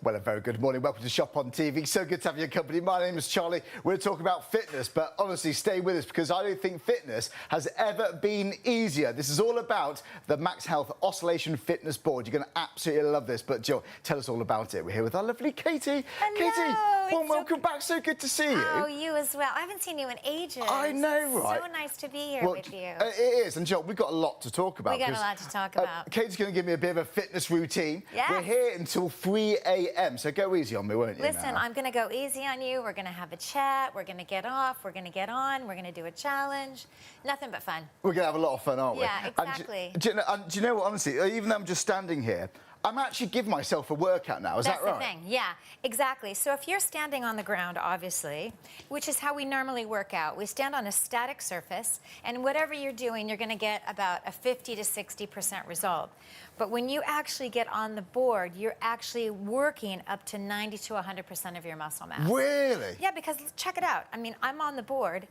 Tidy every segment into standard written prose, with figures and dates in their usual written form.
Well, a very good morning. Welcome to Shop on TV. So good to have your company. My name is Charlie. We're talking about fitness, but honestly, stay with us because I don't think fitness has ever been easier. This is all about the MAXhealth Oscillation Fitness Board. You're going to absolutely love this, but Jill, tell us all about it. We're here with our lovely Katie. Hello. Katie, welcome back. So good to see you. Oh, you as well. I haven't seen you in ages. I know, right? So nice to be here with you. It is, and Jill, we've got a lot to talk about. We got a lot to talk about. Katie's going to give me a bit of a fitness routine. Yes. We're here until 3 a.m., so go easy on me, won't you? Listen, I'm going to go easy on you. We're going to have a chat. We're going to get off. We're going to get on. We're going to do a challenge. Nothing but fun. We're going to have a lot of fun, aren't we? Yeah, exactly. Do you know what, honestly, even though I'm just standing here, I'm actually giving myself a workout now. Is that right? That's the thing. Yeah, exactly. So if you're standing on the ground, obviously, which is how we normally work out, we stand on a static surface, and whatever you're doing, you're going to get about a 50 to 60% result. But when you actually get on the board, you're actually working up to 90 to 100% of your muscle mass. Really? Yeah, because check it out. I mean, I'm on the board,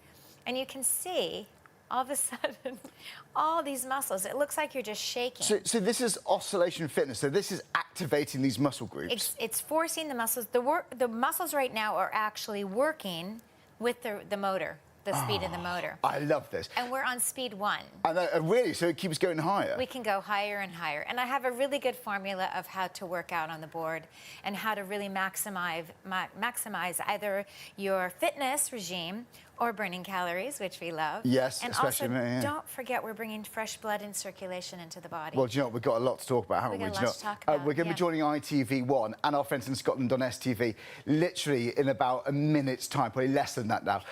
and you can see all of a sudden, all these muscles, it looks like you're just shaking. So this is oscillation fitness. So this is activating these muscle groups. It's forcing the muscles. The muscles right now are actually working with the motor, the speed of the motor. I love this. And we're on speed 1. I know, really? So it keeps going higher? We can go higher and higher. And I have a really good formula of how to work out on the board and how to really maximize either your fitness regime or burning calories, which we love. Yes, and especially also, me, yeah. don't forget we're bringing fresh blood and circulation into the body. Well, do you know what? We've got a lot to talk about, haven't we? We've got a lot to talk about, We're going to be joining ITV1 and our friends in Scotland on STV literally in about a minute's time, probably less than that now.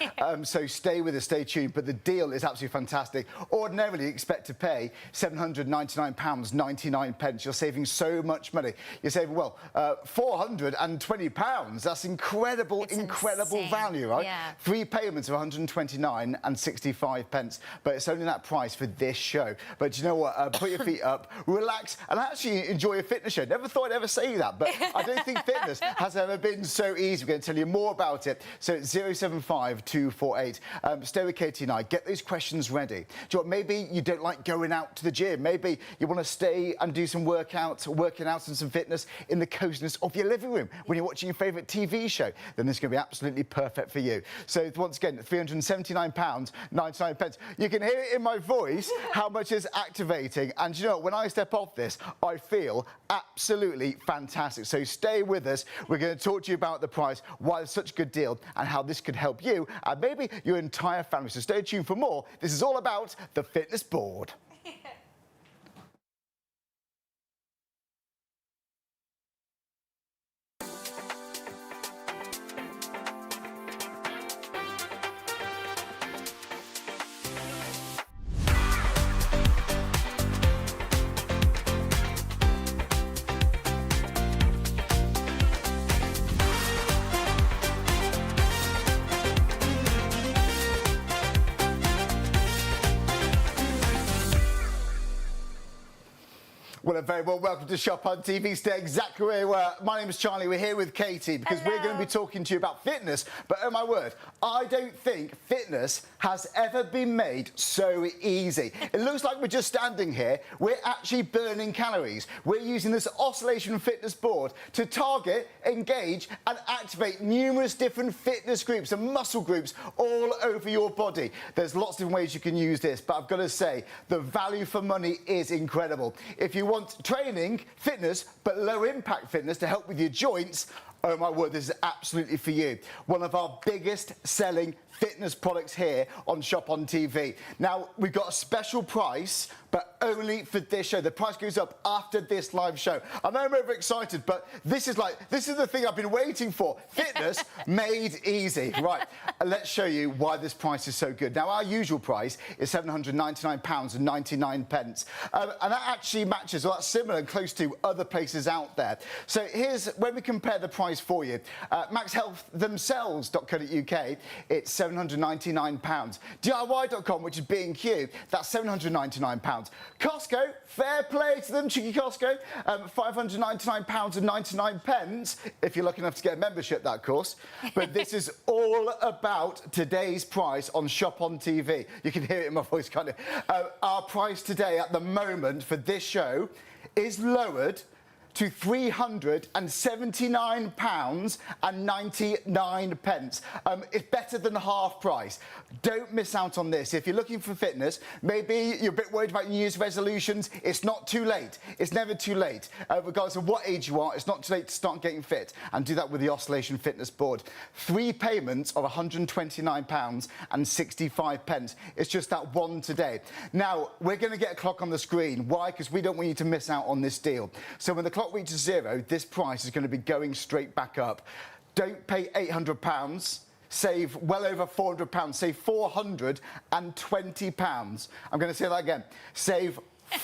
So stay with us, stay tuned. But the deal is absolutely fantastic. Ordinarily, you expect to pay £799.99. You're saving so much money. You're saving, well, £420. That's incredible, incredible value, right? Yeah. 3 payments of 129.65 pence, but it's only that price for this show. But do you know what? Put your feet up, relax, and actually enjoy a fitness show. Never thought I'd ever say that, but I don't think fitness has ever been so easy. We're going to tell you more about it. So it's 075-248. Stay with Katie and I. Get those questions ready. Do you know what? Maybe you don't like going out to the gym. Maybe you want to stay and do some working out and some fitness in the coziness of your living room when you're watching your favourite TV show. Then this is going to be absolutely perfect for you. So once again, £379.99. You can hear it in my voice how much is activating. And you know, when I step off this, I feel absolutely fantastic. So stay with us. We're going to talk to you about the price, why it's such a good deal, and how this could help you and maybe your entire family. So stay tuned for more. This is all about the fitness board. Well, a very well welcome to Shop on TV. Stay exactly where you were. My name is Charlie. We're here with Katie because we're going to be talking to you about fitness. But oh my word, I don't think fitness has ever been made so easy. It looks like we're just standing here. We're actually burning calories. We're using this oscillation fitness board to target, engage and activate numerous different fitness groups and muscle groups all over your body. There's lots of different ways you can use this, but I've got to say the value for money is incredible. If you want training, fitness, but low impact fitness to help with your joints, oh my word, this is absolutely for you. One of our biggest selling fitness products here on Shop on TV. Now, we've got a special price, but only for this show. The price goes up after this live show. I know I'm overexcited, but this is the thing I've been waiting for. Fitness made easy. Right, let's show you why this price is so good. Now, our usual price is £799.99. And that actually matches, well, that's similar and close to other places out there. So here's, when we compare the price for you, MAXhealth themselves.co.uk, it's £799. DIY.com, which is B&Q, that's £799. Costco, fair play to them, cheeky Costco, £599.99, if you're lucky enough to get a membership, that course. But this is all about today's price on Shop on TV. You can hear it in my voice, kind of. Our price today at the moment for this show is lowered to £379.99. It's better than half price. Don't miss out on this. If you're looking for fitness, maybe you're a bit worried about New Year's resolutions, it's not too late. It's never too late. Regardless of what age you are, it's not too late to start getting fit, and do that with the Oscillation Fitness Board. 3 payments of £129.65. It's just that one today. Now, we're going to get a clock on the screen. Why? Because we don't want you to miss out on this deal. So when the clock reaches 0, this price is going to be going straight back up. Don't pay £800. Save well over £400. Save £420. I'm going to say that again. Save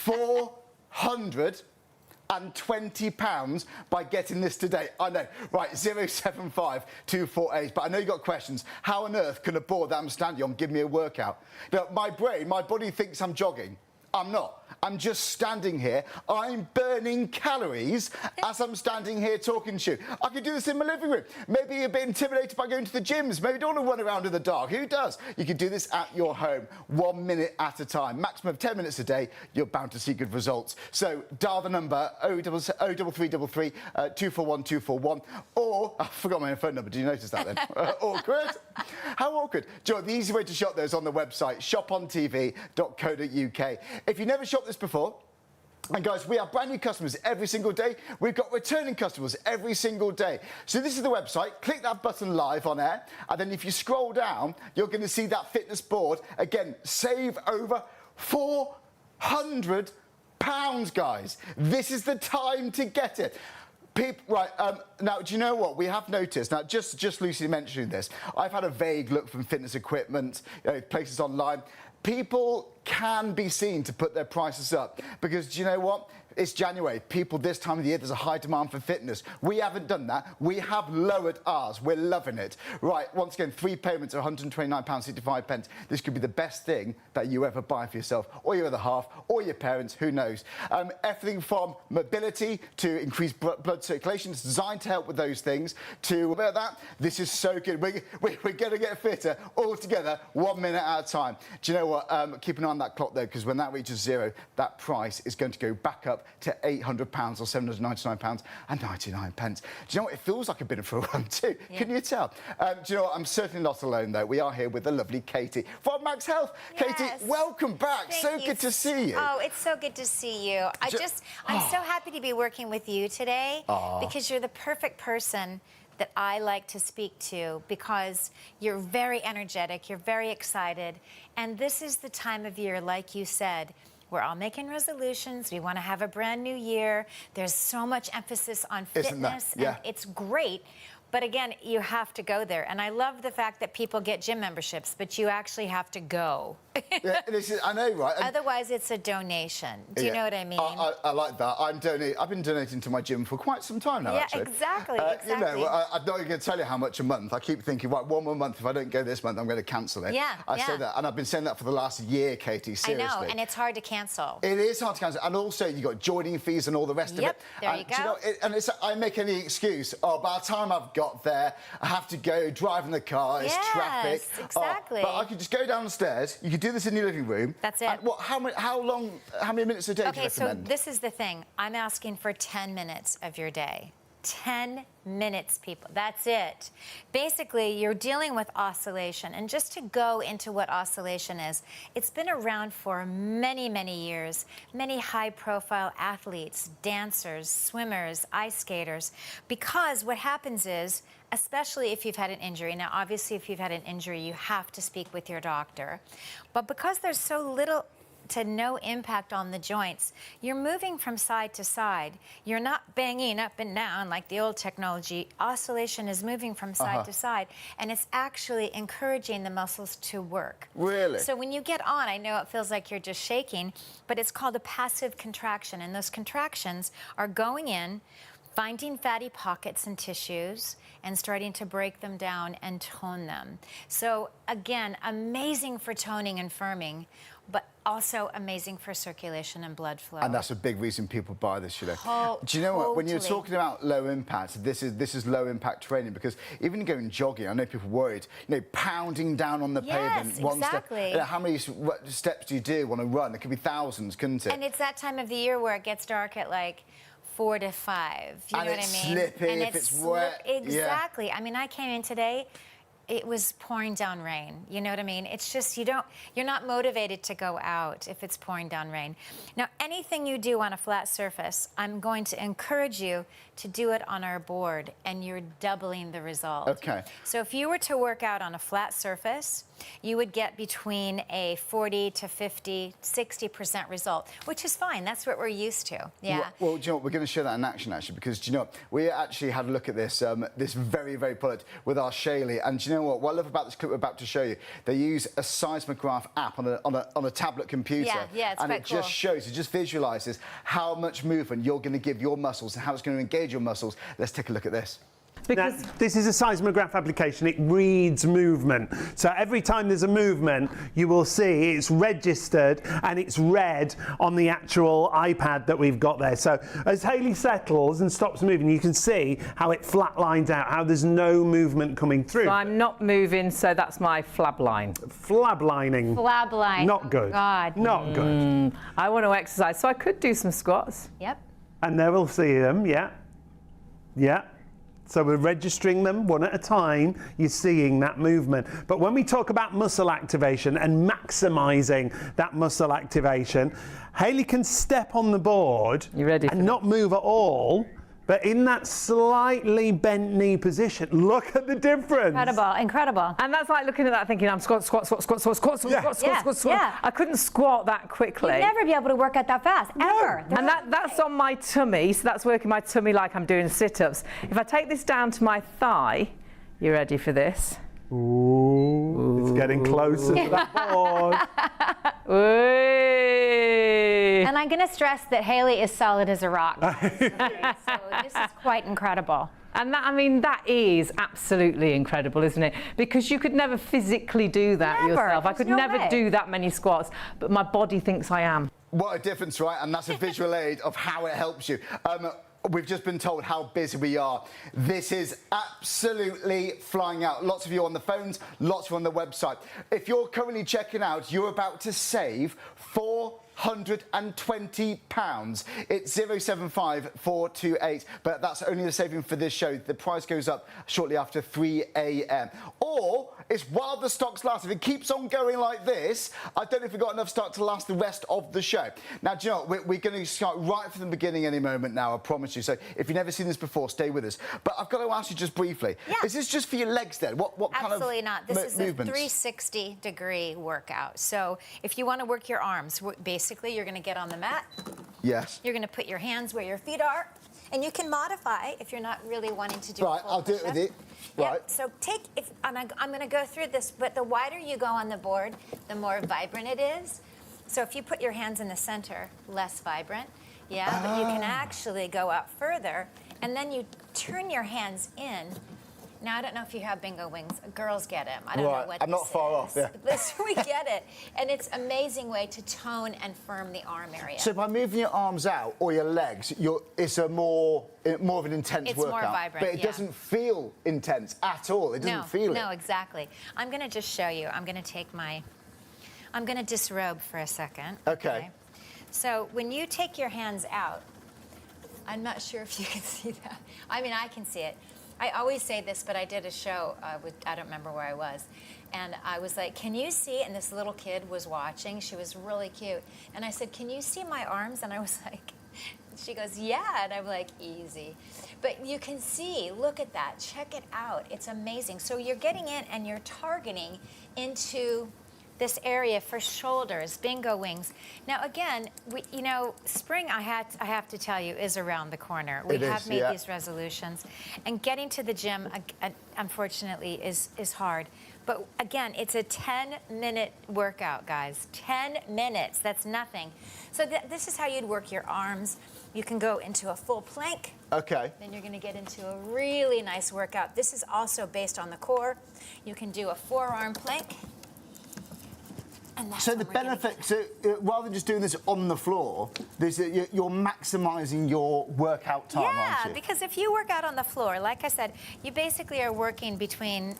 £420 by getting this today. I know. Right, 075248. But I know you've got questions. How on earth can a board that I'm standing on give me a workout? Now, my body thinks I'm jogging. I'm not. I'm just standing here. I'm burning calories as I'm standing here talking to you. I could do this in my living room. Maybe you're a bit intimidated by going to the gyms. Maybe you don't want to run around in the dark. Who does? You can do this at your home, 1 minute at a time. Maximum of 10 minutes a day. You're bound to see good results. So dial the number 03333 241 241, or I forgot my phone number. Did you notice that then? Awkward. How awkward. Do you know what? The easy way to shop there is on the website shopontv.co.uk. If you never shopped this before, and guys, we have brand new customers every single day. We've got returning customers every single day. So this is the website. Click that button live on air, and then if you scroll down, you're going to see that fitness board. Again, save over £400, guys. This is the time to get it. Now, do you know what? We have noticed, now, just Lucy mentioning this, I've had a vague look from fitness equipment, places online. People can be seen to put their prices up because, do you know what? It's January. People this time of the year, there's a high demand for fitness. We haven't done that. We have lowered ours. We're loving it. Right, once again, 3 payments of £129.65. This could be the best thing that you ever buy for yourself, or your other half, or your parents, who knows. Everything from mobility to increased blood circulation. It's designed to help with those things. To about that, this is so good. We're going to get fitter all together, 1 minute at a time. Do you know what? Keep an eye on that clock, though, because when that reaches 0, that price is going to go back up to £800 or £799.99. Do you know what? It feels like a bit of a run too. Yeah. Can you tell? Do you know what? I'm certainly not alone, though. We are here with the lovely Katie from MAXhealth. Yes. Katie, welcome back. Thank so you. Good to see you. Oh, it's so good to see you. I'm so happy to be working with you today because you're the perfect person that I like to speak to, because you're very energetic, you're very excited, and this is the time of year, like you said, we're all making resolutions. We want to have a brand new year. There's so much emphasis on fitness, Yeah. and it's great. But again, you have to go there. And I love the fact that people get gym memberships, but you actually have to go. Yeah, I know, right? Otherwise, it's a donation. Do you know what I mean? I like that. I've been donating to my gym for quite some time now, actually. Exactly. You know, I'm not going to tell you how much a month. I keep thinking, right, 1 more month. If I don't go this month, I'm going to cancel it. I say that. And I've been saying that for the last year, Katie, seriously. I know, and it's hard to cancel. It is hard to cancel. And also, you've got joining fees and all the rest of it. There you go. Do you know, I make any excuse. By the time I've got there, I have to go drive in the car, it's traffic. Exactly. But I could just go downstairs. You could do this in your living room. That's it. How many minutes a day do you recommend? So this is the thing. I'm asking for 10 minutes of your day. 10 minutes, people. That's it. Basically, you're dealing with oscillation. And just to go into what oscillation is, it's been around for many, many years. Many high-profile athletes, dancers, swimmers, ice skaters. Because what happens is, especially if you've had an injury, now obviously if you've had an injury, you have to speak with your doctor. But because there's so little to no impact on the joints, you're moving from side to side. You're not banging up and down like the old technology. Oscillation is moving from side to side, and it's actually encouraging the muscles to work. Really? So when you get on, I know it feels like you're just shaking, but it's called a passive contraction, and those contractions are going in, finding fatty pockets and tissues and starting to break them down and tone them. So again, amazing for toning and firming, but also amazing for circulation and blood flow. And that's a big reason people buy this, you know. Do you know what? When you're talking about low impact, this is low impact training, because even going jogging, I know people worried, you know, pounding down on the pavement. One step. You know, how many steps do you do on a run? It could be thousands, couldn't it? And it's that time of the year where it gets dark at like 4 to 5. You And know what I it's mean? slippy and if it's wet. Yeah. Exactly. I mean, I came in today. It was pouring down rain. You know what I mean? It's just you're not motivated to go out if it's pouring down rain. Now, anything you do on a flat surface, I'm going to encourage you to do it on our board, and you're doubling the result. Okay. So if you were to work out on a flat surface, you would get between a 40 to 50, 60% result, which is fine. That's what we're used to. Yeah. Well, do you know what? We're going to show that in action, actually, because do you know what? We actually had a look at this, this very, very product with our Shaylee, and do you know what? What I love about this clip we're about to show you, they use a seismograph app on a tablet computer. Yeah, it's and quite it just shows, it just visualises how much movement you're going to give your muscles and how it's going to engage your muscles. Let's take a look at this. Because this is a seismograph application, it reads movement. So every time there's a movement, you will see it's registered and it's read on the actual iPad that we've got there. So as Hayley settles and stops moving, you can see how it flat lines out, how there's no movement coming through. So I'm not moving, so that's my flab line. Flab lining. Flab line. Not good. Oh, God. Not good. I want to exercise, so I could do some squats. Yep. And there we'll see them, yeah. Yeah. So we're registering them one at a time, you're seeing that movement. But when we talk about muscle activation and maximising that muscle activation, Hayley can step on the board You ready for and not move at all, but in that slightly bent knee position, look at the difference. Incredible, incredible. And that's like looking at that thinking, I'm squat. Yeah. I couldn't squat that quickly. You'd never be able to work out that fast, ever. And that's on my tummy, so that's working my tummy like I'm doing sit-ups. If I take this down to my thigh, you ready for this? Ooh, it's getting closer to that board. And I'm going to stress that Hayley is solid as a rock. Okay, so this is quite incredible. And that, I mean, that is absolutely incredible, isn't it? Because you could never physically do that Never. yourself. I There's could no never way. do that many squats, but my body thinks I am. What a difference, right? And that's a visual aid of how it helps you. We've just been told how busy we are. This is absolutely flying out. Lots of you on the phones, lots of you on the website. If you're currently checking out, you're about to save £420. It's 075428, but that's only the saving for this show. The price goes up shortly after 3 a.m. Or it's while the stocks last. If it keeps on going like this, I don't know if we've got enough stock to last the rest of the show. Now, do you know what? We're going to start right from the beginning any moment now, I promise you. So if you've never seen this before, stay with us. But I've got to ask you just briefly, is this just for your legs then? What kind of Absolutely not. This is movements? a 360-degree workout. So if you want to work your arms, basically you're going to get on the mat. Yes. You're going to put your hands where your feet are. And you can modify if you're not really wanting to do a Right, full I'll do it with push-up. you. Right. Yep. So and I'm going to go through this, but the wider you go on the board, the more vibrant it is. So if you put your hands in the center, less vibrant. Yeah, but you can actually go out further, and then you turn your hands in. Now, I don't know if you have bingo wings. Girls get them. I don't know what I'm not far off, yeah. We get it. And it's an amazing way to tone and firm the arm area. So by moving your arms out or your legs, it's a more of an intense It's workout. more vibrant, But it yeah. doesn't feel intense at all. It doesn't feel it. No, exactly. I'm going to just show you. I'm going to disrobe for a second. Okay. So when you take your hands out, I'm not sure if you can see that. I mean, I can see it. I always say this, but I did a show I don't remember where I was. And I was like, can you see? And this little kid was watching. She was really cute. And I said, can you see my arms? And I was like, she goes, yeah. And I'm like, easy. But you can see, look at that. Check it out. It's amazing. So you're getting in and you're targeting into this area for shoulders, bingo wings. Now again, spring, I have to tell you, is around the corner. We have made these resolutions, and getting to the gym, unfortunately, is hard. But again, it's a 10-minute workout, guys. 10 minutes, that's nothing. So this is how you'd work your arms. You can go into a full plank. Okay. Then you're going to get into a really nice workout. This is also based on the core. You can do a forearm plank. And that's So what the we're gonna benefit, so rather than just doing this on the floor, you're maximising your workout time, aren't Yeah, you? because if you work out on the floor, like I said, you basically are working between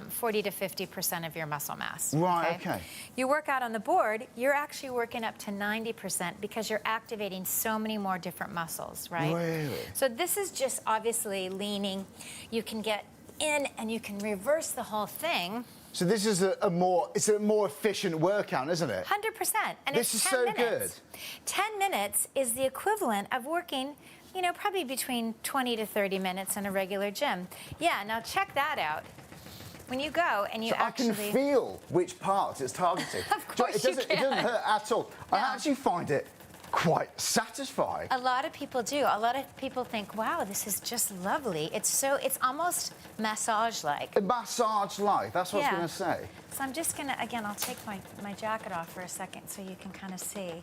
40 to 50% of your muscle mass. Right, okay. You work out on the board, you're actually working up to 90% because you're activating so many more different muscles, right? Really? So this is just obviously leaning. You can get in and you can reverse the whole thing. So this is a more efficient workout, isn't it? 100%. And This it's is 10 so minutes. 10 minutes is the equivalent of working, you know, probably between 20 to 30 minutes in a regular gym. Yeah, now check that out. When you go and you So actually... I can feel which parts it's targeting. Of course it doesn't hurt at all. No. I actually find it quite satisfying. A lot of people do. A lot of people think, wow, this is just lovely. It's almost massage-like. A massage-like, that's what I was Yeah. going to say. So I'm just gonna, again, I'll take my jacket off for a second so you can kind of see.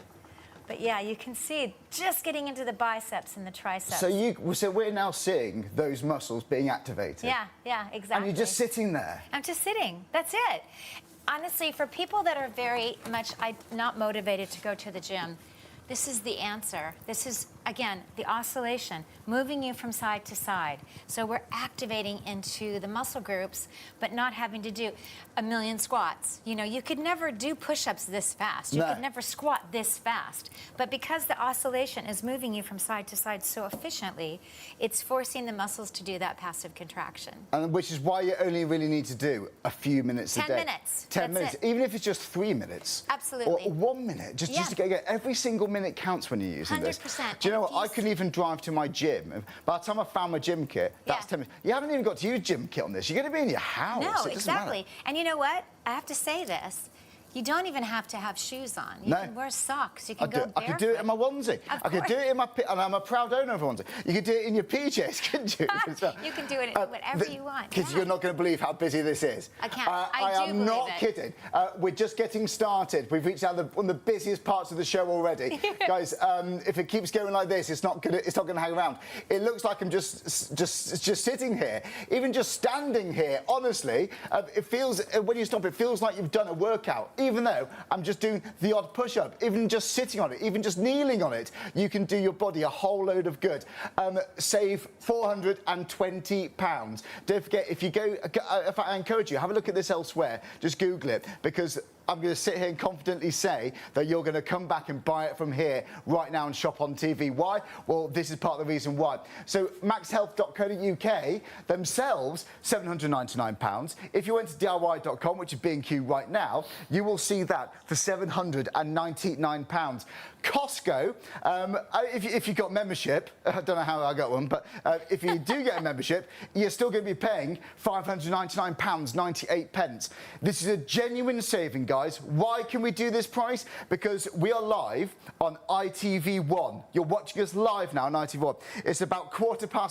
But yeah, you can see just getting into the biceps and the triceps. So we're now seeing those muscles being activated. Yeah, exactly. And you're just sitting there. I'm just sitting. That's it. Honestly, for people that are very much not motivated to go to the gym, this is the answer. This is, again, the oscillation, moving you from side to side. So we're activating into the muscle groups, but not having to do a million squats. You know, you could never do push-ups this fast. You could never squat this fast. But because the oscillation is moving you from side to side so efficiently, it's forcing the muscles to do that passive contraction. And which is why you only really need to do a few minutes a 10 day. minutes. 10 That's minutes. it. Even if it's just 3 minutes. Absolutely. Or 1 minute. Just to get every single minute counts when you're using this. 100%. Do you know what? I couldn't even drive to my gym. By the time I found my gym kit, that's 10 minutes. You haven't even got to use gym kit on this. You're going to be in your house. No, It doesn't matter. exactly. And you know what? I have to say this. You don't even have to have shoes on. You can wear socks. You can go barefoot. I could do it in my onesie. I could do it in my... And I'm a proud owner of a onesie. You could do it in your PJs, couldn't you? You can do it in whatever you want. Because you're not going to believe how busy this is. I can't. I do am believe not it. kidding. We're just getting started. We've reached out one of the busiest parts of the show already. Guys, if it keeps going like this, it's not going to hang around. It looks like I'm just sitting here. Even just standing here, honestly, it feels, when you stop, it feels like you've done a workout. Even though I'm just doing the odd push-up, even just sitting on it, even just kneeling on it, you can do your body a whole load of good. Save £420. Don't forget, if you go, if I encourage you, have a look at this elsewhere. Just Google it, because I'm going to sit here and confidently say that you're going to come back and buy it from here right now and shop on TV. Why? Well, this is part of the reason why. So maxhealth.co.uk themselves, £799. If you went to DIY.com, which is B&Q right now, you will see that for £799. Costco, if you got membership, I don't know how I got one, but if you do get a membership, you're still going to be paying £599.98. This is a genuine saving, guys. Why can we do this price? Because we are live on ITV1. You're watching us live now on ITV1. It's about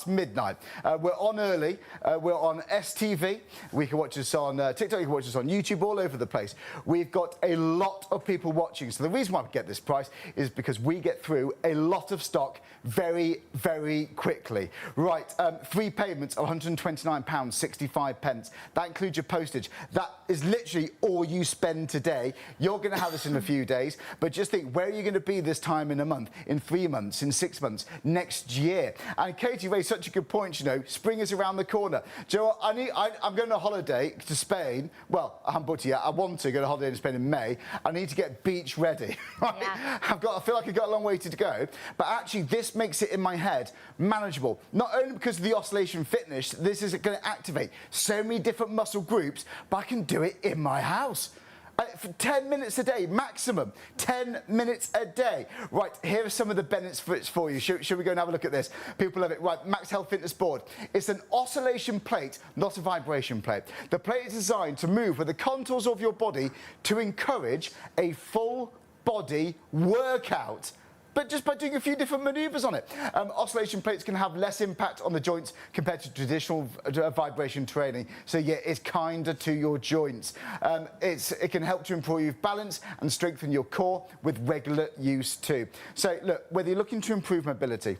midnight. We're on early. We're on STV. We can watch us on TikTok. You can watch us on YouTube, all over the place. We've got a lot of people watching. So the reason why we get this price is because we get through a lot of stock very, very quickly. Right, 3 payments of £129.65. That includes your postage. That is literally all you spend today. You're going to have this in a few days, but just think, where are you going to be this time in a month, in 3 months, in 6 months, next year? And Katie raised such a good point, you know, spring is around the corner. Do you know what? I'm going on a holiday to Spain. Well, I haven't booked it yet. I want to go on a holiday to Spain in May. I need to get beach ready. Right? Yeah. I feel like I've got a long way to go, but actually this makes it in my head manageable. Not only because of the oscillation fitness, this is going to activate so many different muscle groups, but I can do it in my house. For 10 minutes a day, maximum. 10 minutes a day. Right, here are some of the benefits for you. Should we go and have a look at this? People love it. Right, MAXhealth Fitness Board. It's an oscillation plate, not a vibration plate. The plate is designed to move with the contours of your body to encourage a full body workout, but just by doing a few different manoeuvres on it. Oscillation plates can have less impact on the joints compared to traditional vibration training, so yeah, it's kinder to your joints. It can help to improve balance and strengthen your core with regular use too. So look, whether you're looking to improve mobility,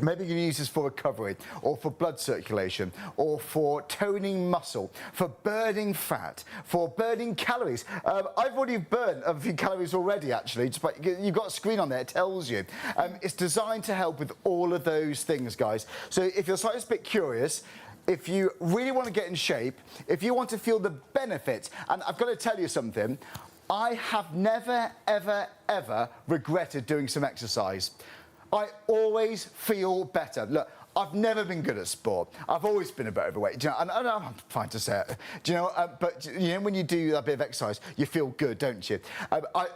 Maybe you can use this for recovery, or for blood circulation, or for toning muscle, for burning fat, for burning calories. I've already burned a few calories already, actually. Just by, you've got a screen on there, it tells you. It's designed to help with all of those things, guys. So if you're slightly a bit curious, if you really want to get in shape, if you want to feel the benefits, and I've got to tell you something, I have never, ever, ever regretted doing some exercise. I always feel better. Look, I've never been good at sport. I've always been a bit overweight. Do you know, and I'm fine to say it. Do you know? But you know, when you do a bit of exercise, you feel good, don't you?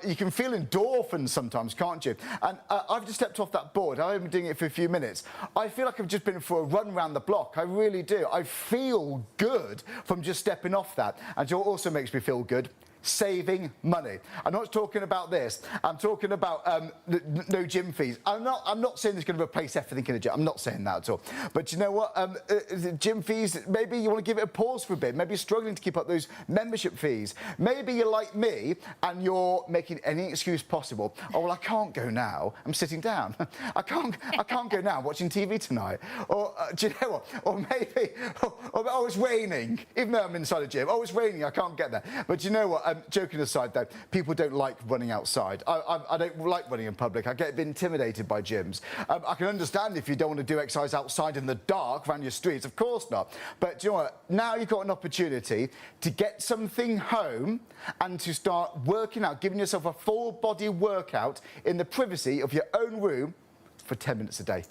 You can feel endorphins sometimes, can't you? And I've just stepped off that board. I've been doing it for a few minutes. I feel like I've just been for a run around the block. I really do. I feel good from just stepping off that. And it also makes me feel good. Saving money. I'm not talking about this. I'm talking about no gym fees. I'm not saying it's going to replace everything in a gym. I'm not saying that at all. But you know what? Gym fees, maybe you want to give it a pause for a bit. Maybe you're struggling to keep up those membership fees. Maybe you're like me and you're making any excuse possible. Oh, well, I can't go now. I'm sitting down. I can't go now. I'm watching TV tonight. Or do you know what? Or maybe, oh, it's raining. Even though I'm inside a gym. Oh, it's raining. I can't get there. But you know what? Joking aside, though, people don't like running outside. I don't like running in public. I get a bit intimidated by gyms. I can understand if you don't want to do exercise outside in the dark around your streets. Of course not. But do you know what? Now you've got an opportunity to get something home and to start working out, giving yourself a full body workout in the privacy of your own room for 10 minutes a day.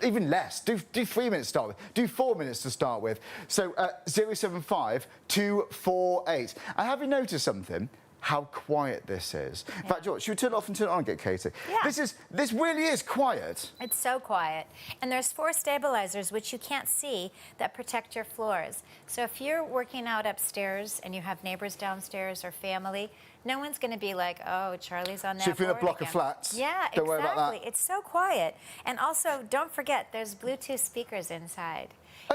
Even less. Do 3 minutes to start with. Do 4 minutes to start with. So 075 248. And have you noticed something? How quiet this is. In fact, George, should we turn it off and turn it on and get Katie? Yeah. This really is quiet. It's so quiet. And there's 4 stabilizers, which you can't see, that protect your floors. So if you're working out upstairs and you have neighbors downstairs or family, no one's going to be like, oh, Charlie's on that So if you're in a board block again. of flats, yeah, don't worry about that. It's so quiet. And also, don't forget, there's Bluetooth speakers inside.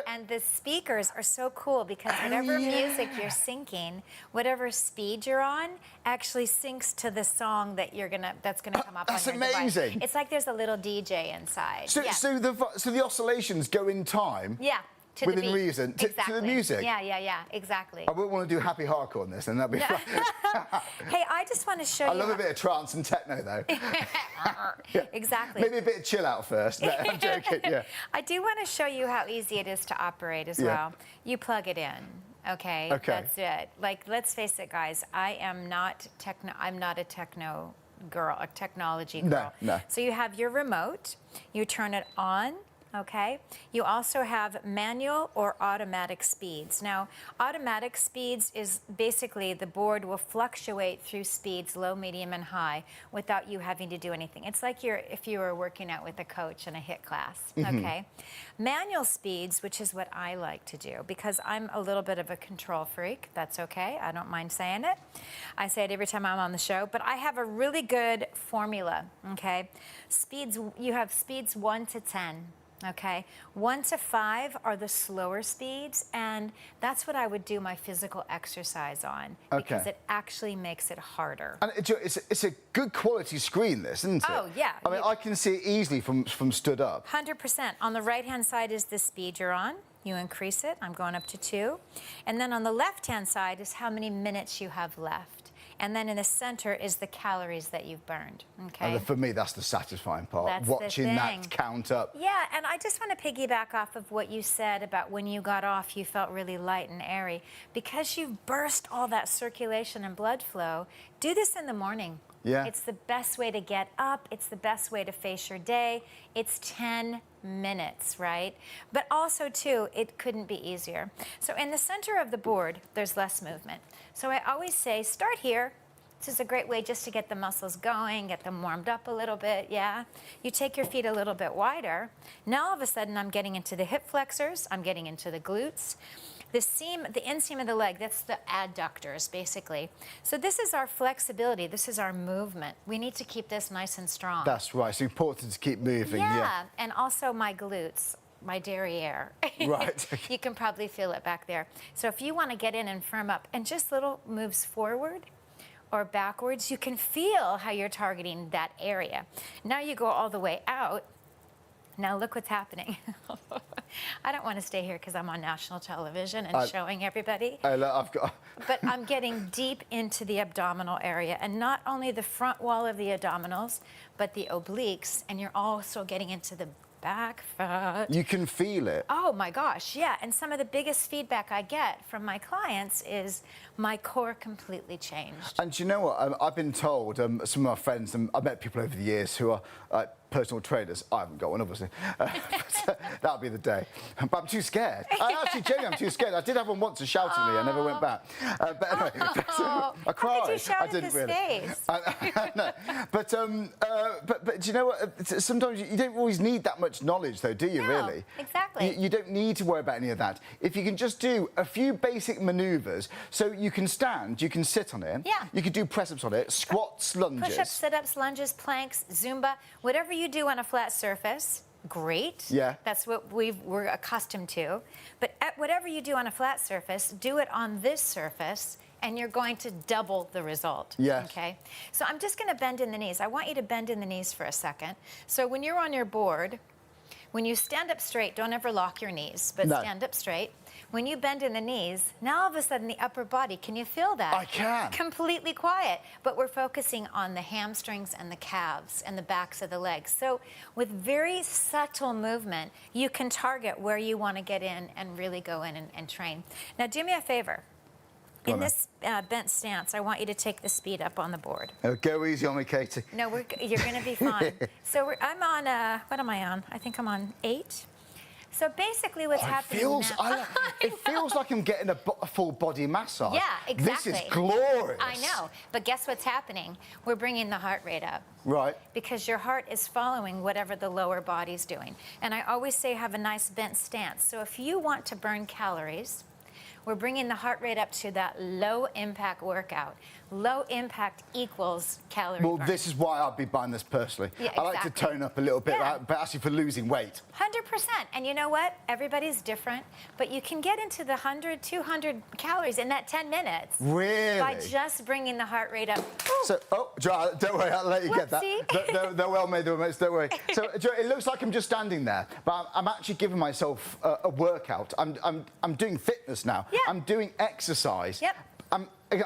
And the speakers are so cool because whatever music you're syncing, whatever speed you're on, actually syncs to the song that that's gonna come up on your device. That's amazing. It's like there's a little DJ inside. So, yeah. so the oscillations go in time. Yeah. To Within the beat. reason, to the music. Yeah, exactly. I wouldn't want to do happy hardcore on this, and that'd be fun. Hey, I just want to show you. I love a bit of trance and techno, though. Yeah. Exactly. Maybe a bit of chill out first. No, I'm joking. Yeah. I do want to show you how easy it is to operate as well. You plug it in. Okay. That's it. Like, let's face it, guys. I'm not a techno girl, a technology girl. No. So you have your remote. You turn it on. Okay. You also have manual or automatic speeds. Now, automatic speeds is basically the board will fluctuate through speeds, low, medium, and high, without you having to do anything. It's like if you were working out with a coach in a HIIT class. Okay. Manual speeds, which is what I like to do, because I'm a little bit of a control freak. That's okay. I don't mind saying it. I say it every time I'm on the show, but I have a really good formula. Okay. Speeds. You have speeds 1 to 10. Okay, 1 to 5 are the slower speeds, and that's what I would do my physical exercise on, because it actually makes it harder. And it's a good quality screen, this, isn't it? Oh, yeah. I mean, I can see it easily from stood up. 100%. On the right-hand side is the speed you're on. You increase it. I'm going up to 2. And then on the left-hand side is how many minutes you have left. And then in the center is the calories that you've burned, okay? And for me, that's the satisfying part, that's watching that count up. Yeah, and I just want to piggyback off of what you said about when you got off, you felt really light and airy. Because you've burst all that circulation and blood flow, do this in the morning. Yeah. It's the best way to get up. It's the best way to face your day. It's 10 minutes, right? But also, too, it couldn't be easier. So in the center of the board, there's less movement. So I always say, start here. This is a great way just to get the muscles going, get them warmed up a little bit, yeah? You take your feet a little bit wider. Now, all of a sudden, I'm getting into the hip flexors. I'm getting into the glutes. The inseam of the leg, that's the adductors, basically. So this is our flexibility. This is our movement. We need to keep this nice and strong. That's right. It's important to keep moving, yeah. And also my glutes, my derriere. Right. You can probably feel it back there. So if you want to get in and firm up, and just little moves forward or backwards, you can feel how you're targeting that area. Now you go all the way out. Now look what's happening. I don't want to stay here because I'm on national television and showing everybody. I've got. But I'm getting deep into the abdominal area, and not only the front wall of the abdominals, but the obliques, and you're also getting into the back fat. You can feel it. Oh my gosh, yeah. And some of the biggest feedback I get from my clients is my core completely changed. And do you know what? I've been told, some of my friends, and I've met people over the years who are personal trainers. I haven't got one, obviously. But that'll be the day. But I'm too scared. Genuinely, I'm too scared. I did have one once to shout at me. I never went back. But anyway, I cried. How could you shout I didn't at his really. face? No. But do you know what? Sometimes you don't always need that much knowledge, though, do you? No, really? exactly. You don't need to worry about any of that. If you can just do a few basic manoeuvres, so you can stand, you can sit on it. Yeah. You can do press-ups on it, squats, lunges. Push-ups, sit-ups, lunges, planks, Zumba, whatever you do on a flat surface, great. Yeah. That's what we're accustomed to. But whatever you do on a flat surface, do it on this surface, and you're going to double the result. Yes. Okay? So I'm just going to bend in the knees. I want you to bend in the knees for a second. So when you're on your board, when you stand up straight, don't ever lock your knees, but stand up straight. When you bend in the knees, now all of a sudden the upper body, can you feel that? I can. Completely quiet. But we're focusing on the hamstrings and the calves and the backs of the legs. So with very subtle movement, you can target where you want to get in and really go in and train. Now do me a favor. In this bent stance, I want you to take the speed up on the board. Go easy on me, Katie. No, you're going to be fine. So I'm on, what am I on? I think I'm on 8. So basically what's happening now... It feels like I'm getting a full body massage. Yeah, exactly. This is glorious. I know, but guess what's happening? We're bringing the heart rate up. Right. Because your heart is following whatever the lower body's doing. And I always say have a nice bent stance. So if you want to burn calories, we're bringing the heart rate up to that low impact workout. Low impact equals calorie burn. Well, this is why I'd be buying this personally. Yeah, I like to tone up a little bit, Yeah. but actually for losing weight. 100%. And you know what? Everybody's different, but you can get into the 100, 200 calories in that 10 minutes. Really? By just bringing the heart rate up. So, don't worry, I'll let you get that. Whoopsie. They're well made, mates, don't worry. So, it looks like I'm just standing there, but I'm actually giving myself a workout. I'm doing fitness now. Yeah. I'm doing exercise. Yep.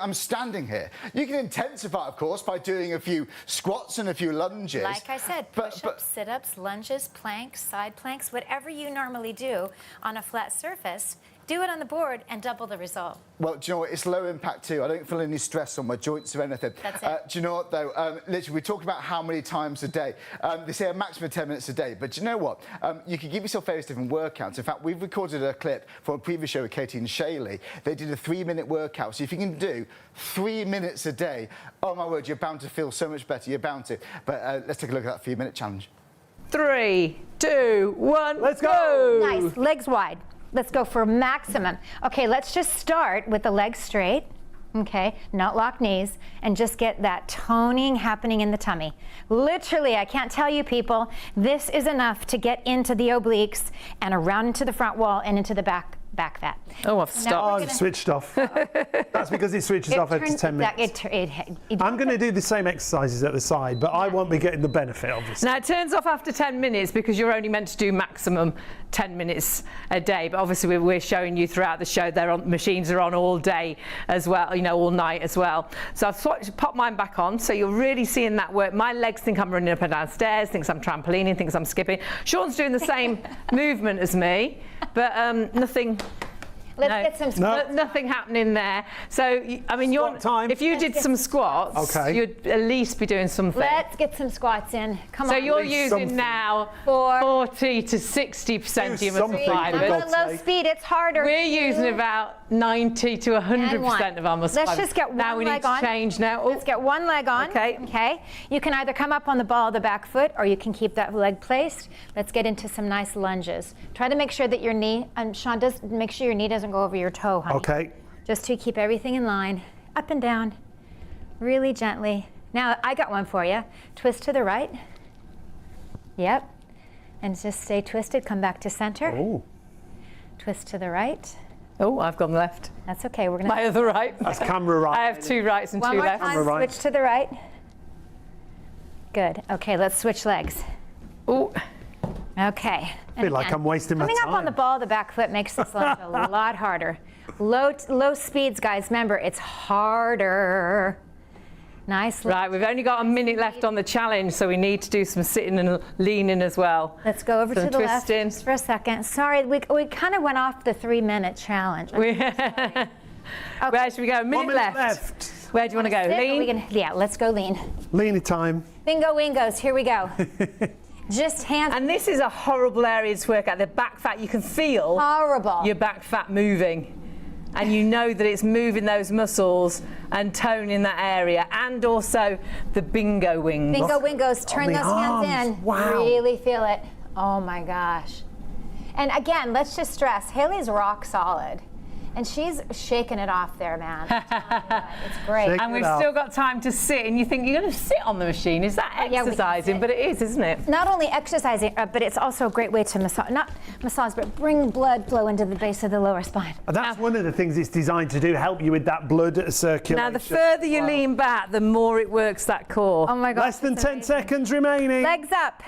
I'm standing here. You can intensify, of course, by doing a few squats and a few lunges. Like I said, push-ups, sit-ups, lunges, planks, side planks, whatever you normally do on a flat surface, do it on the board and double the result. Well, do you know what? It's low impact too. I don't feel any stress on my joints or anything. That's it. Do you know what, though? Literally, we talk about how many times a day. They say a maximum of 10 minutes a day. But do you know what? You can give yourself various different workouts. In fact, we've recorded a clip from a previous show with Katie and Shaylee. They did a 3-minute workout. So if you can do 3 minutes a day, oh my word, you're bound to feel so much better. You're bound to. But let's take a look at that 3-minute challenge. 3, 2, 1, let's go! Nice, legs wide. Let's go for maximum. Okay, let's just start with the legs straight, okay, not lock knees, and just get that toning happening in the tummy. Literally, I can't tell you people, this is enough to get into the obliques and around into the front wall and into the back fat. Oh, I've stopped. Oh, it's switched off. That's because it switches off after 10 minutes. I'm going to do the same exercises at the side, but I won't be getting the benefit, obviously. Now, it turns off after 10 minutes because you're only meant to do maximum 10 minutes a day. But obviously, we're showing you throughout the show, machines are on all day as well, you know, all night as well. So I've popped mine back on. So you're really seeing that work. My legs think I'm running up and down stairs, thinks I'm trampolining, thinks I'm skipping. Sean's doing the same movement as me, but nothing. Let's get some Nothing happening there. So, I mean, if you did some squats, you'd at least be doing something. Let's get some squats in. Come on. So you're using now 40 to 60% of your muscle fibers. At low speed, it's harder. We're using about 90 to 100% of our muscle fibers. Let's just get one leg on. Now we need to change now. Let's get one leg on. Okay. You can either come up on the ball of the back foot or you can keep that leg placed. Let's get into some nice lunges. Try to make sure that your knee, and Sean, make sure your knee doesn't go over your toe, honey. Okay. Just to keep everything in line, up and down, really gently. Now, I got one for you. Twist to the right. Yep. And just stay twisted, come back to center. Oh. Twist to the right. Oh, I've gone left. That's okay, we're gonna... My other right. That's camera right. I have 2 rights and 2 lefts. One more time, Right. switch to the right. Good, okay, let's switch legs. Oh. Okay. I feel like I'm wasting my Coming time. up on the ball of the back foot makes this lunge a lot harder. Low speeds, guys. Remember, it's harder. Nice. Right, we've only got a minute left on the challenge, so we need to do some sitting and leaning as well. Let's go over Some to the left twisting. just for a second. Sorry, we kind of went off the 3-minute challenge. Where should we go? A minute 1 minute left. Where do you want to go? Sit, or Lean? yeah, let's go lean. Leany time. Bingo wingos, here we go. Just hands. And this is a horrible area to work out. The back fat, you can feel Horrible. your back fat moving. And you know that it's moving those muscles and toning that area. And also the bingo wings. Bingo wingos, turn the those hands in. arms. Wow. Really feel it. Oh my gosh. And again, let's just stress, Haley's rock solid. And she's shaking it off there, man. It's great. Shake And it we've up. still got time to sit, and you think you're going to sit on the machine. Is that Yeah, we can exercising? sit. But it is, isn't it? Not only exercising, but it's also a great way to massage, not massage, but bring blood flow into the base of the lower spine. And that's one of the things it's designed to do, help you with that blood circulation. Now, the further you lean back, the more it works that core. Oh my gosh. Less than it's 10 amazing. seconds remaining. Legs up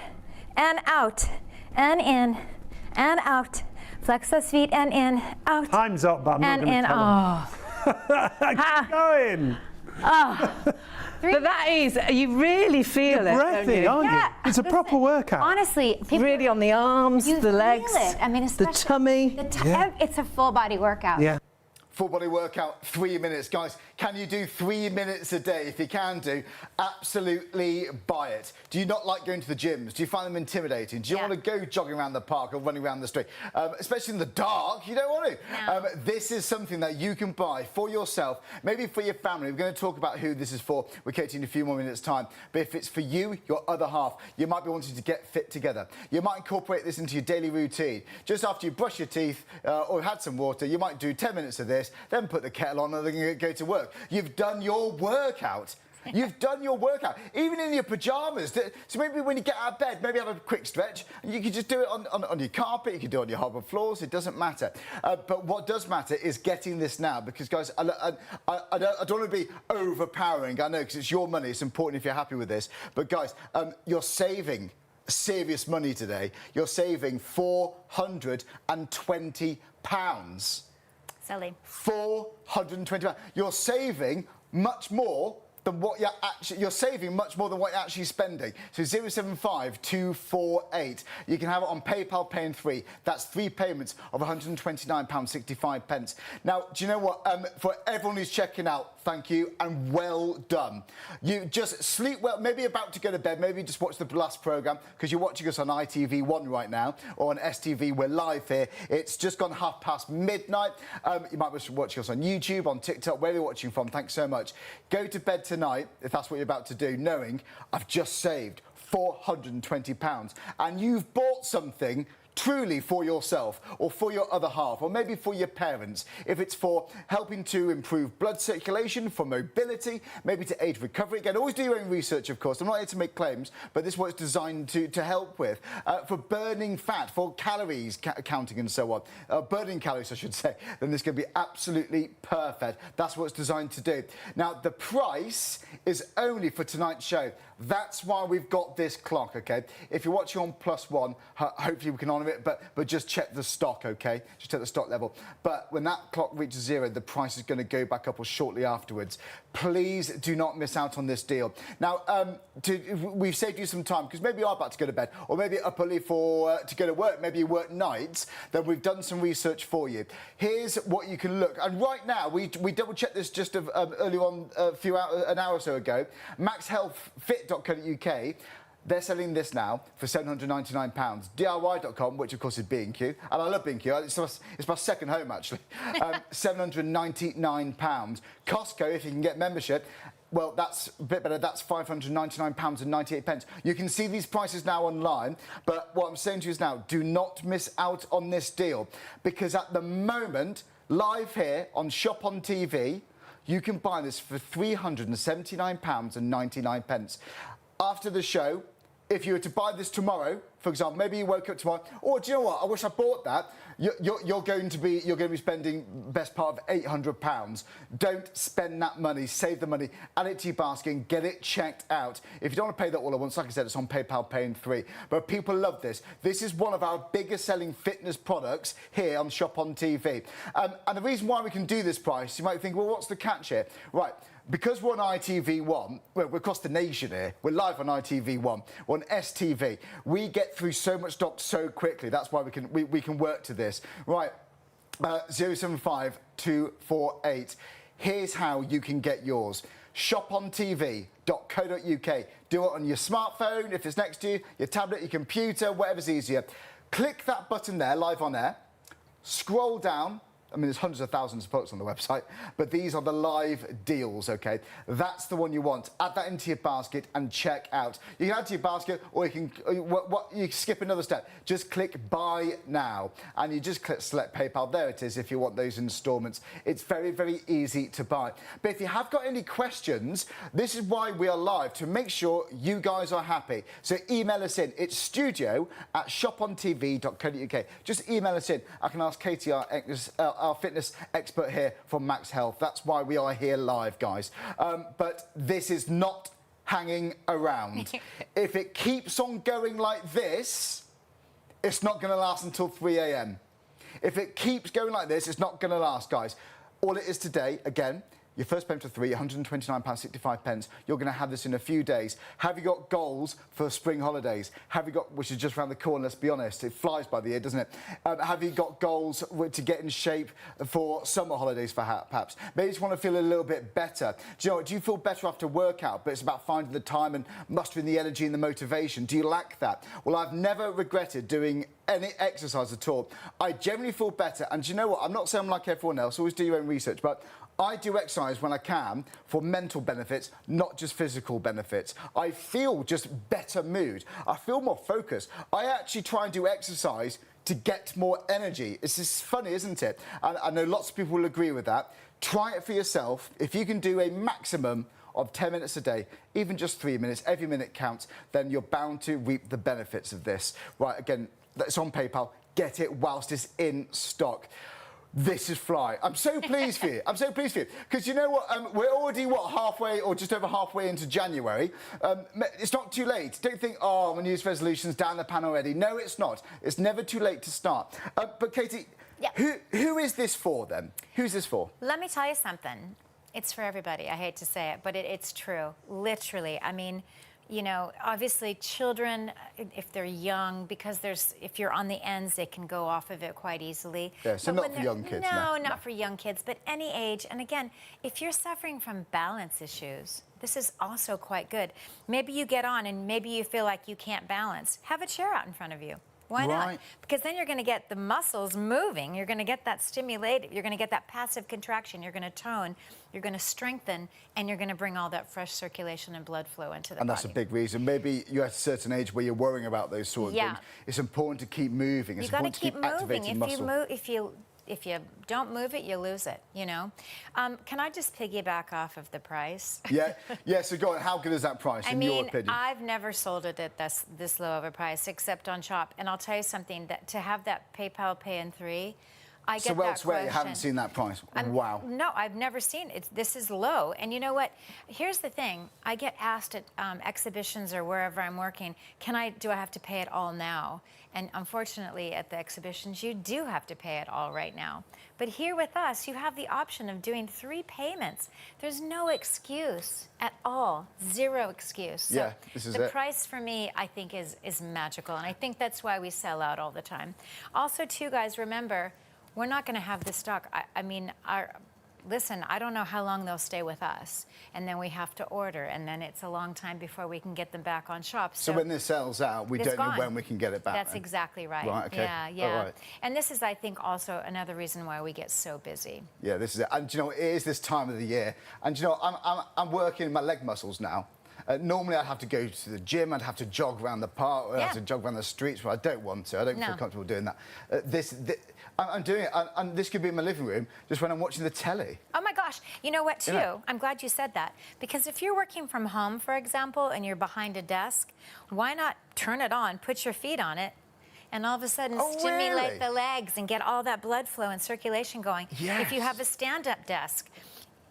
and out and in and out. Flex those feet and in, out. Time's up, but I'm not And going in, to tell them. Keep going. But that is, you really feel it, don't Breathy, you? aren't Yeah, you? It's a proper workout. Honestly, people, Really on the arms, you the legs, feel it. I mean, the especially tummy. It's a full body workout. Yeah. Full body workout, 3 minutes. Guys, can you do 3 minutes a day? If you can do, absolutely buy it. Do you not like going to the gyms? Do you find them intimidating? Do you Yeah. want to go jogging around the park or running around the street? Especially in the dark, you don't want to. No. This is something that you can buy for yourself, maybe for your family. We're going to talk about who this is for with Katie in a few more minutes' time. But if it's for you, your other half, you might be wanting to get fit together. You might incorporate this into your daily routine. Just after you brush your teeth or had some water, you might do 10 minutes of this, then put the kettle on and then go to work. You've done your workout. You've done your workout, even in your pajamas. So maybe when you get out of bed, maybe have a quick stretch. And you can just do it on your carpet. You can do it on your hardwood floors. It doesn't matter. But what does matter is getting this now, because guys, I don't want to be overpowering. I know, because it's your money. It's important if you're happy with this. But guys, you're saving serious money today. You're saving £420. Silly. £420. You're saving much more than what you're saving much more than what you're actually spending. So 075248. You can have it on PayPal Pay in 3. That's 3 payments of £129.65. Now, do you know what? For everyone who's checking out, thank you and well done. You just sleep well, maybe about to go to bed, maybe just watch the last programme, because you're watching us on ITV1 right now, or on STV. We're live here. It's just gone midnight. You might be watching us on YouTube, on TikTok, wherever you're watching from. Thanks so much. Go to bed tonight, if that's what you're about to do, knowing I've just saved £420 and you've bought something truly for yourself or for your other half, or maybe for your parents. If it's for helping to improve blood circulation, for mobility, maybe to aid recovery. Again, always do your own research, of course. I'm not here to make claims, but this is what it's designed to help with. For burning fat, for calories counting and so on. Burning calories, I should say. Then this can be absolutely perfect. That's what it's designed to do. Now, the price is only for tonight's show. That's why we've got this clock, okay? If you're watching on +1, hopefully we can honour it, but just check the stock, okay? Just check the stock level. But when that clock reaches 0, the price is going to go back up or shortly afterwards. Please do not miss out on this deal. Now, we've saved you some time, because maybe you are about to go to bed, or maybe up early to go to work, maybe you work nights, then we've done some research for you. Here's what you can look. And right now, we double-checked this just earlier on, an hour or so ago. MAXhealth Fit.co.uk, they're selling this now for £799. DIY.com, which of course is B&Q, and I love B&Q, it's my second home actually, £799. Costco, if you can get membership, well, that's a bit better. That's £599.98. You can see these prices now online, but what I'm saying to you is now, do not miss out on this deal, because at the moment, live here on Shop on TV, you can buy this for £379.99. After the show, if you were to buy this tomorrow for example, maybe you woke up tomorrow, or do you know what? I wish I bought that. You're going to be spending best part of £800. Don't spend that money. Save the money. Add it to your basket and get it checked out. If you don't want to pay that all at once, like I said, it's on PayPal Pay in 3. But people love this. This is one of our biggest selling fitness products here on Shop on TV. And the reason why we can do this price, you might think, well, what's the catch here? Right. Because we're on ITV1, well, we're across the nation here, we're live on ITV1, we're on STV, we get through so much stock so quickly. That's why we can work to this. Right, 075248. Here's how you can get yours. shopontv.co.uk. Do it on your smartphone, if it's next to you, your tablet, your computer, whatever's easier. Click that button there, live on air. Scroll down. I mean, there's hundreds of thousands of products on the website, but these are the live deals, okay? That's the one you want. Add that into your basket and check out. You can add to your basket, or you can you skip another step. Just click Buy Now, and you just select PayPal. There it is if you want those instalments. It's very, very easy to buy. But if you have got any questions, this is why we are live, to make sure you guys are happy. So email us in. It's studio@shopontv.co.uk. Just email us in. I can ask Katie, our fitness expert here from MAXhealth. That's why we are here live, guys. But this is not hanging around. If it keeps on going like this, it's not going to last until 3 a.m. If it keeps going like this, it's not going to last, guys. All it is today, again, your first payment of 3, £129.65. You're going to have this in a few days. Have you got goals for spring holidays? Have you got, which is just around the corner, let's be honest, it flies by the year, doesn't it? Have you got goals to get in shape for summer holidays, perhaps? Maybe you just want to feel a little bit better. Do you know what? Do you feel better after workout, but it's about finding the time and mustering the energy and the motivation? Do you lack that? Well, I've never regretted doing any exercise at all. I generally feel better, and do you know what? I'm not saying I'm like everyone else, always do your own research, but I do exercise when I can for mental benefits, not just physical benefits. I feel just better mood. I feel more focused. I actually try and do exercise to get more energy. It's just funny, isn't it? And I know lots of people will agree with that. Try it for yourself. If you can do a maximum of 10 minutes a day, even just 3 minutes, every minute counts, then you're bound to reap the benefits of this. Right, again, that's on PayPal. Get it whilst it's in stock. This is fly. I'm so pleased for you. I'm so pleased for you. Because you know what? We're already, halfway or just over halfway into January. It's not too late. Don't think, oh, my New Year's resolution's down the pan already. No, it's not. It's never too late to start. But Katie, yeah. Who is this for then? Who's this for? Let me tell you something. It's for everybody. I hate to say it, but it's true. Literally. I mean, you know, obviously children, if they're young, because if you're on the ends, they can go off of it quite easily. Yeah, so not for young kids. No, not for young kids, but any age. And again, if you're suffering from balance issues, this is also quite good. Maybe you get on and maybe you feel like you can't balance. Have a chair out in front of you. Why not? Because then you're going to get the muscles moving. You're going to get that stimulated. You're going to get that passive contraction. You're going to tone. You're going to strengthen, and you're going to bring all that fresh circulation and blood flow into the body. And that's a big reason. Maybe you're at a certain age where you're worrying about those sort of things. It's important to keep moving. It's important to keep activating muscle. If you don't move it, you lose it, you know. Can I just piggyback off of the price? Yeah, so go on. How good is that price in your opinion? I've never sold it at this low of a price, except on Shop. And I'll tell you something, that to have that PayPal Pay in 3, I get that question. So elsewhere you haven't seen that price? Wow. No, I've never seen it. This is low. And you know what? Here's the thing. I get asked at exhibitions or wherever I'm working, do I have to pay it all now? And unfortunately, at the exhibitions, you do have to pay it all right now. But here with us, you have the option of doing 3 payments. There's no excuse at all. Zero excuse. So yeah, this is the price for me, I think, is magical. And I think that's why we sell out all the time. Also, too, guys, remember, we're not going to have this stock. Listen, I don't know how long they'll stay with us. And then we have to order. And then it's a long time before we can get them back on Shop. So when this sells out, we don't know when we can get it back. That's exactly right. Right, okay. Yeah. All right. And this is, I think, also another reason why we get so busy. Yeah, this is it. And, you know, it is this time of the year. And, you know, I'm working my leg muscles now. Normally I'd have to go to the gym, I'd have to jog around the park, or I'd have to jog around the streets, but I don't want to. I don't feel comfortable doing that. I'm doing it, and this could be in my living room just when I'm watching the telly. Oh my gosh, gosh, you know what too? Yeah. I'm glad you said that. Because if you're working from home, for example, and you're behind a desk, why not turn it on, put your feet on it, and all of a sudden stimulate really? the legs and get all that blood flow and circulation going. Yes. If you have a stand-up desk,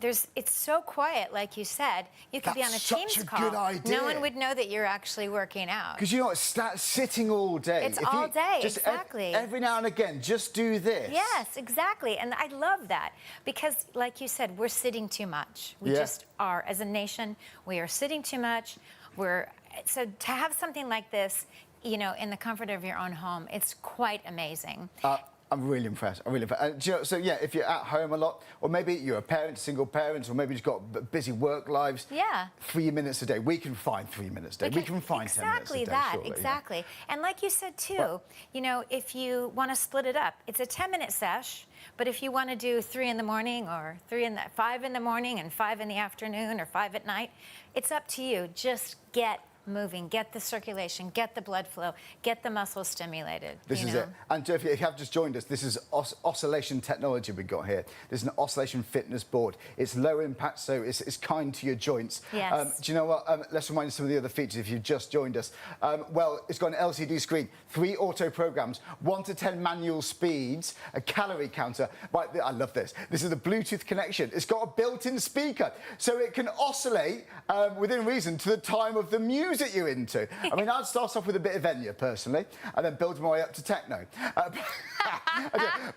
it's so quiet, like you said, you could be on a That's Teams such a call. good idea. No one would know that you're actually working out. Because you know what, sitting all day. It's all day, just exactly. Every now and again, just do this. Yes, exactly. And I love that because, like you said, we're sitting too much. We Yeah. just are. As a nation, we are sitting too much. So to have something like this, you know, in the comfort of your own home, it's quite amazing. I'm really impressed. I'm really impressed. Do you know, so yeah, if you're at home a lot, or maybe you're a parent, single parent, or maybe you've got busy work lives. Yeah. 3 minutes a day. We can find 3 minutes a day. We can find 10 minutes a exactly day. that, surely, yeah. exactly. And like you said too, you know, if you want to split it up, it's a 10-minute sesh. But if you want to do 3 in the morning, or 5 in the morning, and 5 in the afternoon, or 5 at night, it's up to you. Just get moving, get the circulation, get the blood flow, get the muscles stimulated. This is it. And if you have just joined us, this is oscillation technology we've got here. This is an oscillation fitness board. It's low impact, so it's kind to your joints. Yes. Do you know what? Let's remind you some of the other features if you've just joined us. Well, it's got an LCD screen, 3 auto programs, 1 to 10 manual speeds, a calorie counter. Right, I love this. This is a Bluetooth connection. It's got a built-in speaker, so it can oscillate within reason to the time of the music you're into. I mean, I'd start off with a bit of Enya personally, and then build my way up to techno.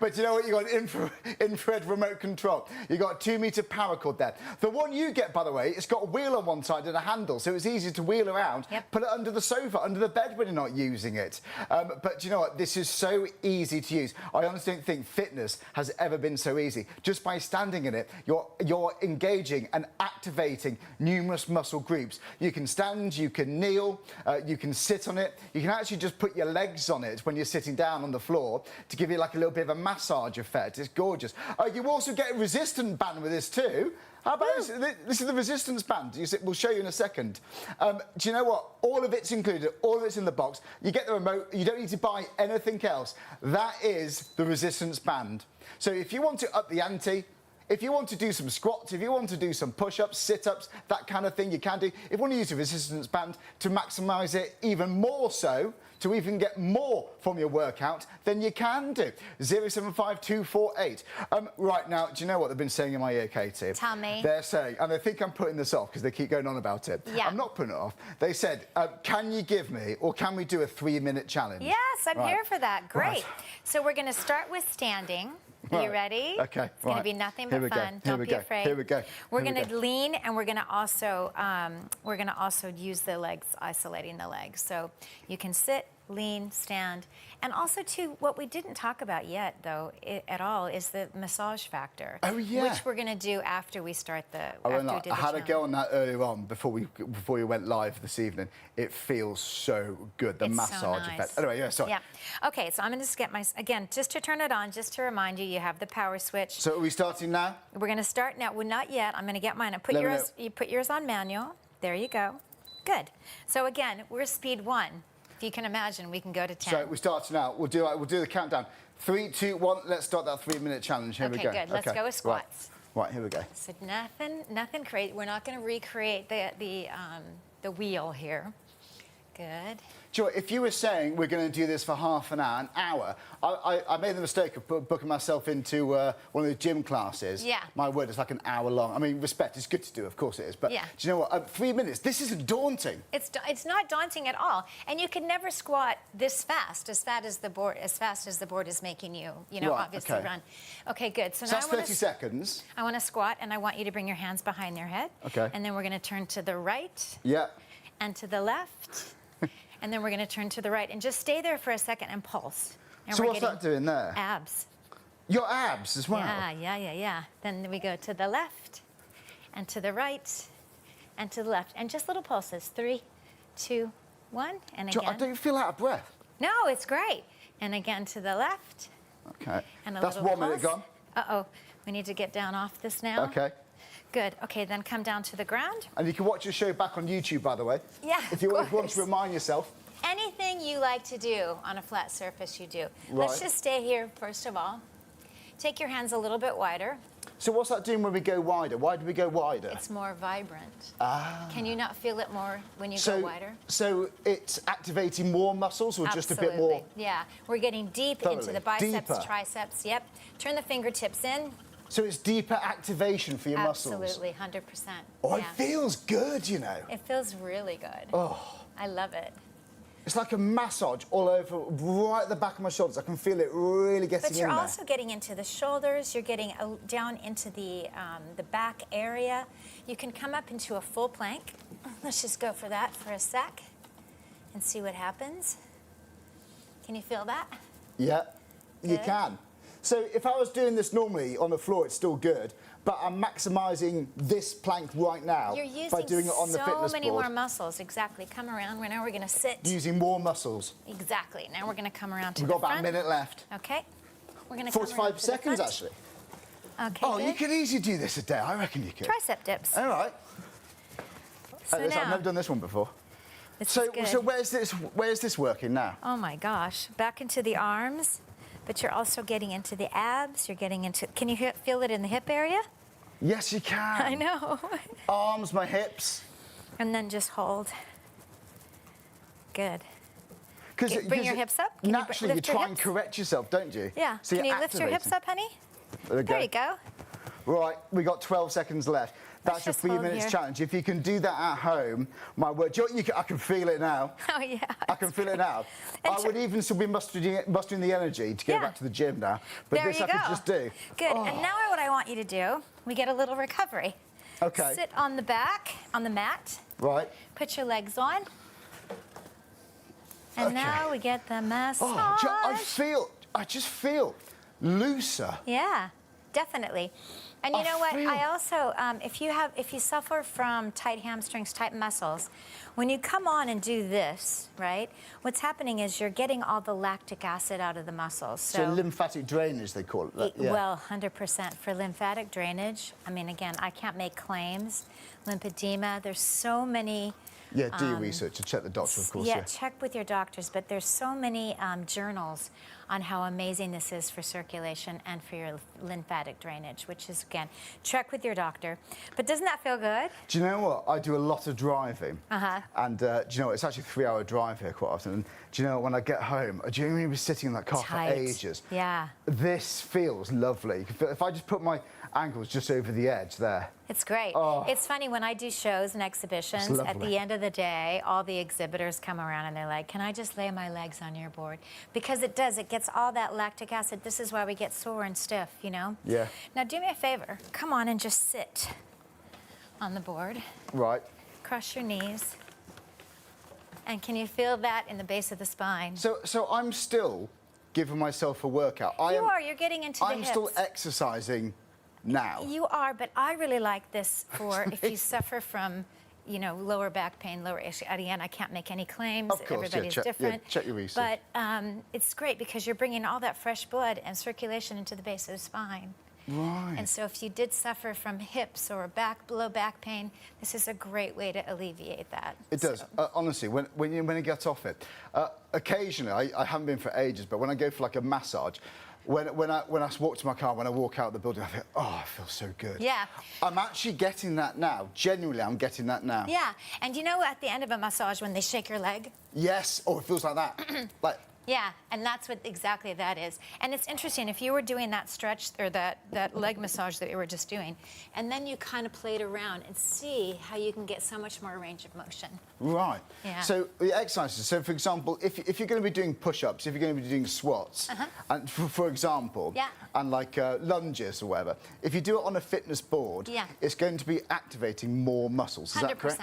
But you know what? You got an infrared remote control. You got a 2-meter power cord there. The one you get, by the way, it's got a wheel on one side and a handle, so it's easy to wheel around. Yep. Put it under the sofa, under the bed when you're not using it. But you know what? This is so easy to use. I honestly don't think fitness has ever been so easy. Just by standing in it, you're engaging and activating numerous muscle groups. You can stand, you can kneel, you can sit on it. You can actually just put your legs on it when you're sitting down on the floor to give you like a little bit of a massage effect. It's gorgeous. You also get a resistance band with this too. How about this? This is the resistance band. We'll show you in a second. Do you know what? All of it's included. All of it's in the box. You get the remote. You don't need to buy anything else. That is the resistance band. So if you want to up the ante, if you want to do some squats, if you want to do some push-ups, sit-ups, that kind of thing, you can do. If you want to use a resistance band to maximise it even more so, to even get more from your workout, then you can do. 075248. Right now, do you know what they've been saying in my ear, Katie? Tell me. They're saying, and I think I'm putting this off because they keep going on about it. Yeah. I'm not putting it off. They said, can you give me, or can we do a 3-minute challenge? Yes, I'm Right. here for that. Great. Right. So we're going to start with standing. Are you ready? Okay. It's going to be nothing but fun. Don't be afraid. Here we go. We're going to lean, and we're going to also use the legs, isolating the legs. So you can sit, lean, stand, and also too, what we didn't talk about yet though at all is the massage factor. Oh yeah. Which we're going to do after we start the. I had a go on that earlier on before we went live this evening. It feels so good, the It's so massage nice. effect. Anyway, yeah, sorry. Yeah. Okay, so I'm going to just get again, just to turn it on, just to remind you, you have the power switch. So are we starting now? We're going to start now. Well, not yet. I'm going to get mine. You put yours on manual. There you go. Good. So again, we're speed 1. If you can imagine, we can go to 10. So we start now. We'll do the countdown. 3, 2, 1. Let's start that 3-minute challenge. Here we go. Okay, good. Let's go with squats. Right, here we go. So nothing crazy. We're not going to recreate the wheel here. Good. Do you know what, if you were saying we're going to do this for half an hour, I made the mistake of booking myself into one of the gym classes. Yeah. My word, it's like an hour long. I mean, respect, it's good to do, of course it is. But Yeah. do you know what? 3 minutes, this isn't daunting. It's not daunting at all, and you can never squat this fast, as fast as the board is making you, Right, obviously okay. run. Okay, good. So So now that's 30 seconds. I want to squat, and I want you to bring your hands behind your head. Okay. And then we're going to turn to the right Yeah. and to the left, and then we're going to turn to the right, and just stay there for a second and pulse. And So we're what's that doing there? Abs. Your abs as well. Yeah. Then we go to the left, and to the right, and to the left, and just little pulses. 3, 2, 1, and Do you know, again. I don't feel out of breath. No, it's great. And again to the left. Okay. And a That's little 1 minute pulse. gone. Uh-oh. We need to get down off this now. Okay. Good. Okay, then come down to the ground. And you can watch your show back on YouTube, by the way. Yeah, If you of want to course. remind yourself. Anything you like to do on a flat surface, you do. Right. Let's just stay here, first of all. Take your hands a little bit wider. So what's that doing when we go wider? Why do we go wider? It's more vibrant. Ah. Can you not feel it more when you go wider? So it's activating more muscles or just a bit more? Absolutely. Yeah, we're getting deep into Thoroughly. the biceps, Deeper. triceps. Yep. Turn the fingertips in. So it's deeper activation for your muscles? Absolutely, 100%. Oh, yeah. it feels good, you know. It feels really good. Oh. I love it. It's like a massage all over, right at the back of my shoulders. I can feel it really getting But you're in there. also getting into the shoulders. You're getting down into the back area. You can come up into a full plank. Let's just go for that for a sec and see what happens. Can you feel that? Yeah, you Good. can. So if I was doing this normally on the floor, it's still good, but I'm maximising this plank right now You're using by doing it on the fitness so many board. more muscles. Exactly. Come around. Now we're going to sit. Using more muscles. Exactly. Now we're going to come around to We've the got about front. a minute left. Okay. We're going to come around 45 to seconds, the front. actually. Okay. Oh, good. you could easily do this a day. I reckon you could. Tricep dips. All right. So I've now, never done this one before. this is good. So where's this working now? Oh my gosh. Back into the arms, but you're also getting into the abs. You're getting into, can you feel it in the hip area? Yes, you can. I know. Arms, my hips. And then just hold. Good. Because Bring your hips up. Can you naturally, you lift your try and hips? correct yourself, don't you? Yeah. So Can you're you lift your hips activating. up, honey? There we There go. you go. Right, we got 12 seconds left. That's your just 3 hold minutes here. challenge. If you can do that at home, my word, I can feel it now. Oh, yeah. I can feel it now. And I would even still be mustering the energy to go Yeah. back to the gym now. But There this you I could go. just do. Good. Oh. And now what I want you to do, we get a little recovery. Okay. Sit on the back, on the mat. Right. Put your legs on. And Okay. now we get the massage. Oh, I just feel looser. Yeah, definitely. And you I know what? feel- I also, if you suffer from tight hamstrings, tight muscles, when you come on and do this, right? What's happening is you're getting all the lactic acid out of the muscles. So lymphatic drainage, they call it. Yeah. Well, 100% for lymphatic drainage. I mean, again, I can't make claims. Lymphedema. There's so many. Yeah, do your research and check the doctor, of course. Yeah, check with your doctors, but there's so many journals on how amazing this is for circulation and for your lymphatic drainage, which is, again, check with your doctor. But doesn't that feel good? Do you know what? I do a lot of driving. Uh-huh. And do you know what? It's actually a 3-hour drive here quite often. And do you know what? When I get home, I genuinely be sitting in that car Tight. for ages. Yeah. This feels lovely. You can feel- If I just put my ankles just over the edge there. It's great. Oh. It's funny when I do shows and exhibitions, It's at lovely. the end of the day, all the exhibitors come around and they're like, can I just lay my legs on your board? Because it does, it gets all that lactic acid. This is why we get sore and stiff, you know? Yeah. Now do me a favor, come on and just sit on the board. Right. Cross your knees. And can you feel that in the base of the spine? So I'm still giving myself a workout. You're getting into the I'm hips. still exercising now. You are, but I really like this for if you suffer from, you know, lower back pain, lower issue. Again, I can't make any claims. Of course, yeah, Everybody's check- yeah, different. check your research. But it's great because you're bringing all that fresh blood and circulation into the base of the spine. Right. And so if you did suffer from hips or low back pain, this is a great way to alleviate that. It does. Honestly, when you get off it, occasionally, I haven't been for ages, but when I go for like a massage, when I walk to my car, when I walk out of the building, I think, oh, I feel so good. Yeah. I'm actually getting that now. Genuinely, I'm getting that now. Yeah, and you know at the end of a massage when they shake your leg? Yes. Oh, it feels like that. Like. Yeah, and that's what exactly that is. And it's interesting, if you were doing that stretch or that leg massage that you were just doing, and then you kind of played around and see how you can get so much more range of motion. Right. Yeah. So the exercises. So for example, if you're going to be doing push-ups, if you're going to be doing squats, and for example, Yeah. and like lunges or whatever, if you do it on a fitness board, Yeah. it's going to be activating more muscles. Is that 100%. correct?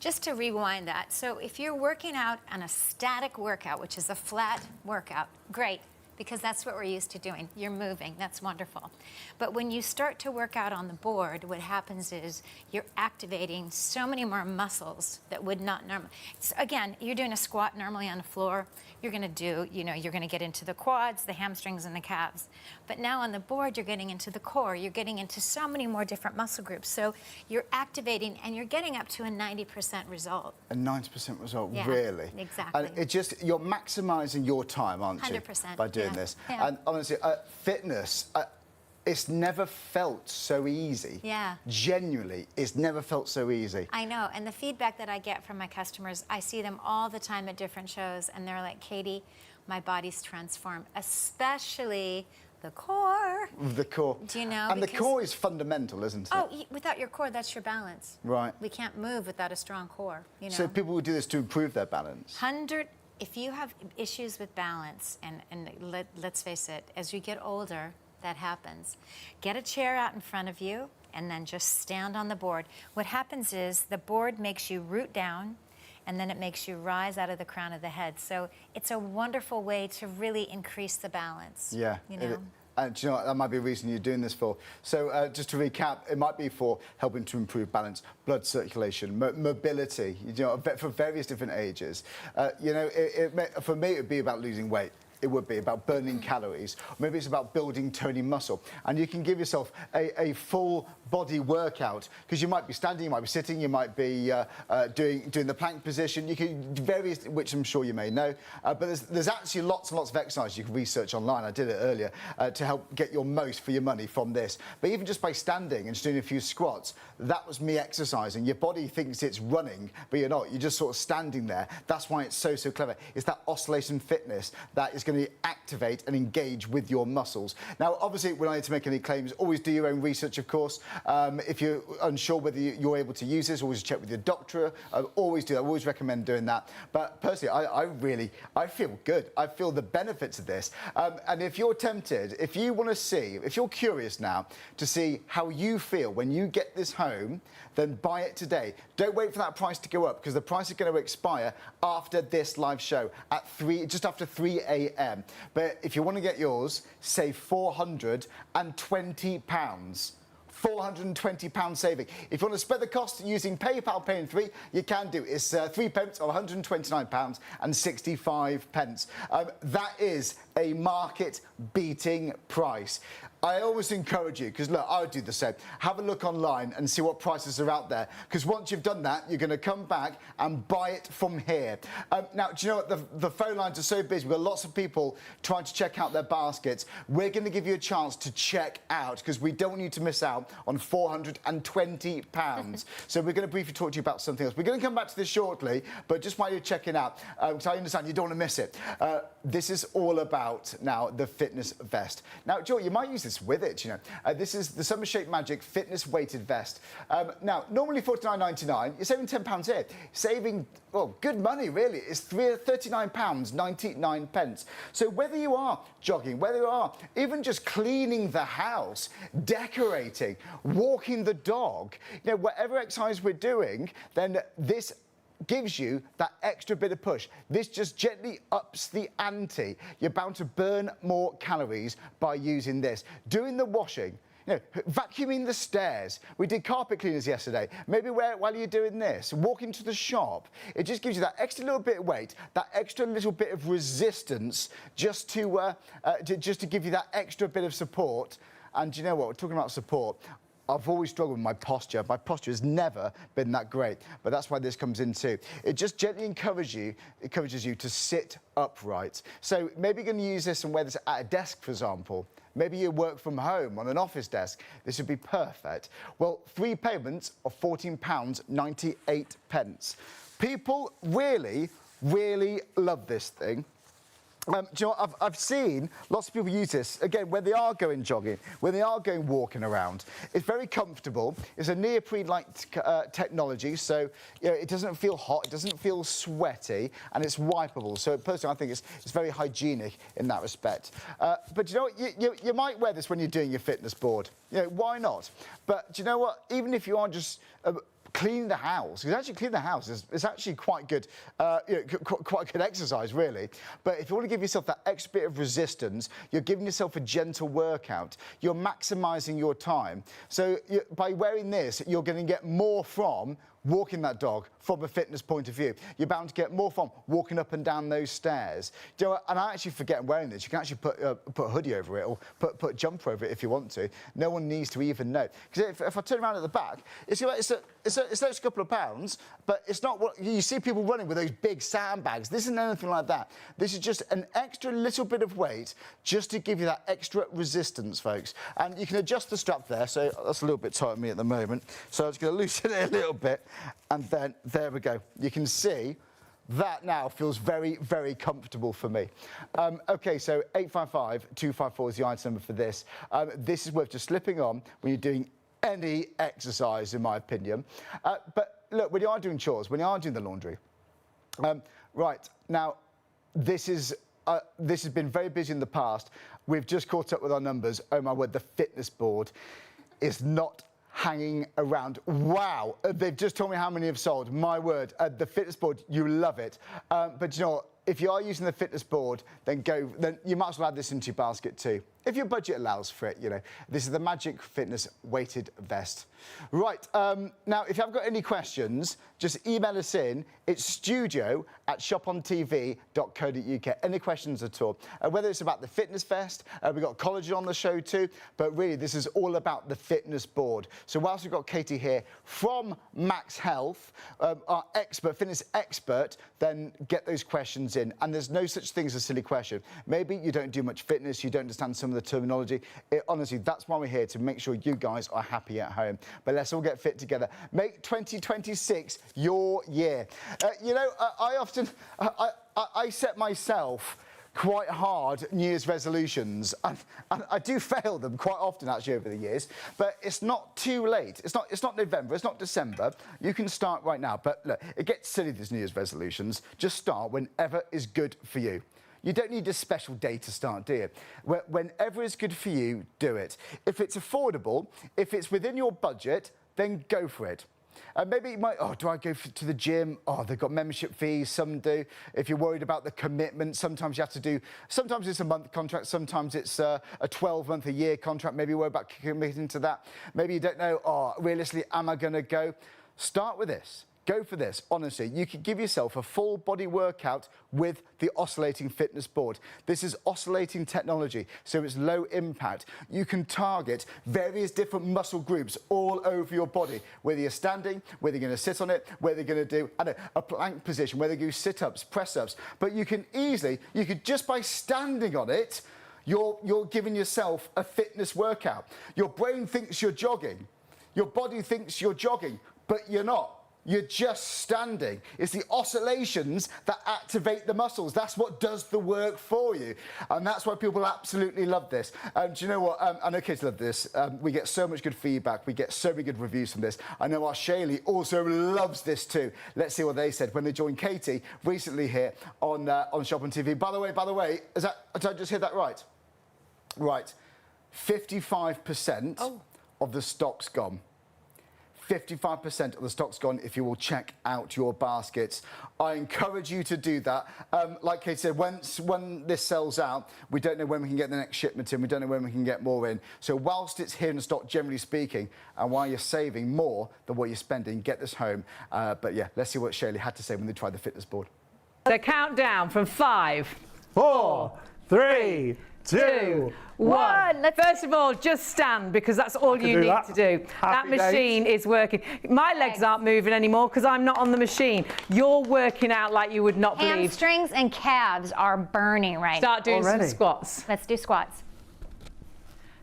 Just to rewind that, so if you're working out on a static workout, which is a flat workout, great, because that's what we're used to doing. You're moving, that's wonderful. But when you start to work out on the board, what happens is you're activating so many more muscles that would not normally. So again, you're doing a squat normally on the floor, you're gonna do, you know, you're gonna get into the quads, the hamstrings, and the calves. But now on the board, you're getting into the core, you're getting into so many more different muscle groups. So you're activating and you're getting up to a 90% result. A 90% result, Yeah, really? exactly. And it just, you're maximising your time, aren't you? 100%, By doing yeah, this. yeah. And honestly, fitness, It's never felt so easy. Yeah. Genuinely, it's never felt so easy. I know, and the feedback that I get from my customers, I see them all the time at different shows, and they're like, Katie, my body's transformed, especially the core. The core. Do you know? And the core is fundamental, isn't it? Oh, without your core, that's your balance. Right. We can't move without a strong core, you know. So people will do this to improve their balance. If you have issues with balance, and let's face it, as you get older, that happens. Get a chair out in front of you and then just stand on the board. What happens is the board makes you root down, and then it makes you rise out of the crown of the head. So it's a wonderful way to really increase the balance. Yeah. You know? And do you know what, that might be a reason you're doing this for. So just to recap, it might be for helping to improve balance, blood circulation, mobility, you know, for various different ages. You know, for me, it would be about losing weight. It would be about burning calories. Maybe it's about building toning muscle. And you can give yourself a full body workout, because you might be standing, you might be sitting, you might be doing the plank position. You can do various, which I'm sure you may know. But there's actually lots and lots of exercises you can research online. I did it earlier to help get your most for your money from this. But even just by standing and just doing a few squats, that was me exercising. Your body thinks it's running, but you're not. You're just sort of standing there. That's why it's so clever. It's that oscillation fitness that is going to activate and engage with your muscles. Now, obviously, we don't need to make any claims. Always do your own research, of course. If you're unsure whether you're able to use this, always check with your doctor. Always do that. I always recommend doing that. But personally, I feel good. I feel the benefits of this. And if you're tempted, if you want to see, if you're curious now to see how you feel when you get this home, then buy it today. Don't wait for that price to go up, because the price is going to expire after this live show at just after 3 a.m. But if you want to get yours, save £420. £420 saving. If you want to spread the cost using PayPal Pay in 3, you can do. It's 3 pence or £129 and 65 pence. That is a market-beating price. I always encourage you, because look, I would do the same. Have a look online and see what prices are out there, because once you've done that, you're going to come back and buy it from here. Now, do you know what? The phone lines are so busy. We've got lots of people trying to check out their baskets. We're going to give you a chance to check out, because we don't want you to miss out on £420. So we're going to briefly talk to you about something else. We're going to come back to this shortly, but just while you're checking out, because I understand you don't want to miss it. This is all about now the fitness vest. Now, Joe, you might use this with it, you know. This is the Summer Shape Magic Fitness Weighted Vest. Now, normally $49.99, you're saving £10 here. Saving, well, good money, really. It's £39.99. So whether you are jogging, whether you are even just cleaning the house, decorating, walking the dog, you know, whatever exercise we're doing, then this gives you that extra bit of push. This just gently ups the ante. You're bound to burn more calories by using this. Doing the washing, you know, vacuuming the stairs. We did carpet cleaners yesterday. Maybe while you're doing this, walking to the shop, it just gives you that extra little bit of weight, that extra little bit of resistance, just to give you that extra bit of support. And you know what? We're talking about support. I've always struggled with my posture. My posture has never been that great, but that's why this comes in too. It just gently encourages you to sit upright. So maybe you're going to use this and wear this at a desk, for example. Maybe you work from home on an office desk. This would be perfect. Well, 3 payments of £14.98. People really, really love this thing. Do you know what? I've seen lots of people use this, again, when they are going jogging, when they are going walking around. It's very comfortable. It's a neoprene-like technology, so you know, it doesn't feel hot, it doesn't feel sweaty, and it's wipeable. So personally, I think it's very hygienic in that respect. But you know what? You might wear this when you're doing your fitness board. You know, why not? But do you know what? Even if you are just clean the house, because actually clean the house is actually quite good, you know, quite good exercise, really. But if you want to give yourself that extra bit of resistance, you're giving yourself a gentle workout. You're maximising your time. So by wearing this, you're going to get more from walking that dog from a fitness point of view. You're bound to get more from walking up and down those stairs. Do you know what? And I actually forget I'm wearing this. You can actually put a hoodie over it or put a jumper over it if you want to. No one needs to even know. Because if I turn around at the back, it's a couple of pounds, but it's not what you see people running with those big sandbags. This isn't anything like that. This is just an extra little bit of weight just to give you that extra resistance, folks. And you can adjust the strap there. So that's a little bit tight on me at the moment. So I'm just going to loosen it a little bit. And then there we go. You can see that now feels very, very comfortable for me. OK, so 855-254 is the item number for this. This is worth just slipping on when you're doing any exercise, in my opinion. But look, when you are doing chores, when you are doing the laundry, right, now, this has been very busy in the past. We've just caught up with our numbers. Oh, my word, the fitness board is not hanging around. Wow, they've just told me how many have sold. My word, the fitness board, you love it. But you know what? If you are using the fitness board, then you might as well add this into your basket too. If your budget allows for it, you know. This is the Magic Fitness weighted vest. Right, now, if you have got any questions, just email us in. It's studio@shopontv.co.uk. Any questions at all. Whether it's about the fitness vest, we've got collagen on the show too, but really, this is all about the fitness board. So whilst we've got Katie here from MAXhealth, our fitness expert, then get those questions in. And there's no such thing as a silly question. Maybe you don't do much fitness, you don't understand some of the terminology. Honestly, that's why we're here, to make sure you guys are happy at home. But let's all get fit together. Make 2026 your year. You know, I set myself quite hard New Year's resolutions, and I do fail them quite often actually over the years, but it's not too late. It's not November, it's not December. You can start right now. But look, it gets silly, these New Year's resolutions. Just start whenever is good for you. You don't need a special day to start, do you? Whenever is good for you, do it. If it's affordable, if it's within your budget, then go for it. Maybe you might, do I go to the gym? Oh, they've got membership fees, some do. If you're worried about the commitment, sometimes you have to do, sometimes it's a month contract, sometimes it's a 12-month, a year contract. Maybe you're worried about committing to that. Maybe you don't know, realistically, am I going to go? Start with this. Go for this. Honestly, you could give yourself a full body workout with the oscillating fitness board. This is oscillating technology, so it's low impact. You can target various different muscle groups all over your body, whether you're standing, whether you're going to sit on it, whether you're going to do a plank position, whether you do sit-ups, press-ups. But you could just by standing on it, you're giving yourself a fitness workout. Your brain thinks you're jogging. Your body thinks you're jogging, but you're not. You're just standing. It's the oscillations that activate the muscles. That's what does the work for you. And that's why people absolutely love this. Do you know what? I know Katie loved this. We get so much good feedback. We get so many good reviews from this. I know our Shaylee also loves this too. Let's see what they said when they joined Katie recently here on Shop on TV. By the way, did I just hear that right? Right. 55% of the stock's gone. 55% of the stock's gone if you will check out your baskets. I encourage you to do that. Like Kate said, when this sells out, we don't know when we can get the next shipment in. We don't know when we can get more in. So whilst it's here in stock, generally speaking, and while you're saving more than what you're spending, get this home. But yeah, let's see what Shaylee had to say when they tried the fitness board. So count down from 5, 4, 3, 2, 1. First of all, just stand, because that's all you need to do. That machine is working. My legs aren't moving anymore because I'm not on the machine. You're working out like you would not believe. Hamstrings and calves are burning right now. Start doing some squats. Let's do squats.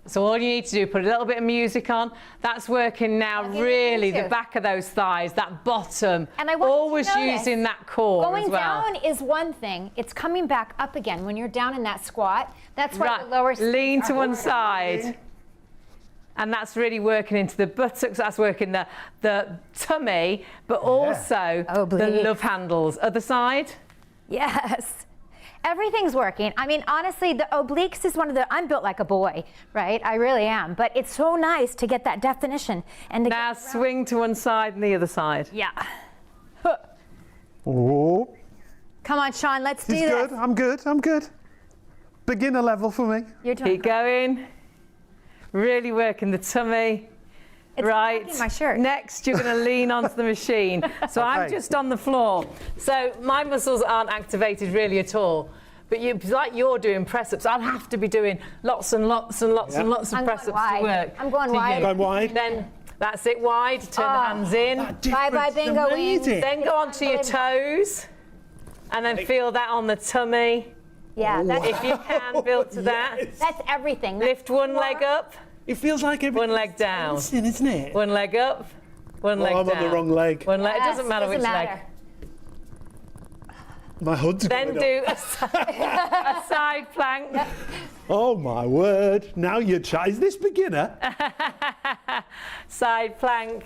So all you need to do, put a little bit of music on. That's working now, really, the back of those thighs, that bottom. And I want always using that core going as well. Down is one thing. It's coming back up again when you're down in that squat. That's why the lower lean to one side. And that's really working into the buttocks. That's working the tummy, but also the love handles. Other side. Yes. Everything's working. I mean, honestly, the obliques is one of the, I'm built like a boy, right? I really am. But it's so nice to get that definition. And to now swing to one side and the other side. Yeah. Oh. Come on, Sean, let's do this. Good. I'm good. Beginner level for me. You're doing Keep going. Really working the tummy. Right. My shirt. Next, you're going to lean onto the machine. So I'm Okay. just on the floor. So my muscles aren't activated really at all. But like you're doing press-ups, I'll have to be doing lots and lots and lots and lots of I'm going press-ups to work. I'm going to wide. you. Going wide. Then that's it, wide. Turn the hands in. Bye-bye, bingo wings. Then go onto your toes. And then feel that on the tummy. Yeah, If you can, build to that. that's everything. Lift one leg up, It feels like one leg down. isn't it? One leg up, one leg I'm down. on the wrong leg. One leg. It doesn't matter which leg. My hood's Then going up. do a side plank. Oh my word! Now you're is this beginner? Side plank.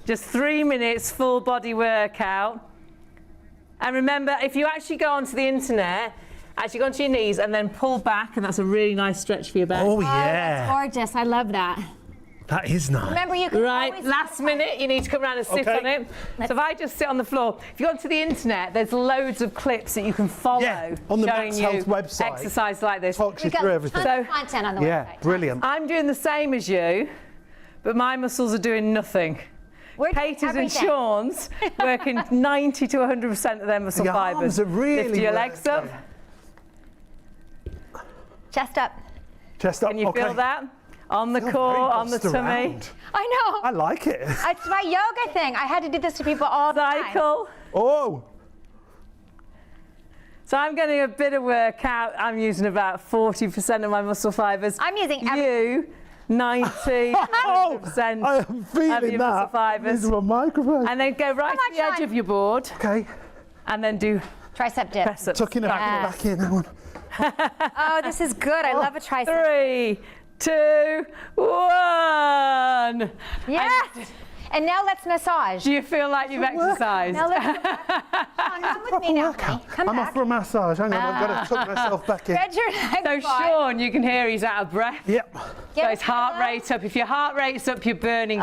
Just 3 minutes, full body workout. And remember, if you actually go onto the internet, actually go onto your knees and then pull back, and that's a really nice stretch for your back. Oh That's yeah, gorgeous. I love that. that is nice. Remember, you can Right, always last minute, you need to come around and sit Okay. on it. So if I just sit on the floor, if you go onto the internet, there's loads of clips that you can follow Yeah, on the showing MAXhealth you website. exercise like this. Talks you We've got through everything. tons of content on the Yeah, website. brilliant. I'm doing the same as you, but my muscles are doing nothing. We're doing Katie's and everything. Sean's working 90 to 100% of their muscle The fibers. arms are really Lift your legs up. working. Chest up. Chest up. Can you okay. feel that? On the Feel core, very on the bossed tummy. around. I know. I like it. It's my yoga thing. I had to do this to people all the time. Cycle. Oh, So I'm getting a bit of workout. I'm using about 40% of my muscle fibers. I'm using You, 90, 100% I am feeling of your muscle that. fibers. This is my microphone. And then go right Come on, to the edge Sean. of your board Okay, and then do Tricep dip. press ups. tucking it back in. That one. Oh, this is good. I love a tricep. 3, 2, 1. Yes. And now let's massage. Do you feel like you've exercised? Now let's come with me now. honey. Come I'm back. off for a massage. Hang on, I've got to tuck myself back in. Spread your legs So wide. Sean, you can hear he's out of breath. Yep. Give So it his heart a little. rate up. If your heart rate's up, you're burning.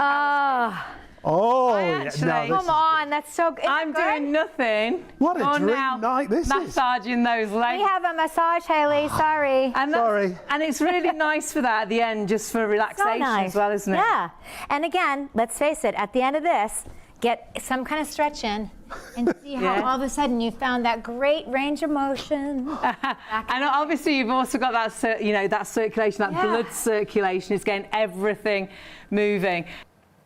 Oh, actually- yeah. Come on, that's so good. I'm doing nothing. What a You're dream now night this is. massaging those legs. We have a massage, Haley. Sorry. And Sorry. And it's really nice for that at the end, just for relaxation as well, isn't it? Yeah. And again, let's face it, at the end of this, get some kind of stretch in and see how Yeah. all of a sudden you found that great range of motion. And obviously you've also got that, that circulation, that Yeah. blood circulation is getting everything moving.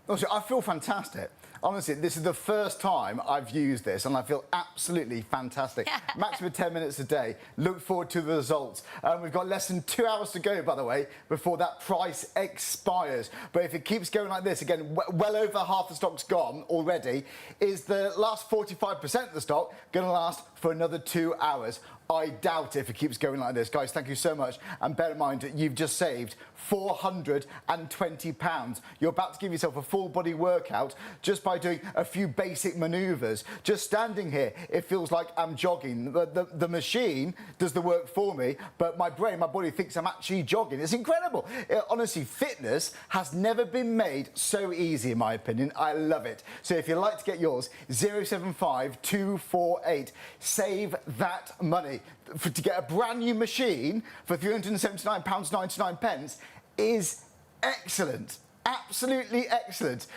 Also, I feel fantastic. Honestly, this is the first time I've used this and I feel absolutely fantastic. Maximum 10 minutes a day. Look forward to the results. We've got less than 2 hours to go, by the way, before that price expires. But if it keeps going like this, again, well over half the stock's gone already, is the last 45% of the stock going to last for another 2 hours? I doubt if it keeps going like this. Guys, thank you so much. And bear in mind, you've just saved £420. You're about to give yourself a full body workout just by doing a few basic manoeuvres. Just standing here, it feels like I'm jogging. The machine does the work for me, but my brain, my body thinks I'm actually jogging. It's incredible. Honestly, fitness has never been made so easy, in my opinion. I love it. So if you'd like to get yours, 075 248. Save that money. To get a brand new machine for £379.99 is excellent. Absolutely excellent.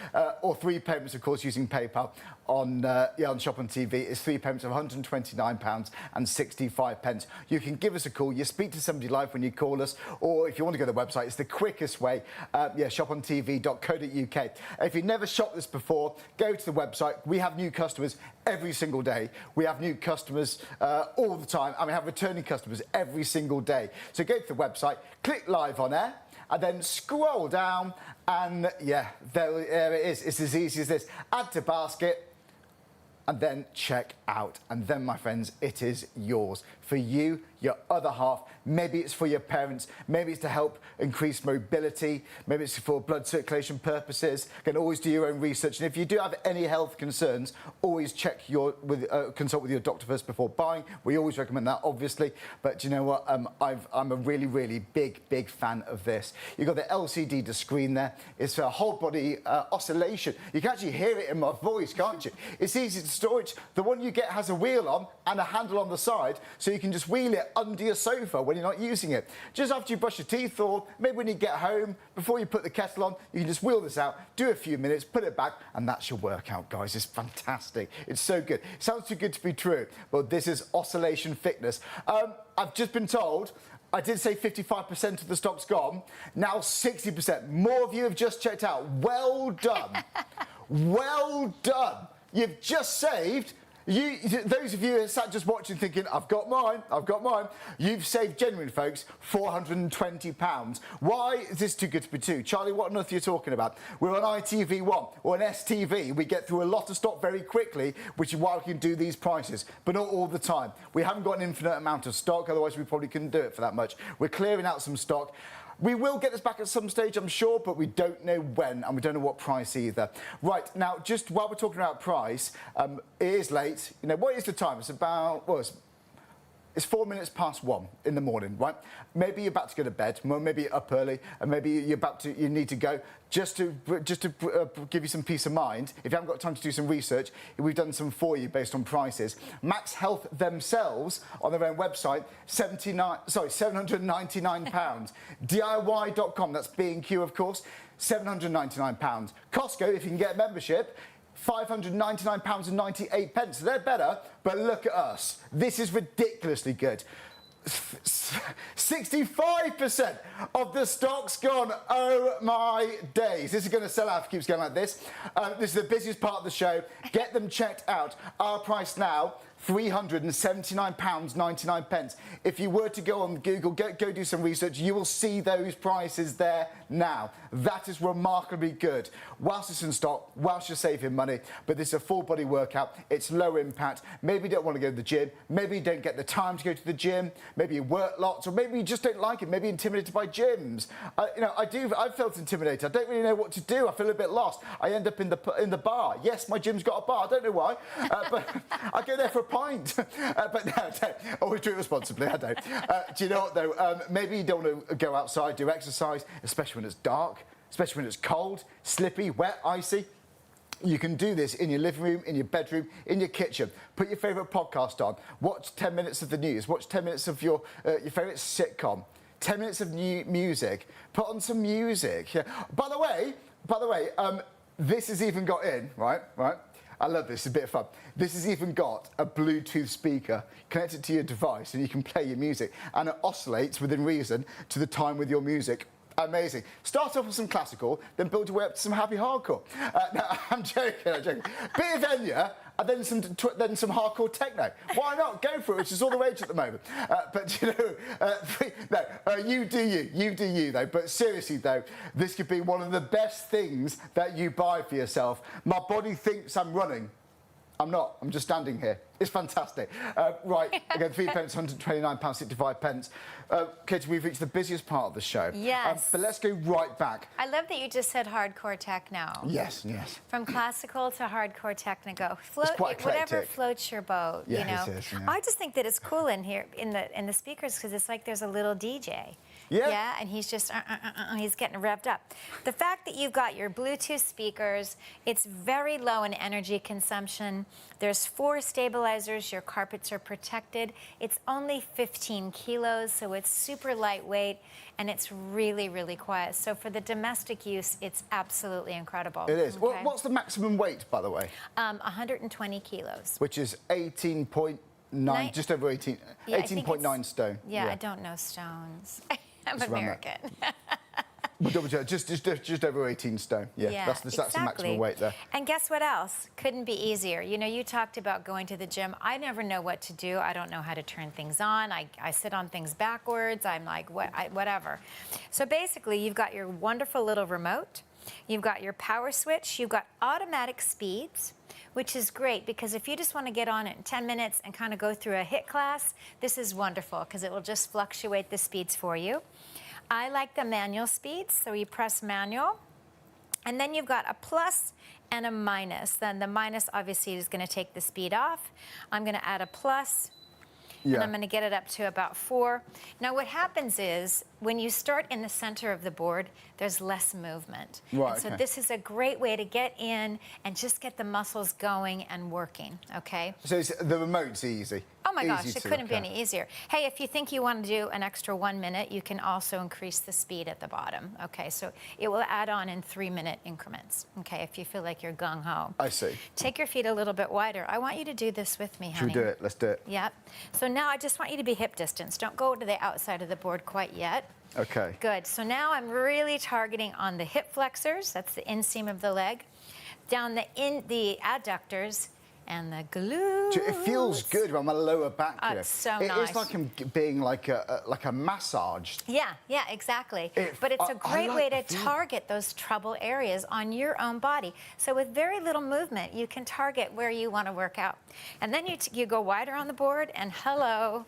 Or 3 payments, of course, using PayPal on Shop on TV is 3 payments of £129.65. You can give us a call. You speak to somebody live when you call us, or if you want to go to the website, it's the quickest way. shopontv.co.uk. If you've never shopped this before, go to the website. We have new customers every single day. We have new customers all the time, and we have returning customers every single day. So go to the website, click live on air, and then scroll down, and yeah, there it is. It's as easy as this. Add to basket, and then check out. And then, my friends, it is yours. For you, your other half. Maybe it's for your parents. Maybe it's to help increase mobility. Maybe it's for blood circulation purposes. You can always do your own research. And if you do have any health concerns, always check consult with your doctor first before buying. We always recommend that, obviously. But do you know what? I'm a really, really big fan of this. You've got the LCD screen there. It's a whole body oscillation. You can actually hear it in my voice, can't you? It's easy to storage. The one you get has a wheel on and a handle on the side, so you can just wheel it under your sofa when you're not using it. Just after you brush your teeth, or maybe when you get home, before you put the kettle on, you can just wheel this out, do a few minutes, put it back, and that's your workout, guys. It's fantastic. It's so good. It sounds too good to be true, but this is Oscillation Fitness. I've just been told, I did say 55% of the stock's gone, now 60%. More of you have just checked out. Well done. Well done. You've just saved, those of you who sat just watching thinking, I've got mine, you've saved, genuine folks, £420. Why is this too good to be true? Charlie, what on earth are you talking about? We're on ITV1 or an STV. We get through a lot of stock very quickly, which is why we can do these prices, but not all the time. We haven't got an infinite amount of stock, otherwise we probably couldn't do it for that much. We're clearing out some stock. We will get this back at some stage, I'm sure, but we don't know when, and we don't know what price either. Right, now, just while we're talking about price, it is late. You know, what is the time? It's about, well, it's 4 minutes past 1 in the morning, right? Maybe you're about to go to bed, maybe you're up early, and maybe you need to go. Just to give you some peace of mind, if you haven't got time to do some research, we've done some for you based on prices. MAXhealth themselves, on their own website, £799. DIY.com, that's B&Q, of course, £799. Costco, if you can get a membership, £599.98. So they're better, but look at us. This is ridiculously good. 65% of the stock's gone. Oh my days. This is going to sell out if it keeps going like this. This is the busiest part of the show. Get them checked out. Our price now, £379.99. If you were to go on Google, go do some research, you will see those prices there now. That is remarkably good. Whilst it's in stock, whilst you're saving money, but this is a full body workout, it's low impact. Maybe you don't want to go to the gym, maybe you don't get the time to go to the gym, maybe you work lots, or maybe you just don't like it, maybe you're intimidated by gyms. I felt intimidated. I don't really know what to do. I feel a bit lost. I end up in the bar. Yes, my gym's got a bar. I don't know why, but I go there for a pint. But no, I don't. Always do it responsibly. I don't. Do you know what though? Maybe you don't want to go outside, do exercise, especially when it's dark, especially when it's cold, slippy, wet, icy. You can do this in your living room, in your bedroom, in your kitchen. Put your favourite podcast on. Watch 10 minutes of the news. Watch 10 minutes of your favourite sitcom. 10 minutes of new music. Put on some music. Yeah. By the way, this has even got in, right? I love this, it's a bit of fun. This has even got a Bluetooth speaker connected to your device, and you can play your music, and it oscillates within reason to the time with your music. Amazing. Start off with some classical, then build your way up to some happy hardcore. No, I'm joking. Bit of Enya, and then some hardcore techno. Why not? Go for it, which is all the rage at the moment. But you know, you do you though. But seriously though, this could be one of the best things that you buy for yourself. My body thinks I'm running. I'm not. I'm just standing here. It's fantastic. Right, again, £3, £129.65. Katie, we've reached the busiest part of the show. Yes. But let's go right back. I love that you just said hardcore techno. Yes. From classical to hardcore techno. It's quite eclectic. Whatever floats your boat, Yeah, you know. it is, yeah. I just think that it's cool in here in the speakers because it's like there's a little DJ. Yeah. And he's just he's getting revved up. The fact that you've got your Bluetooth speakers, it's very low in energy consumption. There's 4 stabilizers. Your carpets are protected. It's only 15 kilos, so it's super lightweight, and it's really, really quiet. So for the domestic use, it's absolutely incredible. It is. Okay? What's the maximum weight, by the way? 120 kilos. Which is 18.9, just over 18, Yeah, 18.9 stone. Yeah, I don't know stones. I'm It's around American. We'll double check. Just over 18 stone. Yeah, that's the maximum weight there. And guess what else? Couldn't be easier. You know, you talked about going to the gym. I never know what to do. I don't know how to turn things on. I sit on things backwards. I'm like, whatever. So basically, you've got your wonderful little remote. You've got your power switch. You've got automatic speeds, which is great because if you just want to get on it in 10 minutes and kind of go through a HIIT class, this is wonderful because it will just fluctuate the speeds for you. I like the manual speeds, so you press manual. And then you've got a plus and a minus. Then the minus obviously is going to take the speed off. I'm going to add a plus. Yeah. and I'm going to get it up to about 4. Now what happens is when you start in the center of the board, there's less movement. Right, And so okay. this is a great way to get in and just get the muscles going and working, okay? So the remote's easy. Oh my gosh, Easy it to couldn't be look at. any easier. Hey, if you think you want to do an extra 1 minute, you can also increase the speed at the bottom, okay? So it will add on in 3-minute increments, okay, if you feel like you're gung-ho. I see. Take your feet a little bit wider. I want you to do this with me, honey. Should we do it? Let's do it. Yep. So now I just want you to be hip distance. Don't go to the outside of the board quite yet. Okay. Good. So now I'm really targeting on the hip flexors, that's the inseam of the leg, down the adductors and the glutes. It feels good on my lower back here. It's so It nice. is like I'm being like a massage. Yeah, exactly. But it's a I great like way the to feel. target those trouble areas on your own body. So with very little movement, you can target where you want to work out. And then you go wider on the board, and hello,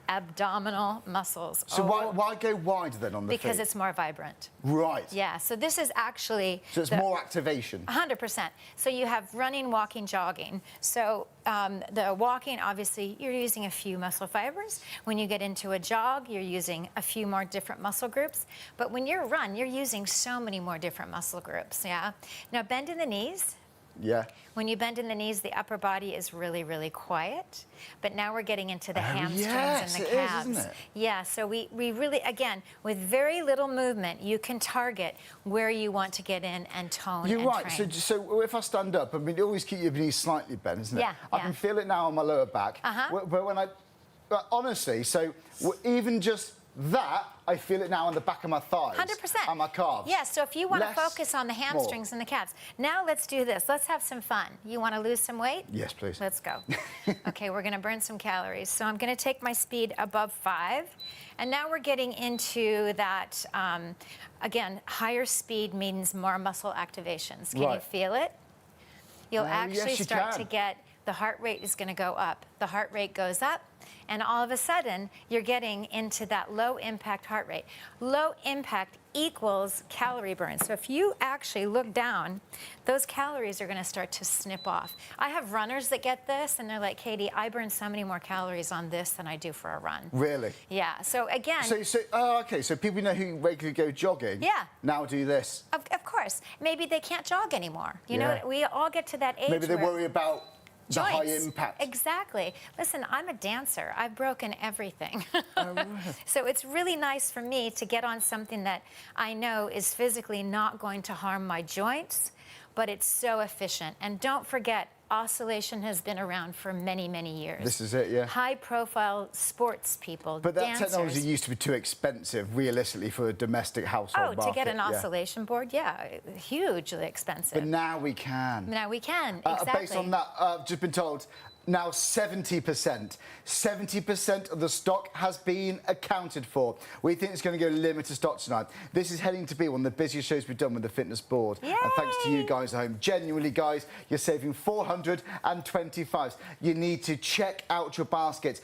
abdominal muscles. So why go wider then on the Because feet? it's more vibrant. Right. Yeah, so this is actually... So it's more activation. 100%. So you have running, walking, jogging. So the walking, obviously, you're using a few muscle fibers. When you get into a jog, you're using a few more different muscle groups. But when you run, you're using so many more different muscle groups, yeah? Now, bend in the knees. Yeah. When you bend in the knees, the upper body is really, really quiet. But now we're getting into the hamstrings yes, and the it is, calves. isn't it? Yeah, so we really, again, with very little movement, you can target where you want to get in and tone You're and right. train. So if I stand up, I mean, you always keep your knees slightly bent, isn't it? Yeah, I yeah. can feel it now on my lower back. Uh-huh. But when honestly, even just that, I feel it now on the back of my thighs. 100%. And my calves. Yeah, so if you want to Less, focus on the hamstrings and the calves. Now let's do this. Let's have some fun. You want to lose some weight? Yes, please. Let's go. Okay, we're going to burn some calories. So I'm going to take my speed above 5. And now we're getting into that, again, higher speed means more muscle activations. Can you Right. feel it? You'll Yes, actually you start can. to get, the heart rate is going to go up. The heart rate goes up. And all of a sudden, you're getting into that low impact heart rate. Low impact equals calorie burn. So if you actually look down, those calories are going to start to snip off. I have runners that get this, and they're like, Katie, I burn so many more calories on this than I do for a run. Really? Yeah, so again... Okay, so people know who regularly go jogging. Yeah. Now do this. Of course. Maybe they can't jog anymore. You Yeah. know, we all get to that age Maybe they where- worry about the high Joints. impact. Exactly. Listen, I'm a dancer. I've broken everything. Oh, right. So it's really nice for me to get on something that I know is physically not going to harm my joints, but it's so efficient. And don't forget, oscillation has been around for many, many years. This is it, yeah. High-profile sports people, But that dancers. technology used to be too expensive, realistically, for a domestic household market. To get an yeah. oscillation board, yeah, hugely expensive. But now we can. Now we can, exactly. Based on that, I've just been told now 70% of the stock has been accounted for. We think it's going to go limited stock tonight. This is heading to be one of the busiest shows we've done with the fitness board. Yay! And thanks to you guys at home. Genuinely, guys, you're saving 425. You need to check out your basket.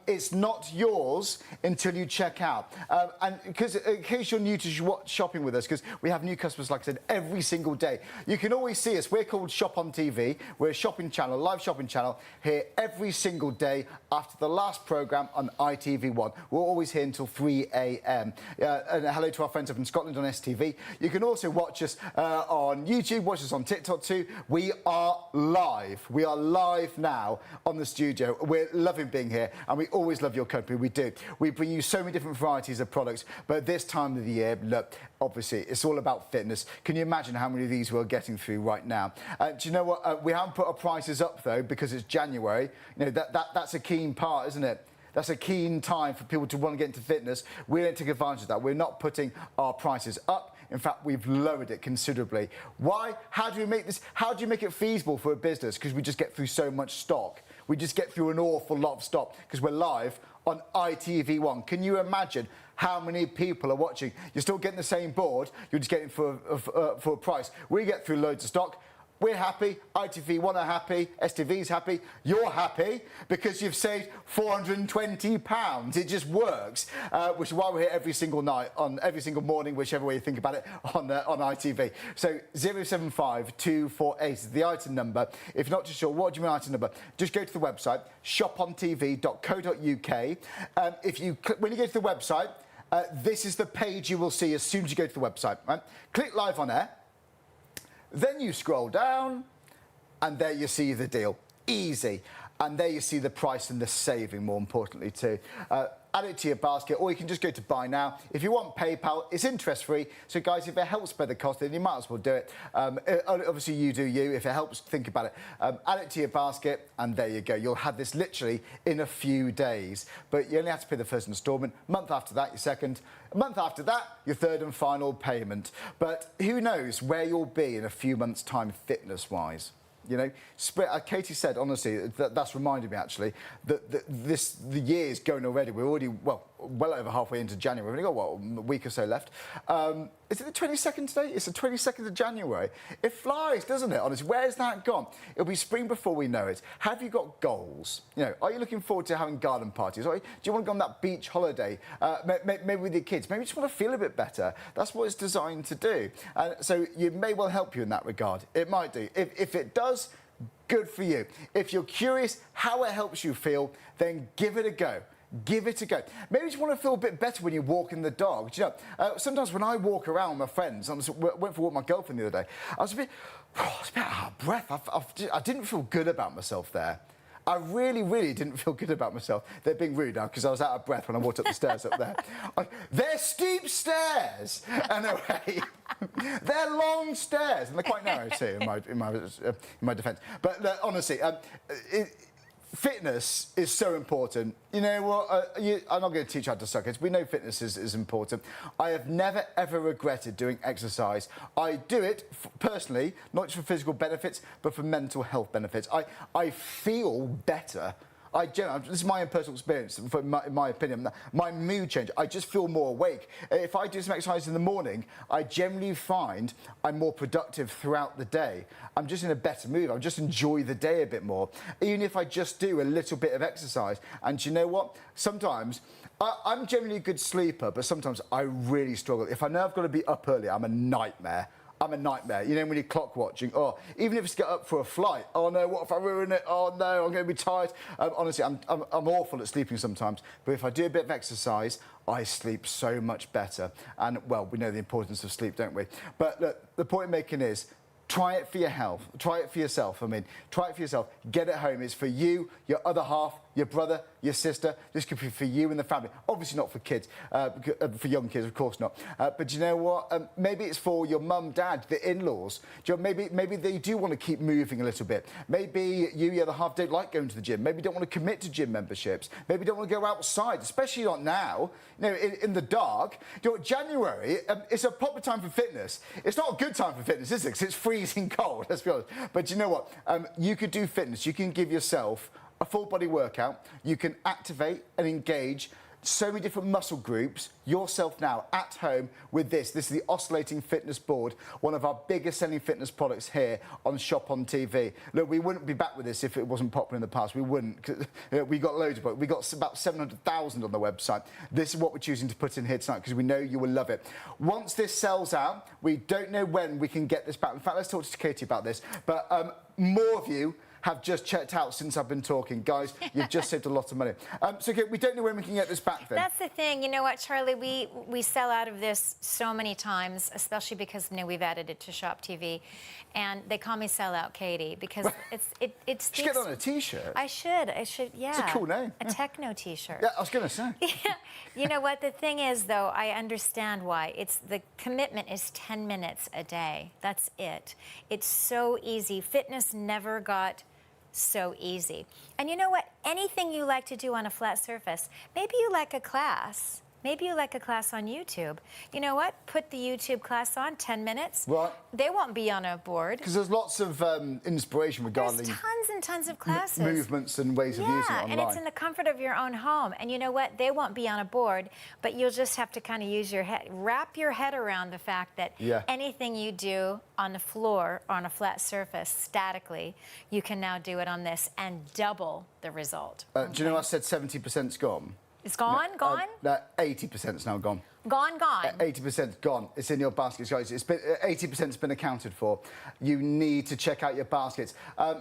It's not yours until you check out. And because in case you're new to shopping with us, because we have new customers, like I said, every single day, you can always see us. We're called Shop on TV. We're a shopping channel, live shopping channel, here every single day after the last programme on ITV1. We're always here until 3 a.m. And hello to our friends up in Scotland on STV. You can also watch us on YouTube, watch us on TikTok too. We are live. We are live now on the studio. We're loving being here, and we always love your company. We do. We bring you so many different varieties of products, but this time of the year, look, obviously, it's all about fitness. Can you imagine how many of these we're getting through right now? Do you know what? We haven't put our prices up, though, because it's January. You know, that's a keen part, isn't it? That's a keen time for people to want to get into fitness. We don't take advantage of that. We're not putting our prices up. In fact, we've lowered it considerably. Why? How do we make this? How do you make it feasible for a business? Because we just get through so much stock. We just get through an awful lot of stock because we're live on ITV1. Can you imagine how many people are watching? You're still getting the same board. You're just getting for a price. We get through loads of stock. We're happy, ITV1 are happy, STV's happy, you're happy because you've saved £420. It just works, which is why we're here every single night, on every single morning, whichever way you think about it, on ITV. So 075248 is the item number. If you're not too sure, what do you mean item number? Just go to the website, shopontv.co.uk. When you go to the website, this is the page you will see as soon as you go to the website. Right? Click live on air. Then you scroll down, and there you see the deal. Easy. And there you see the price and the saving, more importantly, too. Add it to your basket, or you can just go to buy now. If you want PayPal, it's interest-free. So, guys, if it helps spread the cost, then you might as well do it. Obviously, you do you. If it helps, think about it. Add it to your basket, and there you go. You'll have this literally in a few days. But you only have to pay the first instalment. A month after that, your second. A month after that, your third and final payment. But who knows where you'll be in a few months' time fitness-wise. You know, Katie said, honestly, that's reminded me, actually, that the year's going already. We're already, well over halfway into January. We've only got, what, a week or so left. Is it the 22nd today? It's the 22nd of January. It flies, doesn't it, honestly? Where's that gone? It'll be spring before we know it. Have you got goals? You know, are you looking forward to having garden parties? Do you want to go on that beach holiday, maybe with your kids? Maybe you just want to feel a bit better. That's what it's designed to do. So it may well help you in that regard. It might do. If it does, good for you. If you're curious how it helps you feel, then give it a go. Give it a go. Maybe you just want to feel a bit better when you're walking the dog. Do you know, sometimes when I walk around with my friends, I went for a walk with my girlfriend the other day, I was a bit out of breath. I didn't feel good about myself there. I really, really didn't feel good about myself. They're being rude now because I was out of breath when I walked up the stairs up there. They're steep stairs, anyway. They're long stairs, and they're quite narrow too, in my defence. But honestly, fitness is so important. You know what? I'm not going to teach you how to suck it. We know fitness is important. I have never, ever regretted doing exercise. I do it, personally, not just for physical benefits, but for mental health benefits. I feel better. This is my own personal experience, in my opinion. My mood change. I just feel more awake. If I do some exercise in the morning, I generally find I'm more productive throughout the day. I'm just in a better mood. I just enjoy the day a bit more, even if I just do a little bit of exercise. And you know what? Sometimes I'm generally a good sleeper, but sometimes I really struggle. If I know I've got to be up early, I'm a nightmare. I'm a nightmare. You know, when you're clock watching, even if it's to get up for a flight, oh no, what if I ruin it? Oh no, I'm going to be tired. Honestly, I'm awful at sleeping sometimes, but if I do a bit of exercise, I sleep so much better. And, well, we know the importance of sleep, don't we? But look, the point I'm making is, try it for your health. Try it for yourself. I mean, try it for yourself. Get it home. It's for you, your other half, your brother, your sister. This could be for you and the family. Obviously not for kids, for young kids, of course not. But you know what? Maybe it's for your mum, dad, the in-laws. Do you know, maybe they do want to keep moving a little bit. Maybe you, your other half, don't like going to the gym. Maybe you don't want to commit to gym memberships. Maybe you don't want to go outside, especially not now. You know, in the dark. You know, January, it's a proper time for fitness. It's not a good time for fitness, is it? Because it's freezing cold, let's be honest. But you know what? You could do fitness. You can give yourself a full body workout. You can activate and engage so many different muscle groups yourself now at home with this. This is the Oscillating Fitness Board, one of our biggest selling fitness products here on Shop on TV. Look, we wouldn't be back with this if it wasn't popular in the past. We wouldn't. We got loads of it. We got about 700,000 on the website. This is what we're choosing to put in here tonight because we know you will love it. Once this sells out, we don't know when we can get this back. In fact, let's talk to Katie about this. But more of you have just checked out since I've been talking. Guys, you've just saved a lot of money. So, okay, we don't know when we can get this back then. That's the thing. You know what, Charlie? We sell out of this so many times, especially because, you know, we've added it to Shop TV. And they call me Sellout Katie because it You should get on a T-shirt. I should, yeah. It's a cool name. A techno T-shirt. Yeah, I was going to say. Yeah. You know what? The thing is, though, I understand why. The commitment is 10 minutes a day. That's it. It's so easy. Fitness never got so easy. And you know what? Anything you like to do on a flat surface, maybe you like a class. Maybe you like a class on YouTube. You know what? Put the YouTube class on, 10 minutes. Right. They won't be on a board. Because there's lots of inspiration regarding There's tons and tons of classes. movements and ways of using it online. And it's in the comfort of your own home. And you know what? They won't be on a board, but you'll just have to kind of use your head, wrap your head around the fact that anything you do on the floor, on a flat surface, statically, you can now do it on this and double the result. Do you know I said 70%'s gone? It's gone? Gone? No, 80%'s now gone. Gone? 80%'s gone. It's in your baskets, guys. It's been 80%'s been accounted for. You need to check out your baskets.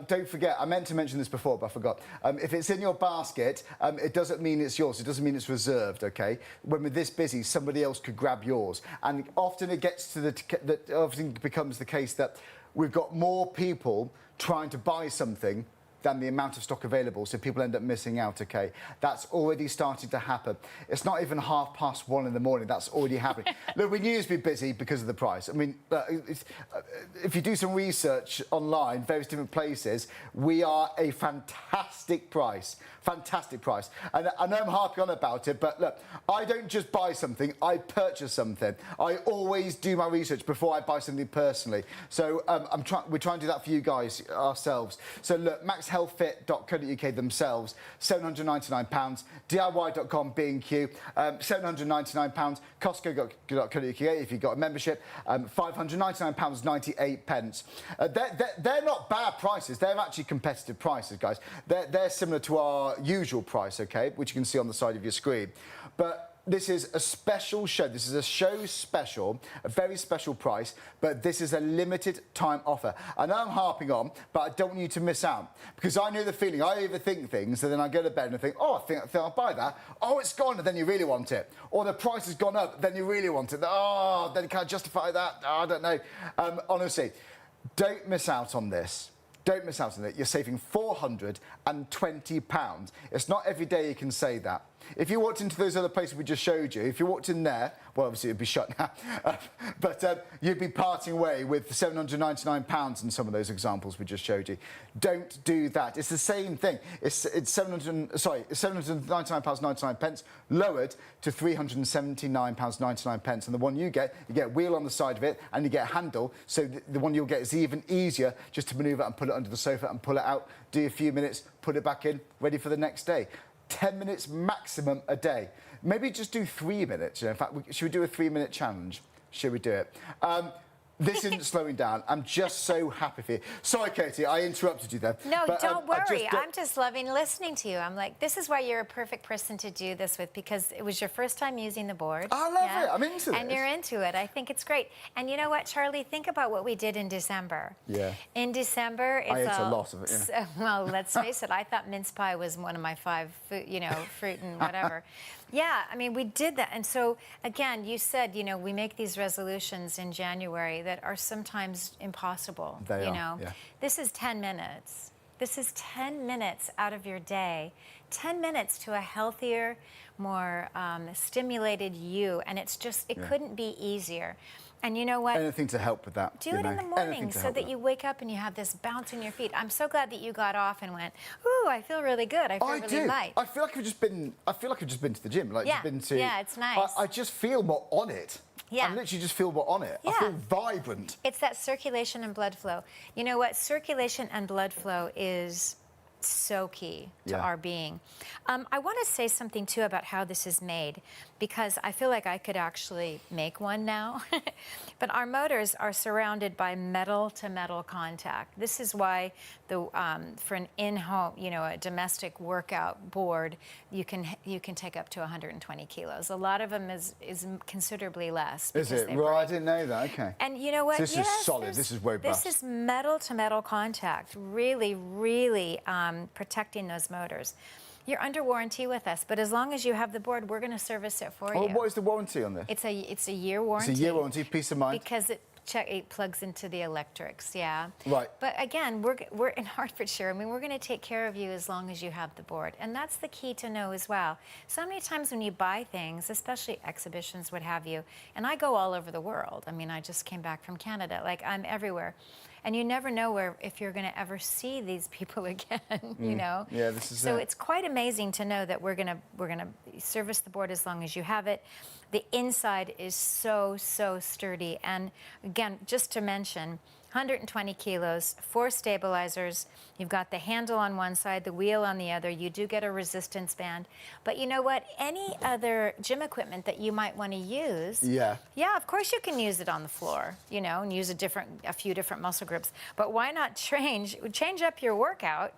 Don't forget, I meant to mention this before, but I forgot. If it's in your basket, it doesn't mean it's yours. It doesn't mean it's reserved, okay? When we're this busy, somebody else could grab yours. And often it gets to that often becomes the case that we've got more people trying to buy something than the amount of stock available, so people end up missing out, okay? That's already starting to happen. It's not even 1:30 in the morning, that's already happening. Look, we knew it would be busy because of the price. I mean, if you do some research online, various different places, we are a fantastic price. Fantastic price. And I know I'm harping on about it, but look, I don't just buy something, I purchase something. I always do my research before I buy something personally. So we're trying to do that for you guys ourselves. So look, MAXhealthFit.co.uk themselves, £799, DIY.com B&Q, £799, Costco.co.uk if you've got a membership, £599, 98 pence. They're not bad prices, they're actually competitive prices, guys. They're similar to our usual price, okay, which you can see on the side of your screen. But this is a special show. This is a show special, a very special price, but this is a limited time offer. I know I'm harping on, but I don't want you to miss out, because I know the feeling. I overthink things, and then I go to bed and I think, oh, I think I'll buy that. Oh, it's gone, and then you really want it. Or the price has gone up, then you really want it. Oh, then you can't justify that. Oh, I don't know. Honestly, don't miss out on this. Don't miss out on it. You're saving £420. It's not every day you can say that. If you walked into those other places we just showed you, if you walked in there, well, obviously it'd be shut now, but you'd be parting away with £799 in some of those examples we just showed you. Don't do that. It's the same thing. It's £799.99 lowered to £379.99, and the one you get a wheel on the side of it, and you get a handle, so the one you'll get is even easier just to manoeuvre and put it under the sofa and pull it out, do a few minutes, put it back in, ready for the next day. 10 minutes maximum a day. Maybe just do 3 minutes. In fact, should we do a 3-minute challenge? Should we do it? This isn't slowing down. I'm just so happy for you. Sorry, Katie, I interrupted you there. No, but, don't worry. I'm just loving listening to you. I'm like, this is why you're a perfect person to do this with, because it was your first time using the board. I love it. I'm into And you're into it. I think it's great. And you know what, Charlie? Think about what we did in December. Yeah. In December, it's I ate a lot of it, yeah. Well, let's face it. I thought mince pie was one of my 5, fruit and whatever. Yeah, I mean, we did that. And so, again, you said, we make these resolutions in January that are sometimes impossible. They are, yeah. This is 10 minutes. This is 10 minutes out of your day. 10 minutes to a healthier, more stimulated you. And it's just, it couldn't be easier. And you know what? Anything to help with that. Do it in the morning so that you wake up and you have this bounce in your feet. I'm so glad that you got off and went, ooh, I feel really good. I feel really light. I feel like I've just been to the gym. Yeah, it's nice. I just feel more on it. Yeah. I literally just feel more on it. Yeah. I feel vibrant. It's that circulation and blood flow. You know what? Circulation and blood flow is so key to our being. I want to say something too about how this is made, because I feel like I could actually make one now. But our motors are surrounded by metal to metal contact. This is why for an in-home, a domestic workout board, you can take up to 120 kilos. A lot of them is considerably less. Is it? Well, I didn't know that. Okay. And you know what? So this is solid. This is robust. This is metal to metal contact. Really, really protecting those motors. You're under warranty with us, but as long as you have the board, we're going to service it for you. What is the warranty on this? It's a year warranty. It's a year warranty, peace of mind. Because It plugs into the electrics, yeah. Right. But again, we're in Hertfordshire. I mean, we're going to take care of you as long as you have the board. And that's the key to know as well. So many times when you buy things, especially exhibitions, what have you, and I go all over the world. I mean, I just came back from Canada. Like, I'm everywhere. And you never know if you're going to ever see these people again, you know? Yeah, this is so it. it's quite amazing to know that we're going to service the board as long as you have it. The inside is so sturdy. And again, just to mention, 120 kilos, 4 stabilizers. You've got the handle on one side, the wheel on the other. You do get a resistance band. But you know what? Any other gym equipment that you might want to use, yeah, of course you can use it on the floor, you know, and use a few different muscle groups. But why not change up your workout?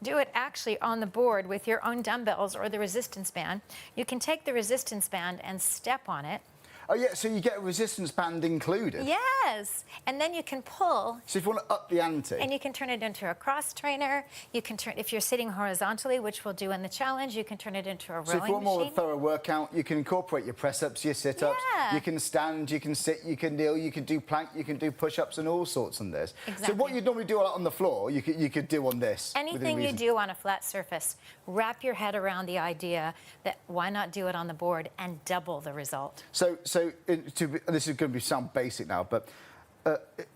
Do it actually on the board with your own dumbbells or the resistance band. You can take the resistance band and step on it. Oh, yeah, so you get a resistance band included? Yes, and then you can pull. So if you want to up the ante. And you can turn it into a cross trainer. You can turn, if you're sitting horizontally, which we'll do in the challenge, you can turn it into a rowing machine. So if you want more of a thorough workout, you can incorporate your press-ups, your sit-ups. Yeah. You can stand, you can sit, you can kneel, you can do plank, you can do push-ups and all sorts on this. Exactly. So what you'd normally do on the floor, you could do on this. Anything you do on a flat surface, wrap your head around the idea that why not do it on the board and double the result. This is going to sound basic now, but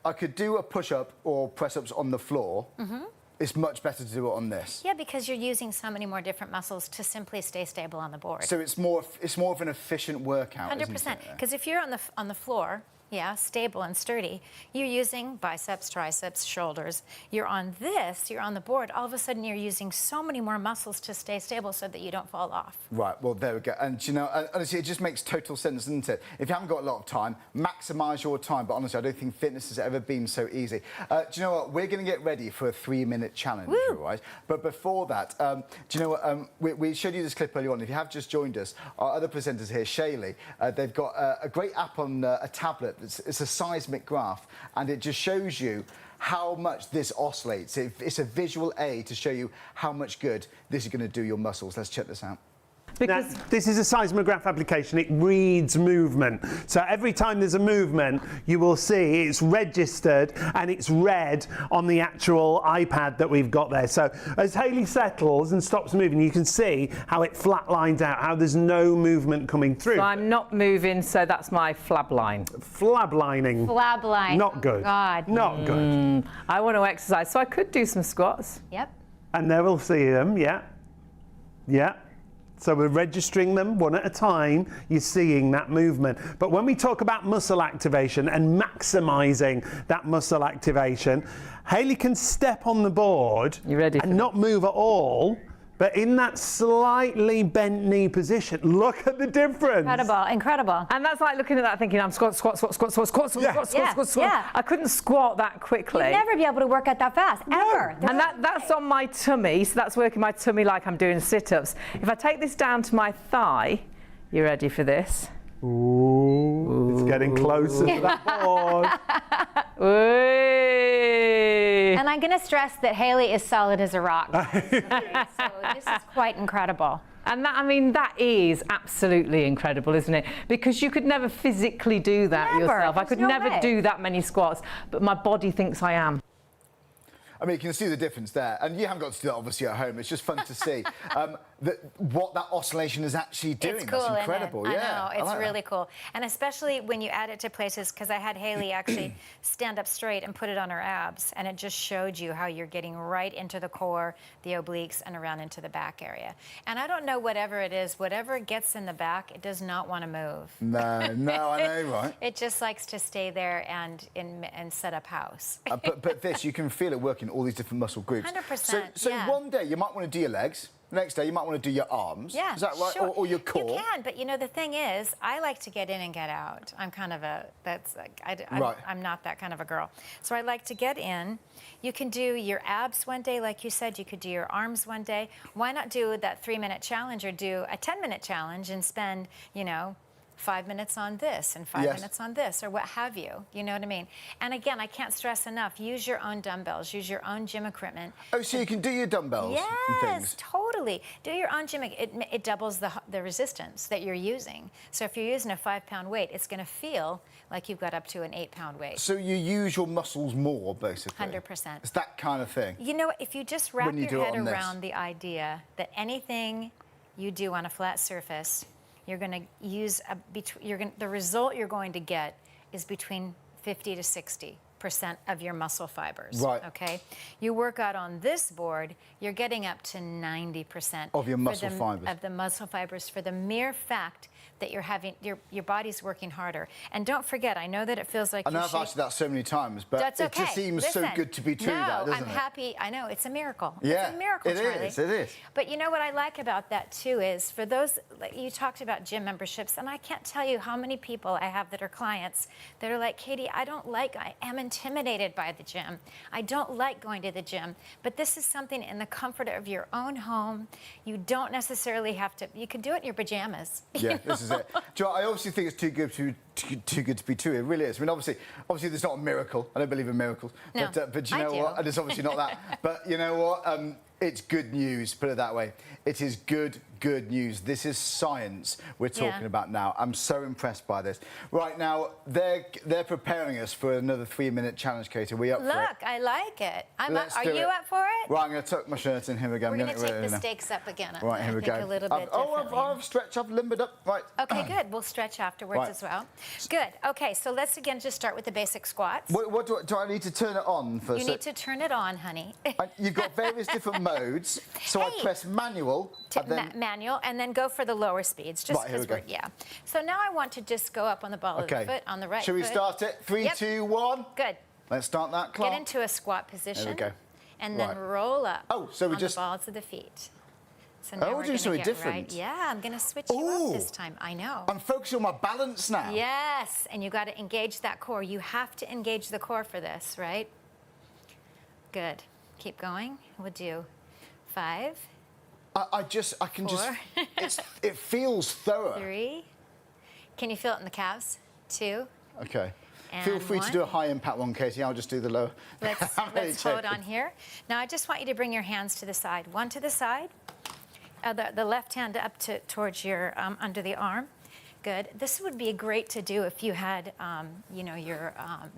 I could do a push-up or press-ups on the floor. Mm-hmm. It's much better to do it on this. Yeah, because you're using so many more different muscles to simply stay stable on the board. So it's more of an efficient workout. 100%. Because if you're on the floor, yeah, stable and sturdy, you're using biceps, triceps, shoulders. You're on the board, all of a sudden you're using so many more muscles to stay stable so that you don't fall off. Right, well, there we go. And, you know, honestly, it just makes total sense, doesn't it? If you haven't got a lot of time, maximise your time. But honestly, I don't think fitness has ever been so easy. Do you know what? We're going to get ready for a 3-minute challenge, all right? But before that, do you know what? We showed you this clip earlier on. If you have just joined us, our other presenters here, Shaylee, they've got a great app on a tablet. It's a seismic graph, and it just shows you how much this oscillates. It's a visual aid to show you how much good this is going to do your muscles. Let's check this out. Now, this is a seismograph application. It reads movement. So every time there's a movement, you will see it's registered and it's read on the actual iPad that we've got there. So as Hayley settles and stops moving, you can see how it flatlines out, how there's no movement coming through. So I'm not moving, so that's my flab line. Flablining. Flab line. Not good. Oh, God. Not good. I want to exercise, so I could do some squats. Yep. And there we'll see them, yeah. Yeah. So we're registering them one at a time. You're seeing that movement. But when we talk about muscle activation and maximising that muscle activation, Hayley can step on the board and not move at all, but in that slightly bent knee position. Look at the difference. Incredible, incredible. And that's like looking at that thinking, I'm squat. Yeah. I couldn't squat that quickly. You'd never be able to work out that fast, ever. And that's on my tummy, so that's working my tummy like I'm doing sit-ups. If I take this down to my thigh, you ready for this? Ooh, it's getting closer to that board. And I'm going to stress that Hayley is solid as a rock. So this is quite incredible. And that, I mean, that is absolutely incredible, isn't it? Because you could never physically do that yourself. I could never do that many squats, but my body thinks I am. I mean, you can see the difference there. And you haven't got to do that, obviously, at home. It's just fun to see what that oscillation is actually doing. It's cool, That's incredible. Isn't it? Yeah, I know. It's really cool. And especially when you add it to places, because I had Hayley actually stand up straight and put it on her abs, and it just showed you how you're getting right into the core, the obliques, and around into the back area. And I don't know, whatever it is, whatever gets in the back, it does not want to move. No, I know, right? It just likes to stay there and set up house. But this, you can feel it working all these different muscle groups. 100%. So one day you might want to do your legs. The next day you might want to do your arms. Yeah, is that right? Sure. Or your core. You can, but you know the thing is, I like to get in and get out. I'm kind of I'm not that kind of a girl. So I like to get in. You can do your abs one day, like you said. You could do your arms one day. Why not do that 3-minute challenge or do a 10-minute challenge and spend, you know, 5 minutes on this and 5 Yes. minutes on this, or what have you. You know what I mean? And again, I can't stress enough, use your own dumbbells, use your own gym equipment. Oh, so you can do your dumbbells and Yes, things? totally. Do your own gym. It doubles the resistance that you're using. So if you're using a 5-pound weight, it's going to feel like you've got up to an 8-pound weight. So you use your muscles more, basically? 100%. It's that kind of thing? You know what? If you just wrap When you do your it head on this. around the idea that anything you do on a flat surface, you're going to use the result you're going to get is between 50 to 60% of your muscle fibers. Right. Okay. You work out on this board, you're getting up to 90% Of your muscle fibers. Of the muscle fibers for the mere fact that you're having your body's working harder. And don't forget, I know that it feels like I know I've asked you that so many times, but that's it okay. just seems so Listen, good to be true, no, that, doesn't I'm it? happy. I know, it's a miracle. Yeah, it's a miracle, it Charlie. is, it is. But you know what I like about that too is, for those, like, you talked about gym memberships, and I can't tell you how many people I have that are clients that are like, Katie, I am intimidated by the gym. I don't like going to the gym. But this is something in the comfort of your own home. You don't necessarily have to, you can do it in your pajamas. Yeah, this is it. Do you know, I obviously think it's too good to be true. It really is. I mean, obviously, there's not a miracle. I don't believe in miracles. No, but you I know do. what? And it's obviously not that. But you know what? It's good news. Put it that way. It is good news. This is science we're talking about now. I'm so impressed by this. Right now, they're preparing us for another 3-minute challenge, Katie. Are we up for it? Look, I like it. Let's Are do you it. up for it? Right, I'm going to tuck my shirt in. Here we go. We're going to take the now. stakes up again. Right, here we I think go. a little bit differently. I've stretched, I've limbered up. Right. Okay, good. We'll stretch afterwards Right. as well. Good. Okay, so let's again just start with the basic squats. What do I need to turn it on first? You need to turn it on, honey. You've got various different modes. So I Hey. press manual. And then, Manual, and then go for the lower speeds. Just Right, here we 'cause go. yeah. So now I want to just go up on the ball of okay. the foot, on the right Shall we foot. start it? 3, Yep. 2, 1. Good. Let's start that clock. Get into a squat position. go. And then Right. roll up Oh, so we on just- the balls of the feet. So Oh, now we're we're doing going to something get different. right. Yeah, I'm going to switch you Ooh. up this time. I know. I'm focusing on my balance now. Yes, and you got to engage that core. You have to engage the core for this, right? Good. Keep going. We'll do 5, I can just. 4. It feels thorough. 3. Can you feel it in the calves? 2. Okay. And Feel free to 1. do a high impact one, Katie. I'll just do the lower. Let's hold on here. Now I just want you to bring your hands to the side. One to the side. The left hand up towards your under the arm. Good. This would be great to do if you had, your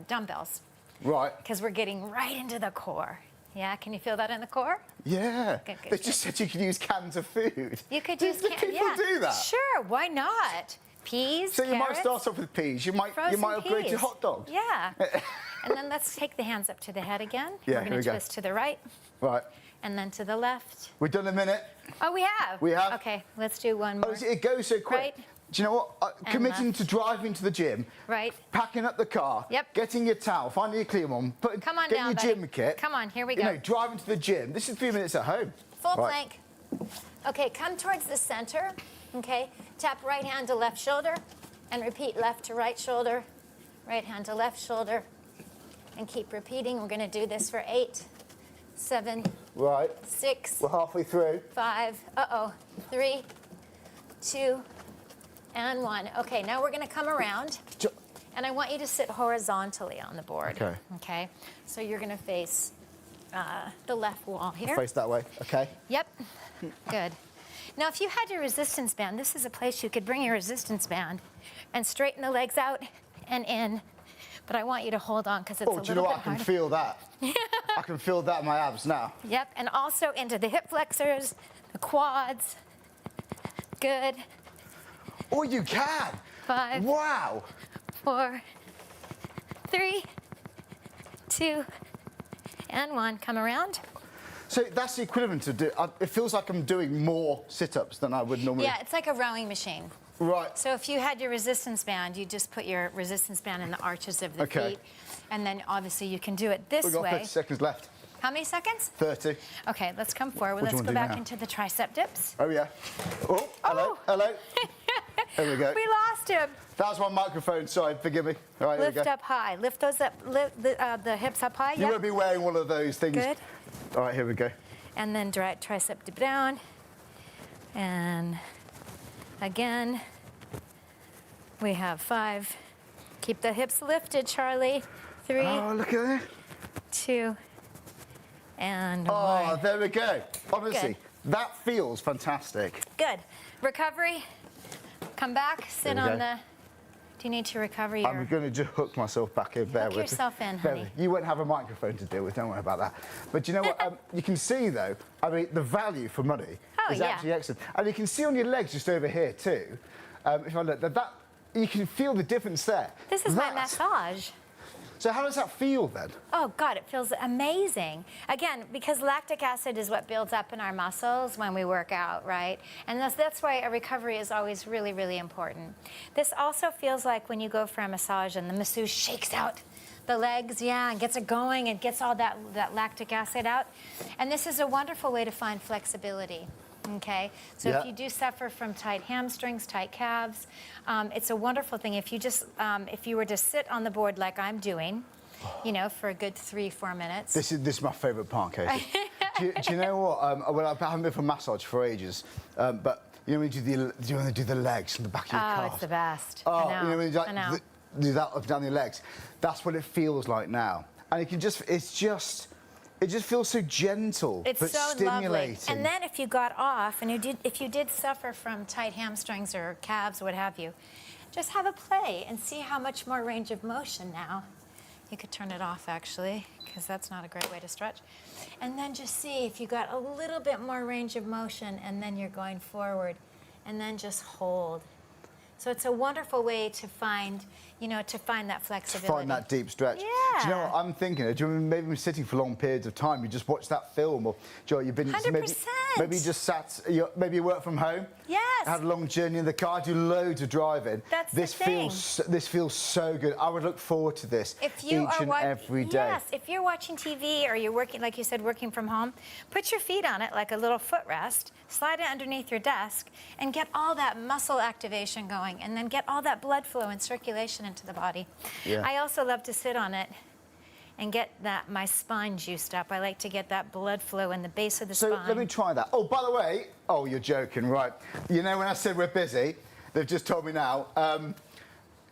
dumbbells, Right. because we're getting right into the core. Yeah. Can you feel that in the core? Yeah. Good, good, They good. just said you could use cans of food. You could Do use people do that? Sure. Why not? Peas. So you might carrots, start off with peas. You might frozen upgrade to peas. hot dogs. Yeah. And then let's take the hands up to the head again. Yeah, We're here going we to go. twist to the right Right. and then to the left. We've done a minute. Oh, we have? We have. Okay, let's do one more. Oh, it goes so quick. Right. Do you know what? Committing left. to driving to the gym, Right. packing up the car, Yep. getting your towel, finding your clean one, Come on getting down, your buddy. gym kit. Come on, here we You go. know, driving to the gym. This is 3 minutes at home. Full Right. plank. Okay, come towards the center. Okay, tap right hand to left shoulder and repeat left to right shoulder, right hand to left shoulder, and keep repeating. We're going to do this for 8, 7, Right. 6, We're halfway through. 5, 3, 2, and 1. Okay, now we're going to come around, and I want you to sit horizontally on the board. Okay. Okay, so you're going to face the left wall here. Face that way. Okay. Yep, good. Now, if you had your resistance band, this is a place you could bring your resistance band and straighten the legs out and in. But I want you to hold on because it's a Oh, do you little know bit what? I can hard. feel that. I can feel that in my abs now. Yep, and also into the hip flexors, the quads. Good. Oh, you can. 5, Wow. 4, 3, 2, and 1. Come around. So that's the equivalent to do. It feels like I'm doing more sit-ups than I would normally. Yeah, it's like a rowing machine. Right. So if you had your resistance band, you just put your resistance band in the arches of the Okay. feet. And then obviously you can do it this We've got way. 30 seconds left. How many seconds? 30. Okay, let's come forward. What do you Let's wanna go do back now? into the tricep dips. Oh, yeah. Oh, hello. Oh. Hello. There we go. We lost him. That was my microphone. Sorry, forgive me. All right, here we Lift go. up high. Lift those up. Lift the hips up high. You Yep. won't be wearing one of those things. Good. All right, here we go. And then tricep dip down. And again. We have 5. Keep the hips lifted, Charlie. 3, Oh, look at that. 2, and Oh, 1. there we go. Honestly, Good. that feels fantastic. Good. Recovery. Come back. Sit There we on go. the. Do you need to recover I'm your? going to just hook myself back in. Bear Hook with. yourself in, Bear honey. with. You won't have a microphone to deal with, don't worry about that. But you know what? You can see, though, I mean, the value for money Oh, is yeah. actually excellent. And you can see on your legs just over here, too. If I look, that you can feel the difference there. This is my That- massage. So how does that feel, then? Oh, God, it feels amazing. Again, because lactic acid is what builds up in our muscles when we work out, right? And that's why a recovery is always really, really important. This also feels like when you go for a massage and the masseuse shakes out the legs, and gets it going and gets all that lactic acid out. And this is a wonderful way to find flexibility. Okay, so Yeah. if you do suffer from tight hamstrings, tight calves, it's a wonderful thing. If you just, if you were to sit on the board like I'm doing, you know, for a good 3-4 minutes. This is my favourite part, Katie. do you know what? Well, I haven't been for massage for ages, but you know when you do the legs and the back of your Oh, calf. it's the best. Oh, I know. you know when you I know. do that up and down your legs. That's what it feels like now, and it just feels so gentle, It's but so stimulating. lovely. And then if you got off and if you did suffer from tight hamstrings or calves, what have you, just have a play and see how much more range of motion now. You could turn it off actually, because that's not a great way to stretch. And then just see if you got a little bit more range of motion and then you're going forward and then just hold. So it's a wonderful way to find, you know, that flexibility. Find that deep stretch. Yeah. Do you know what I'm thinking? Do you remember maybe sitting for long periods of time? You just watch that film, or Joe, you've been 100%. maybe you just sat. Maybe you work from home. Yes. Had a long journey in the car. Do loads of driving. That's the this thing. This feels so good. I would look forward to this If you each are and every day. Yes, if you're watching TV or you're working, like you said, working from home, put your feet on it like a little footrest, slide it underneath your desk, and get all that muscle activation going, and then get all that blood flow and circulation into the body. Yeah. I also love to sit on it and get my spine juiced up. I like to get that blood flow in the base of the So spine. let me try that. Oh, by the way, oh, you're joking, right? You know when I said we're busy, they've just told me now.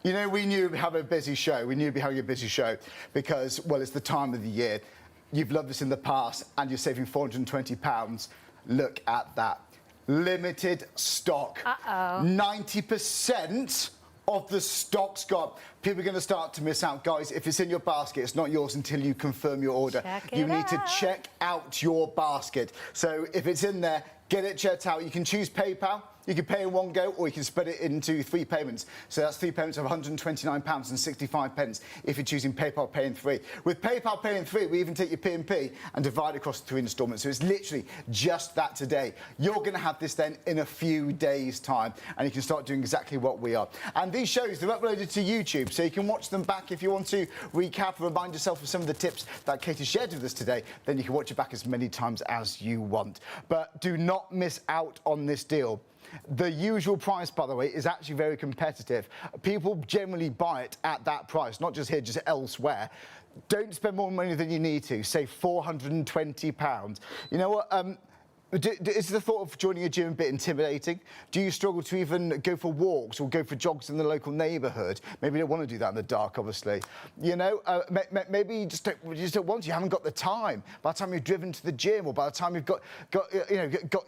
You know, we knew we'd have a busy show. We knew we'd be having a busy show because, well, it's the time of the year. You've loved us in the past and you're saving £420. Look at that. Limited stock. Uh-oh. 90% of the stock's gone. People are going to start to miss out. Guys, if it's in your basket, it's not yours until you confirm your order. Check You it need to out. check out your basket. So if it's in there, get it checked out. You can choose PayPal. You can pay in one go, or you can split it into 3 payments. So that's 3 payments of £129.65 if you're choosing PayPal Pay in 3. With PayPal Pay in 3, we even take your P&P and divide across the 3 instalments. So it's literally just that today. You're going to have this then in a few days' time, and you can start doing exactly what we are. And these shows, they're uploaded to YouTube, so you can watch them back if you want to recap and remind yourself of some of the tips that Katie shared with us today. Then you can watch it back as many times as you want. But do not miss out on this deal. The usual price, by the way, is actually very competitive. People generally buy it at that price, not just here, just elsewhere. Don't spend more money than you need to. Save £420. You know what? Is the thought of joining a gym a bit intimidating? Do you struggle to even go for walks or go for jogs in the local neighbourhood? Maybe you don't want to do that in the dark, obviously. You know, maybe you just don't want to. You haven't got the time. By the time you've driven to the gym, or by the time you've got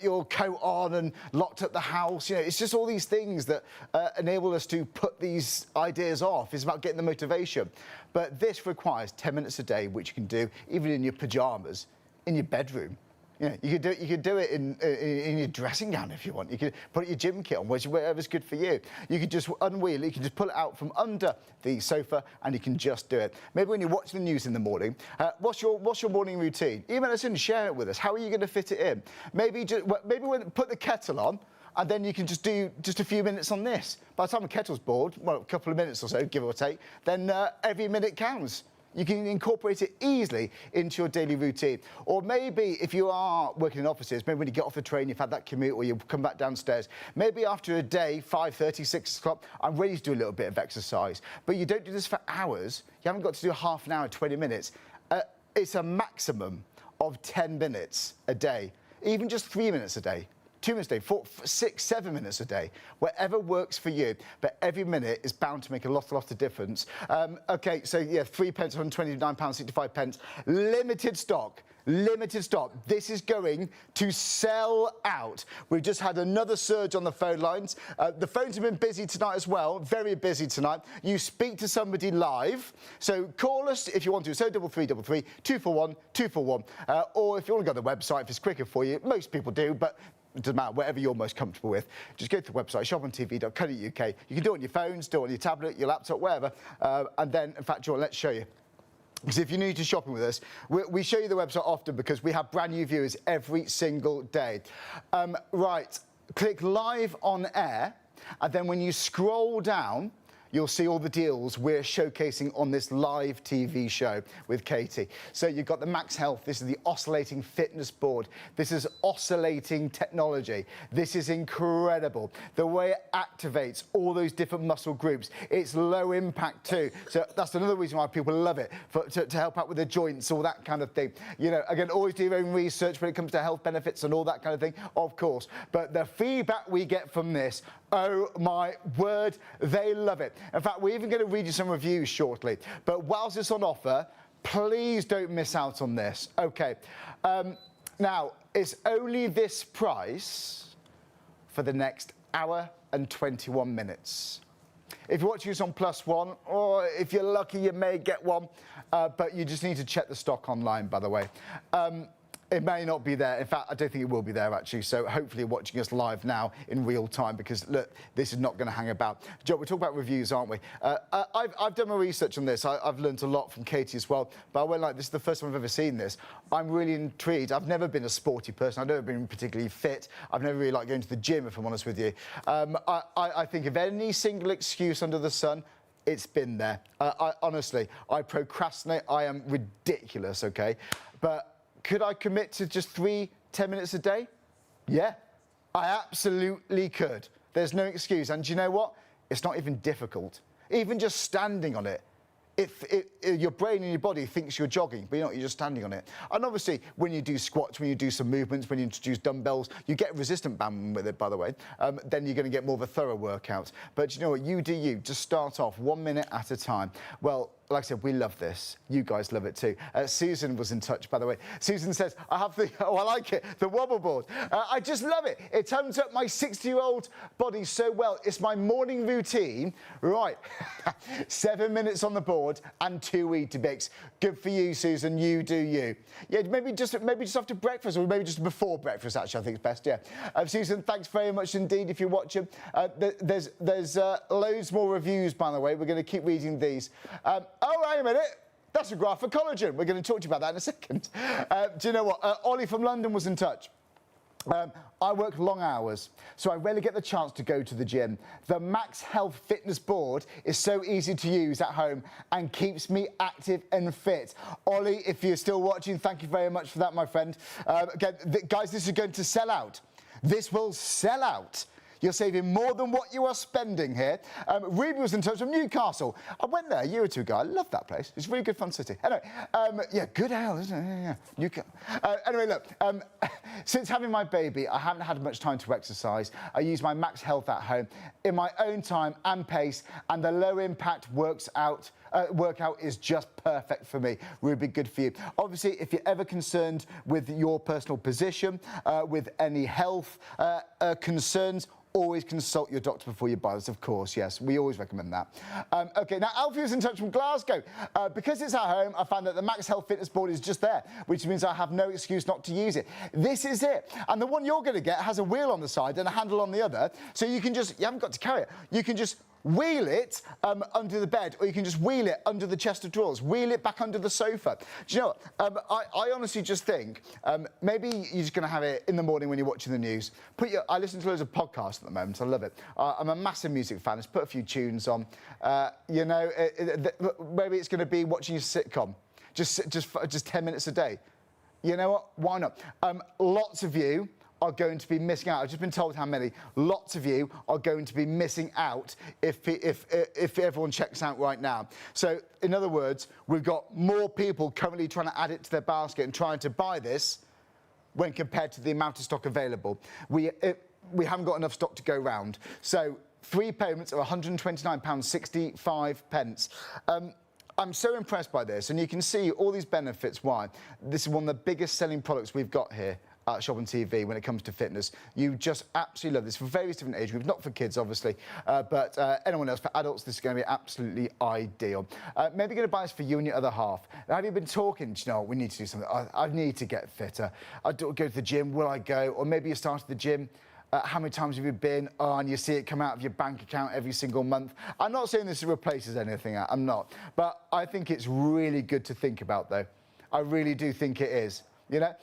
your coat on and locked up the house, you know, it's just all these things that enable us to put these ideas off. It's about getting the motivation. But this requires 10 minutes a day, which you can do even in your pyjamas, in your bedroom. You know, you could do it in your dressing gown if you want. You could put your gym kit on, whatever's good for you. You could just unwheel it. You can just pull it out from under the sofa, and you can just do it. Maybe when you're watching the news in the morning, what's your morning routine? Email us in and share it with us. How are you going to fit it in? Maybe put the kettle on, and then you can just do a few minutes on this. By the time the kettle's bored, well, a couple of minutes or so, give or take, then every minute counts. You can incorporate it easily into your daily routine. Or maybe if you are working in offices, maybe when you get off the train, you've had that commute, or you come back downstairs, maybe after a day, 5:30, 6 o'clock, I'm ready to do a little bit of exercise. But you don't do this for hours. You haven't got to do half an hour, 20 minutes. It's a maximum of 10 minutes a day, even just 3 minutes a day. 2 minutes a day, 4, 6, 7 minutes a day, whatever works for you. But every minute is bound to make a lot of difference. Okay, so yeah, £3, £129.65. Limited stock. Limited stock. This is going to sell out. We've just had another surge on the phone lines. The phones have been busy tonight as well, very busy tonight. You speak to somebody live, so call us if you want to. So 3333 241 241, or if you want to go to the website, if it's quicker for you. Most people do, but it doesn't matter, whatever you're most comfortable with. Just go to the website, shopontv.co.uk. You can do it on your phones, do it on your tablet, your laptop, wherever. And then, in fact, let's show you. Because if you're new to shopping with us, we show you the website often because we have brand new viewers every single day. Right, click live on air, and then when you scroll down, you'll see all the deals we're showcasing on this live TV show with Katie. So you've got the MAXhealth, this is the oscillating fitness board. This is oscillating technology. This is incredible. The way it activates all those different muscle groups. It's low impact too. So that's another reason why people love it, to help out with the joints, all that kind of thing. You know, again, always do your own research when it comes to health benefits and all that kind of thing, of course. But the feedback we get from this, oh my word, they love it. In fact, we're even going to read you some reviews shortly. But whilst it's on offer, please don't miss out on this. Okay. Now, it's only this price for the next hour and 21 minutes. If you're watching us on +1, or if you're lucky, you may get one. But you just need to check the stock online, by the way. It may not be there. In fact, I don't think it will be there, actually. So hopefully you're watching us live now in real time, because, look, this is not going to hang about. Joe, we're talking about reviews, aren't we? I've done my research on this. I've learned a lot from Katie as well. But I went like, this is the first time I've ever seen this. I'm really intrigued. I've never been a sporty person. I've never been particularly fit. I've never really liked going to the gym, if I'm honest with you. I think of any single excuse under the sun, it's been there. Honestly, I procrastinate. I am ridiculous, OK? But could I commit to just 10 minutes a day? Yeah, I absolutely could. There's no excuse. And do you know what? It's not even difficult. Even just standing on it, your brain and your body thinks you're jogging, but you're not, you're just standing on it. And obviously, when you do squats, when you do some movements, when you introduce dumbbells, you get resistant band with it, by the way, then you're going to get more of a thorough workout. But you know what? You do you. Just start off 1 minute at a time. Well, like I said, we love this. You guys love it too. Susan was in touch, by the way. Susan says, I have the, oh, I like it, the wobble board. I just love it. It tones up my 60-year-old body so well. It's my morning routine. Right, 7 minutes on the board and 2 Weetabix. Good for you, Susan. You do you. Yeah, maybe just after breakfast, or maybe just before breakfast, actually, I think it's best, yeah. Susan, thanks very much indeed if you're watching. There's loads more reviews, by the way. We're going to keep reading these. Oh, wait a minute. That's a graph for collagen. We're going to talk to you about that in a second. Do you know what? Ollie from London was in touch. I work long hours, so I rarely get the chance to go to the gym. The MAXhealth Fitness Board is so easy to use at home and keeps me active and fit. Ollie, if you're still watching, thank you very much for that, my friend. Again, guys, this is going to sell out. This will sell out. You're saving more than what you are spending here. Ruby was in touch from Newcastle. I went there a year or two ago. I love that place. It's a really good, fun city. Anyway, yeah, good hell, isn't it? Yeah. Newcastle. Anyway, look, since having my baby, I haven't had much time to exercise. I use my MAXhealth at home in my own time and pace, and the low-impact workout is just perfect for me. Ruby, good for you. Obviously, if you're ever concerned with your personal position, with any health concerns, always consult your doctor before you buy this, of course, yes. We always recommend that. OK, now Alfie was in touch from Glasgow. Because it's at home, I found that the MAXhealth Fitness Board is just there, which means I have no excuse not to use it. This is it. And the one you're going to get has a wheel on the side and a handle on the other, so you haven't got to carry it. You can just wheel it under the bed, or you can just wheel it under the chest of drawers, wheel it back under the sofa. Do you know what? I honestly just think maybe you're just going to have it in the morning when you're watching the news. I listen to loads of podcasts at the moment. I love it. I'm a massive music fan. Let's put a few tunes on. You know, maybe it's going to be watching your sitcom, just 10 minutes a day. You know what? Why not? Lots of you are going to be missing out. I've just been told how many. Lots of you are going to be missing out if everyone checks out right now. So, in other words, we've got more people currently trying to add it to their basket and trying to buy this when compared to the amount of stock available. We haven't got enough stock to go round. So 3 payments of £129.65. I'm so impressed by this, and you can see all these benefits why. This is one of the biggest selling products we've got here at Shop on TV when it comes to fitness. You just absolutely love this for various different age groups, not for kids obviously, but anyone else. For adults, this is going to be absolutely ideal. Maybe going to buy this for you and your other half. Have you been talking, you know, we need to do something, I need to get fitter. I don't go to the gym, will I go? Or maybe you started the gym. How many times have you been and you see it come out of your bank account every single month? I'm not saying this replaces anything, I'm not. But I think it's really good to think about, though. I really do think it is. You know,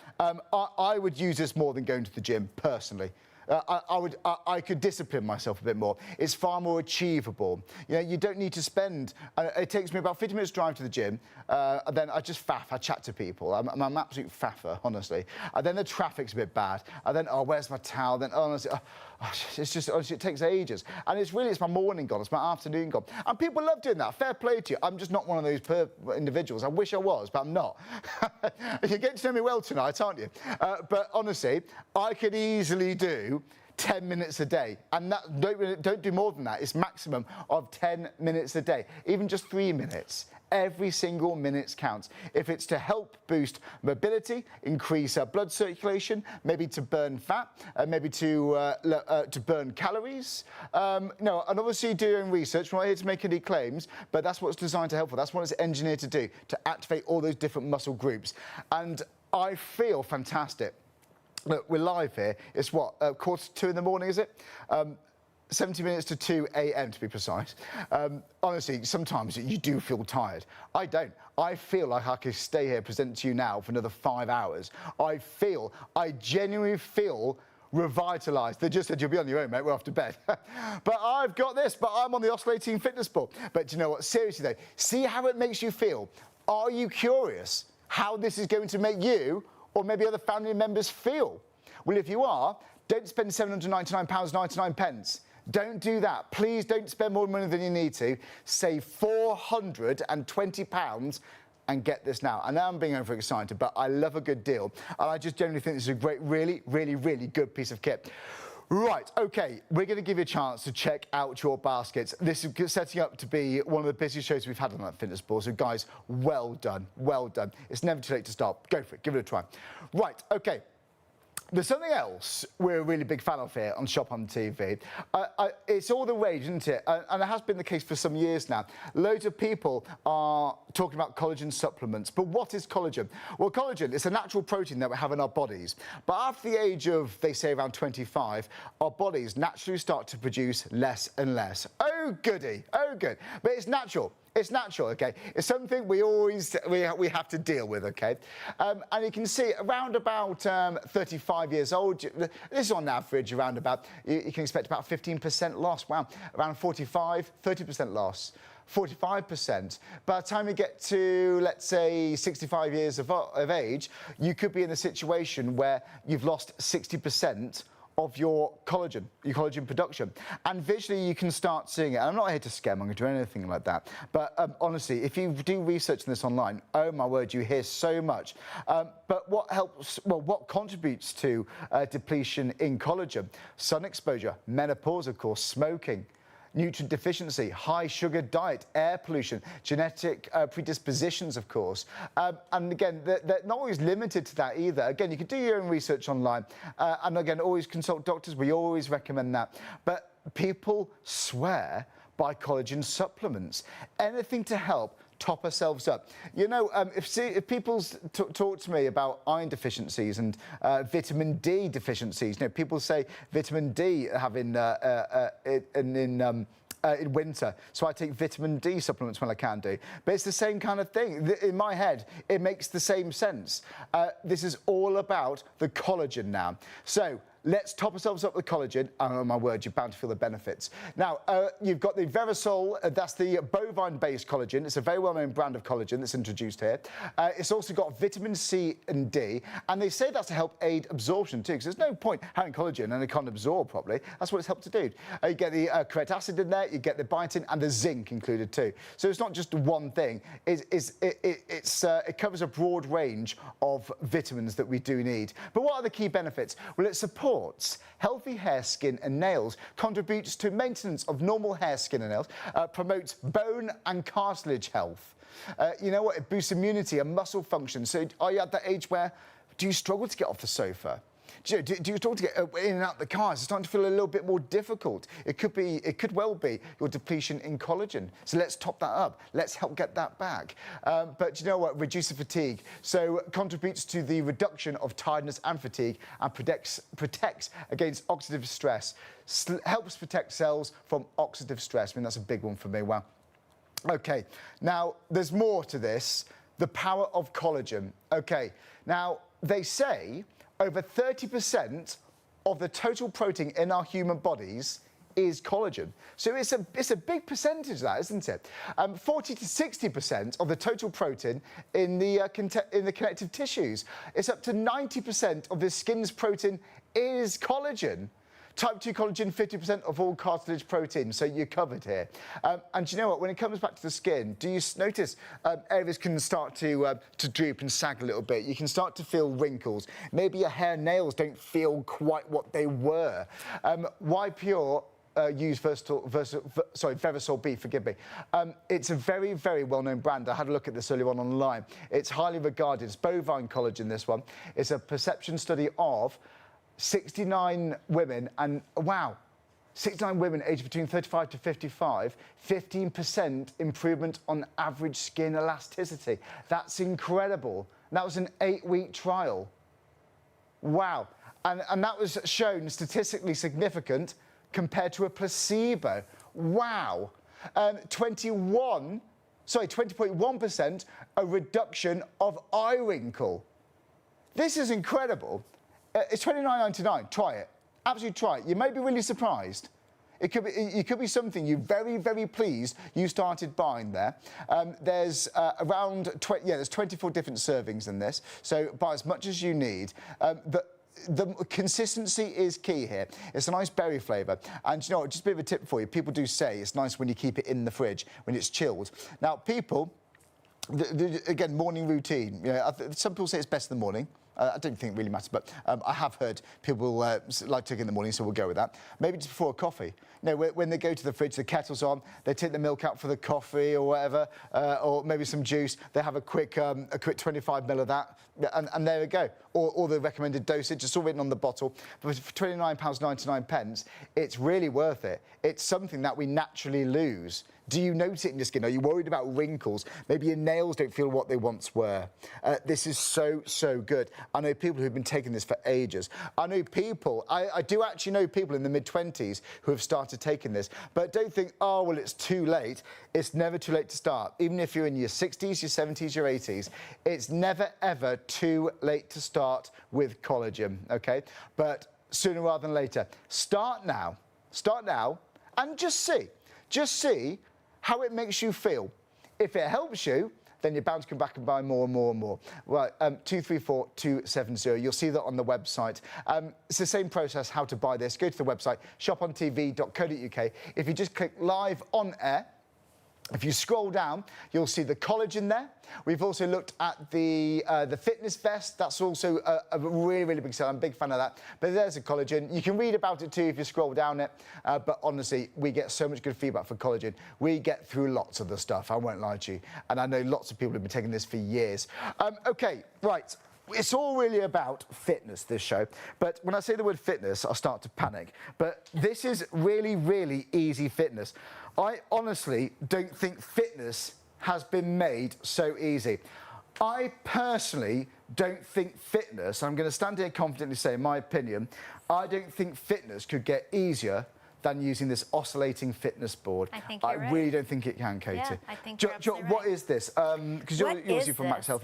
I would use this more than going to the gym, personally. I could discipline myself a bit more. It's far more achievable. You know, you don't need to spend. It takes me about 50 minutes drive to the gym. And then I just faff. I chat to people. I'm an absolute faffer, honestly. And then the traffic's a bit bad. And then, oh, where's my towel? Then, honestly, it's just, honestly, it takes ages. And it's my morning gone. It's my afternoon gone. And people love doing that. Fair play to you. I'm just not one of those individuals. I wish I was, but I'm not. You're getting to know me well tonight, aren't you? But honestly, I could easily do 10 minutes a day, and that don't do more than that. It's maximum of 10 minutes a day, even just 3 minutes. Every single minute counts. If it's to help boost mobility, increase blood circulation, maybe to burn fat, maybe to burn calories. No, and obviously doing research. We're not here to make any claims, but that's what it's designed to help for. That's what it's engineered to do, to activate all those different muscle groups. And I feel fantastic. Look, we're live here. It's what, 1:45 in the morning, is it? 70 minutes to 2 a.m. to be precise. Honestly, sometimes you do feel tired. I don't. I feel like I could stay here, present to you now for another 5 hours. I genuinely feel revitalised. They just said, you'll be on your own, mate, we're off to bed. But I've got this, but I'm on the oscillating fitness board. But do you know what, seriously though, see how it makes you feel. Are you curious how this is going to make you or maybe other family members feel? Well, if you are, don't spend £799.99. Don't do that. Please don't spend more money than you need to. Save £420 and get this now. I know I'm being overexcited, but I love a good deal. And I just generally think this is a great, really, really, really good piece of kit. Right, okay, we're going to give you a chance to check out your baskets. This is setting up to be one of the busiest shows we've had on that fitness board. So guys, well done, well done. It's never too late to start. Go for it, give it a try. Right, okay. There's something else we're a really big fan of here on Shop on TV. It's all the rage, isn't it? And it has been the case for some years now. Loads of people are talking about collagen supplements. But what is collagen? Well, collagen is a natural protein that we have in our bodies. But after the age of, they say, around 25, our bodies naturally start to produce less and less. Oh, goody. Oh, good. But it's natural. It's natural, okay? It's something we have to deal with, okay? And you can see around about 35 years old, this is on average around about, you can expect about 15% loss. Wow, around 45, 30% loss. 45%. By the time you get to, let's say, 65 years of age, you could be in a situation where you've lost 60% of your collagen production. And visually you can start seeing it. I'm not here to scaremonger or anything like that. But honestly, if you do research on this online, oh my word, you hear so much. But what helps, well, what contributes to depletion in collagen? Sun exposure, menopause, of course, smoking, nutrient deficiency, high sugar diet, air pollution, genetic predispositions, of course. And again, they're not always limited to that either. Again, you can do your own research online. And again, always consult doctors. We always recommend that. But people swear by collagen supplements. Anything to help top ourselves up. You know, if people talk to me about iron deficiencies and vitamin D deficiencies, you know, people say vitamin D having in winter, so I take vitamin D supplements when I can do. But it's the same kind of thing. In my head, it makes the same sense. This is all about the collagen now. So let's top ourselves up with collagen, and oh my word, you're bound to feel the benefits. Now, you've got the Verisol, that's the bovine-based collagen. It's a very well-known brand of collagen that's introduced here. It's also got vitamin C and D, and they say that's to help aid absorption too, because there's no point having collagen and it can't absorb properly. That's what it's helped to do. You get the correct acid in there, you get the biotin and the zinc included too. So it's not just one thing. It covers a broad range of vitamins that we do need. But what are the key benefits? Well, it supports healthy hair, skin and nails, contributes to maintenance of normal hair, skin and nails, promotes bone and cartilage health. You know what? It boosts immunity and muscle function. So are you at that age where do you struggle to get off the sofa? Do you struggle to get in and out the car? It's starting to feel a little bit more difficult. It could well be your depletion in collagen. So let's top that up. Let's help get that back. But you know what? Reduces fatigue. So contributes to the reduction of tiredness and fatigue and protects against oxidative stress. Helps protect cells from oxidative stress. I mean, that's a big one for me. Wow. Okay. Now, there's more to this. The power of collagen. Okay. Now, they say over 30% of the total protein in our human bodies is collagen. So it's a big percentage, that, isn't it? 40 to 60% of the total protein in the connective tissues. It's up to 90% of the skin's protein is collagen. Type 2 collagen, 50% of all cartilage protein, so you're covered here. And do you know what? When it comes back to the skin, do you notice areas can start to droop and sag a little bit? You can start to feel wrinkles. Maybe your hair, nails don't feel quite what they were. Why Pure use Verisol B, forgive me. It's a very, very well-known brand. I had a look at this earlier on online. It's highly regarded. It's bovine collagen, this one. It's a perception study of 69 women, and wow, 69 women aged between 35 to 55, 15% improvement on average skin elasticity. That's incredible. That was an 8-week trial. Wow. And that was shown statistically significant compared to a placebo. Wow. 20.1% a reduction of eye wrinkle. This is incredible. It's $29.99. Try it. Absolutely try it. You may be really surprised. It could be something you're very, very pleased you started buying there. There's there's 24 different servings in this, so buy as much as you need. The consistency is key here. It's a nice berry flavour. And you know what, just a bit of a tip for you. People do say it's nice when you keep it in the fridge, when it's chilled. Now, people, again, morning routine. You know, some people say it's best in the morning. I don't think it really matters, but I have heard people like to take it in the morning, so we'll go with that. Maybe just before a coffee. You know, when they go to the fridge, the kettle's on, they take the milk out for the coffee or whatever, or maybe some juice. They have a quick 25 ml of that, and there we go. Or the recommended dosage, it's all written on the bottle. But for £29.99, it's really worth it. It's something that we naturally lose. Do you notice it in your skin? Are you worried about wrinkles? Maybe your nails don't feel what they once were. This is so, so good. I know people who've been taking this for ages. I know people, I do actually know people in the mid-20s who have started taking this. But don't think, oh, well, it's too late. It's never too late to start. Even if you're in your 60s, your 70s, your 80s, it's never, ever too late to start with collagen, okay? But sooner rather than later. Start now, and just see how it makes you feel. If it helps you, then you're bound to come back and buy more and more and more. Right, 234270. You'll see that on the website. It's the same process how to buy this. Go to the website, shopontv.co.uk. If you just click live on air, if you scroll down, you'll see the collagen there. We've also looked at the fitness vest. That's also a really, really big seller. I'm a big fan of that. But there's a collagen. You can read about it too if you scroll down it. But honestly, we get so much good feedback for collagen. We get through lots of the stuff, I won't lie to you. And I know lots of people have been taking this for years. Okay, right. It's all really about fitness, this show. But when I say the word fitness, I start to panic. But this is really, really easy fitness. I honestly don't think fitness has been made so easy. I personally don't think fitness, I'm going to stand here confidently say, in my opinion, I don't think fitness could get easier than using this oscillating fitness board. I think you're right. really don't think it can, Katie. Yeah, I think you're absolutely What right. is this? Because you're obviously from MAXhealth.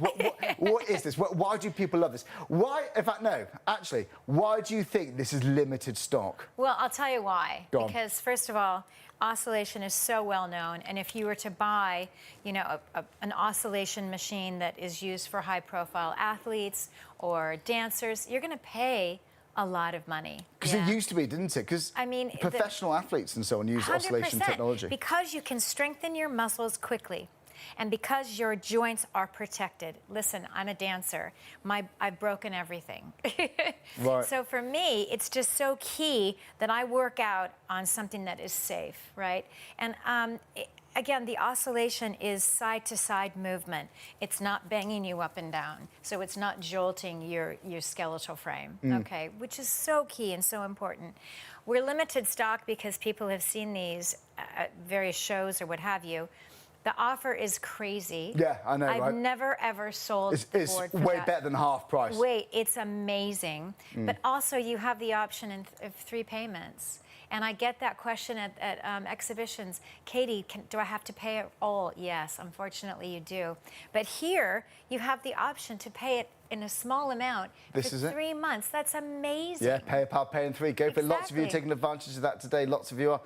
What is this? Why do people love this? Why, in fact, no, actually, why do you think this is limited stock? Well, I'll tell you why. Go on. Because first of all, oscillation is so well known, and if you were to buy, you know, an oscillation machine that is used for high-profile athletes or dancers, you're going to pay a lot of money. Because it used to be, didn't it? Because I mean, professional athletes and so on use oscillation 100%, technology. because you can strengthen your muscles quickly. And because your joints are protected. Listen, I'm a dancer. I've broken everything. Right. So for me, it's just so key that I work out on something that is safe, right? And again, the oscillation is side-to-side movement. It's not banging you up and down. So it's not jolting your skeletal frame, okay? Which is so key and so important. We're limited stock because people have seen these at various shows or what have you. The offer is crazy. Yeah, I know, I've right? never, ever sold the It's board for way that. better than half price. Wait, it's amazing. But also you have the option of 3 payments. And I get that question at exhibitions. Katie, do I have to pay it all? Yes, unfortunately you do. But here, you have the option to pay it in a small amount This for is it? 3 months. That's amazing. Yeah, pay a pal, pay in 3. Go for it. Lots of you are Exactly. taking advantage of that today. Lots of you are.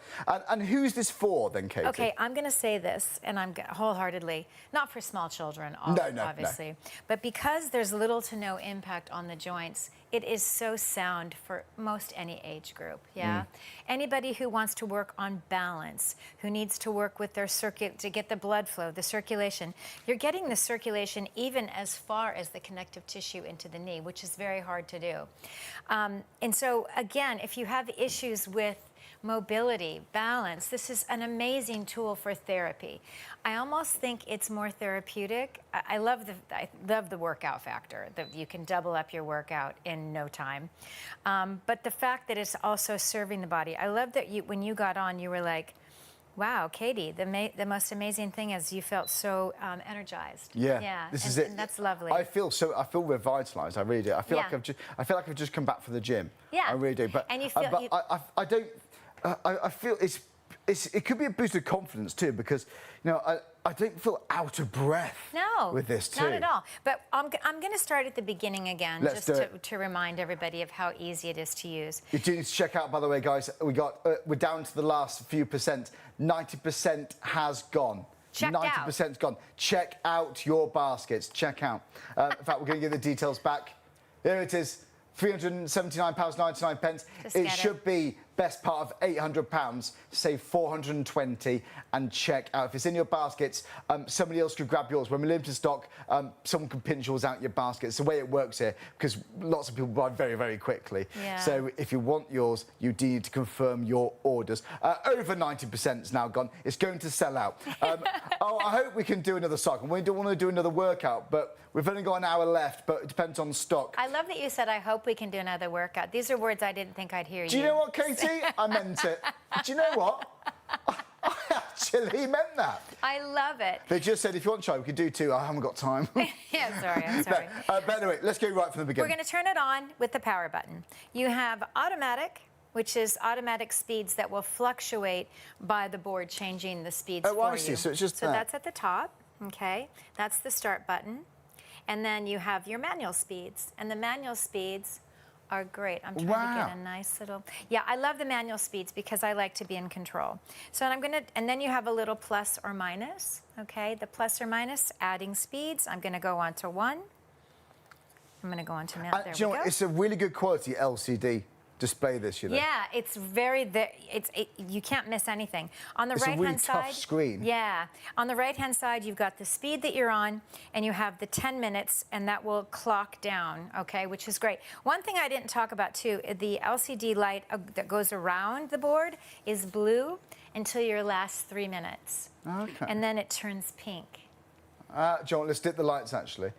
And who's this for then, Katie? Okay, I'm going to say this, and I'm wholeheartedly, not for small children, No. obviously, but because there's little to no impact on the joints, it is so sound for most any age group, yeah? Anybody who wants to work on balance, who needs to work with their to get the blood flow, the circulation. You're getting the circulation even as far as the connective tissue into the knee, which is very hard to do. And so, again, if you have issues with mobility, balance, this is an amazing tool for therapy. I almost think it's more therapeutic. I love the workout factor, that you can double up your workout in no time. But the fact that it's also serving the body. I love that when you got on, you were like, wow, Katie, the most amazing thing is you felt so energized. Yeah, this is it. And that's lovely. I feel revitalised. I really do. I feel Yeah. like I've just come back from the gym. Yeah. I really do. But And you feel- I don't. I feel it could be a boost of confidence too, because you know I don't feel out of breath. No, with this too. not at all. But I'm going to start at the beginning again, Let's just do it. to remind everybody of how easy it is to use. You do need to check out, by the way, guys. We're down to the last few percent. 90% has gone. Checked out. 90%'s gone. Check out your baskets. Check out. In fact, we're going to give the details back. Here it is. £379.99. Just It get should it. be best part of £800. Save £420 and check out. If it's in your baskets, somebody else could grab yours. When we're limited stock, someone can pinch yours out your basket. It's the way it works here, because lots of people buy very, very quickly. Yeah. So if you want yours, you do need to confirm your orders. Over 90% is now gone. It's going to sell out. I hope we can do another cycle. We don't want to do another workout, but we've only got an hour left, but it depends on stock. I love that you said, I hope we can do another workout. These are words I didn't think I'd hear Do you know what, Katie? I meant it. Do you know what? I actually meant that. I love it. They just said, if you want to try, we could do 2. I haven't got time. Yeah, I'm sorry. But anyway, let's go right from the We're beginning. going to turn it on with the power button. You have automatic, which is automatic speeds that will fluctuate by the board changing the speeds Oh, for I see. you. So it's just So that. that's at the top, okay? That's the start button. And then you have your manual speeds. And the manual speeds are great. I'm trying to Wow. get a nice little... Yeah, I love the manual speeds because I like to be in control. So I'm going to... And then you have a little plus or minus, okay? The plus or minus, adding speeds. I'm going to go on to 1. I'm going to go on to now. There Do we you know go. what? It's a really good quality LCD display, this, you know. Yeah, it's you can't miss anything. On the It's a right-hand really side, tough screen. Yeah, on the right-hand side, you've got the speed that you're on, and you have the 10 minutes, and that will clock down, okay, which is great. One thing I didn't talk about too, the LCD light that goes around the board is blue until your last 3 minutes, Okay. and then it turns pink. John, let's dip the lights actually.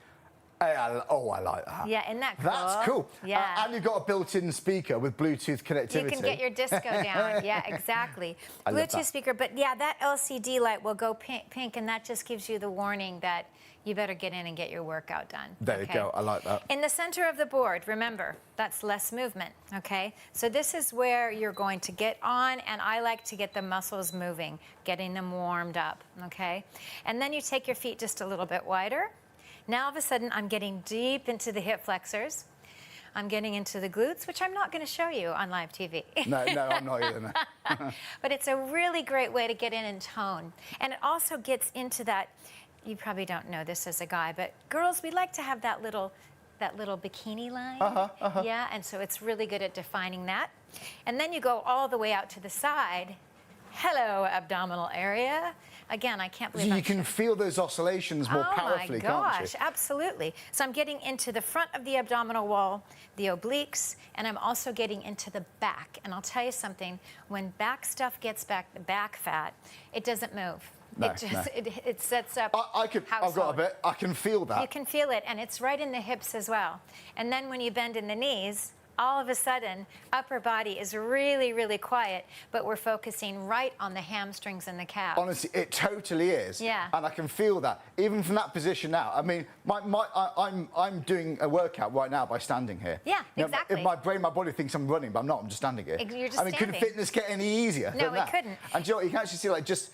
Hey, I like that. Yeah, isn't that cool? That's cool. Yeah. And you've got a built-in speaker with Bluetooth connectivity. You can get your disco down. Yeah, exactly. I love Bluetooth that. speaker, but yeah, that LCD light will go pink, and that just gives you the warning that you better get in and get your workout done. There you go. I like that. In the center of the board, remember, that's less movement, okay? So this is where you're going to get on, and I like to get the muscles moving, getting them warmed up, okay? And then you take your feet just a little bit wider. Now, all of a sudden, I'm getting deep into the hip flexors. I'm getting into the glutes, which I'm not going to show you on live TV. No, I'm not either. No. But it's a really great way to get in tone. And it also gets into that, you probably don't know this as a guy, but girls, we like to have that little bikini line. Yeah, and so it's really good at defining that. And then you go all the way out to the side. Hello, abdominal area. Again, I can't believe You can feel those oscillations more powerfully, can't you? Oh my can't gosh, you? absolutely. So I'm getting into the front of the abdominal wall, the obliques, and I'm also getting into the back. And I'll tell you something, when back stuff gets back, the back fat, it doesn't move. No, it just it sets up. I've got a bit. I can feel that. You can feel it, and it's right in the hips as well. And then when you bend in the knees, all of a sudden, upper body is really, really quiet, but we're focusing right on the hamstrings and the calves. Honestly, it totally is. Yeah. And I can feel that, even from that position now. I mean, I'm doing a workout right now by standing here. Yeah, You know, exactly. in my brain, my body thinks I'm running, but I'm not. I'm just standing here. You're just I mean, standing. couldn't fitness get any easier No, than that? it couldn't. And you know what? You can actually see, like, just...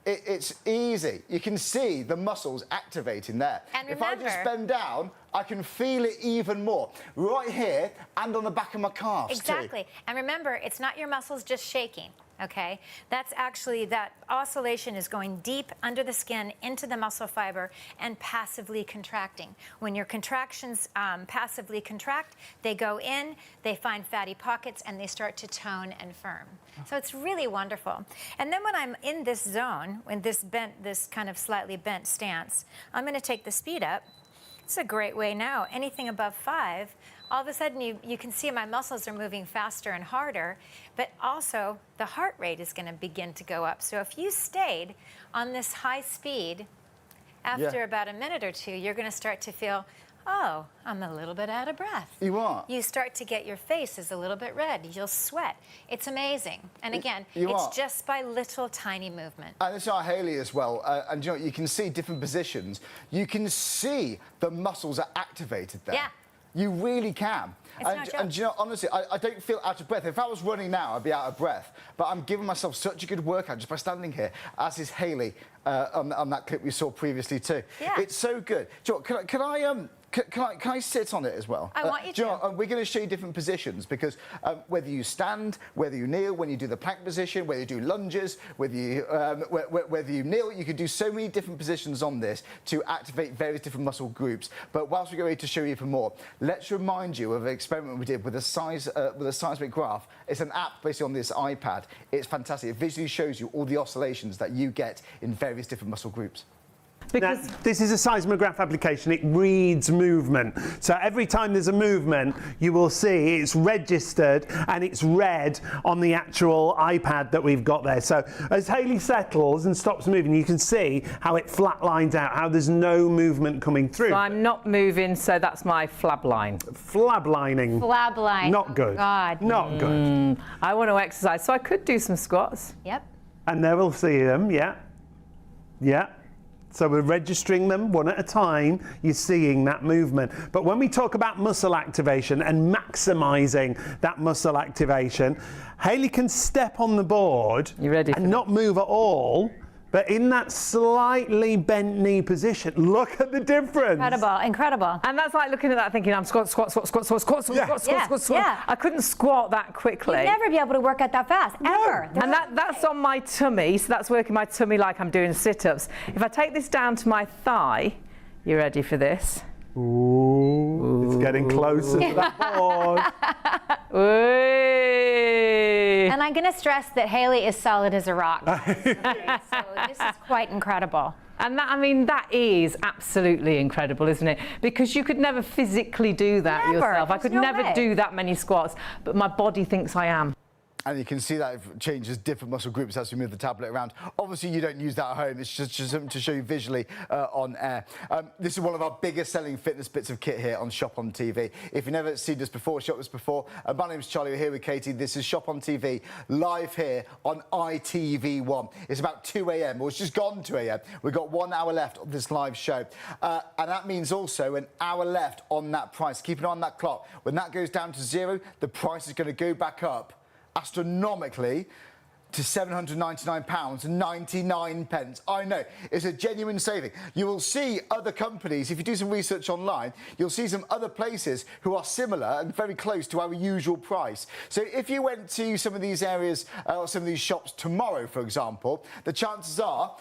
It's easy. You can see the muscles activating there. And if I just remember- bend down, I can feel it even more. Right here and on the back of my calves too. Exactly. And remember, it's not your muscles just shaking, okay? That's actually, that oscillation is going deep under the skin into the muscle fiber and passively contracting. When your contractions passively contract, they go in, they find fatty pockets, and they start to tone and firm. So it's really wonderful. And then when I'm in this zone, in this kind of slightly bent stance, I'm going to take the speed up. It's a great way now. Anything above 5, all of a sudden you can see my muscles are moving faster and harder, but also the heart rate is going to begin to go up. So if you stayed on this high speed, after about a minute or two, you're going to start to feel, oh, I'm a little bit out of breath. You are? You start to get, your face is a little bit red. You'll sweat. It's amazing. And again, You it's are. just by little tiny movement. And it's our Haley as well. And you know, you can see different positions. You can see the muscles are activated there. Yeah. You really can. It's no joke. And you know, honestly, I don't feel out of breath. If I was running now, I'd be out of breath. But I'm giving myself such a good workout just by standing here, as is Haley on that clip we saw previously too. Yeah. It's so good. Do you know, can I sit on it as well? I want you do you to. know, we're going to show you different positions because whether you stand, whether you kneel, when you do the plank position, whether you do lunges, whether you kneel, you can do so many different positions on this to activate various different muscle groups. But whilst we go ready to show you even more, let's remind you of an experiment we did with a seismic graph. It's an app basically on this iPad. It's fantastic. It visually shows you all the oscillations that you get in various different muscle groups. Now, this is a seismograph application. It reads movement. So every time there's a movement, you will see it's registered and it's read on the actual iPad that we've got there. So as Haley settles and stops moving, you can see how it flat lines out, how there's no movement coming through. So I'm not moving, so that's my flab line. Flab lining. Flab line. Not good. Oh, God. Not good. I want to exercise, so I could do some squats. Yep. And there we'll see them, yeah. Yeah. So we're registering them one at a time. You're seeing that movement. But when we talk about muscle activation and maximizing that muscle activation, Haley can step on the board You ready for and not move at all, but in that slightly bent knee position. Look at the difference. Incredible, incredible. And that's like looking at that thinking, I'm squat. Yeah. I couldn't squat that quickly. You'd never be able to work out that fast, ever. And that's on my tummy, so that's working my tummy like I'm doing sit-ups. If I take this down to my thigh, you ready for this? Ooh, it's getting closer to that board. And I'm going to stress that Haley is solid as a rock. So this is quite incredible. And that, I mean, that is absolutely incredible, isn't it? Because you could never physically do that Never. yourself. I There's could no never way. do that many squats, but my body thinks I am. And you can see that it changes different muscle groups as we move the tablet around. Obviously, you don't use that at home. It's just something to show you visually on air. This is one of our biggest selling fitness bits of kit here on Shop on TV. If you've never seen this before, shot this before, my name's Charlie. We're here with Katie. This is Shop on TV, live here on ITV1. It's about 2 a.m. Well, it's just gone 2 a.m. We've got 1 hour left of this live show. And that means also an hour left on that price. Keep an eye on that clock. When that goes down to 0, the price is going to go back up astronomically to £799.99. I know, it's a genuine saving. You will see other companies, if you do some research online, you'll see some other places who are similar and very close to our usual price. So if you went to some of these areas or some of these shops tomorrow, for example, the chances are,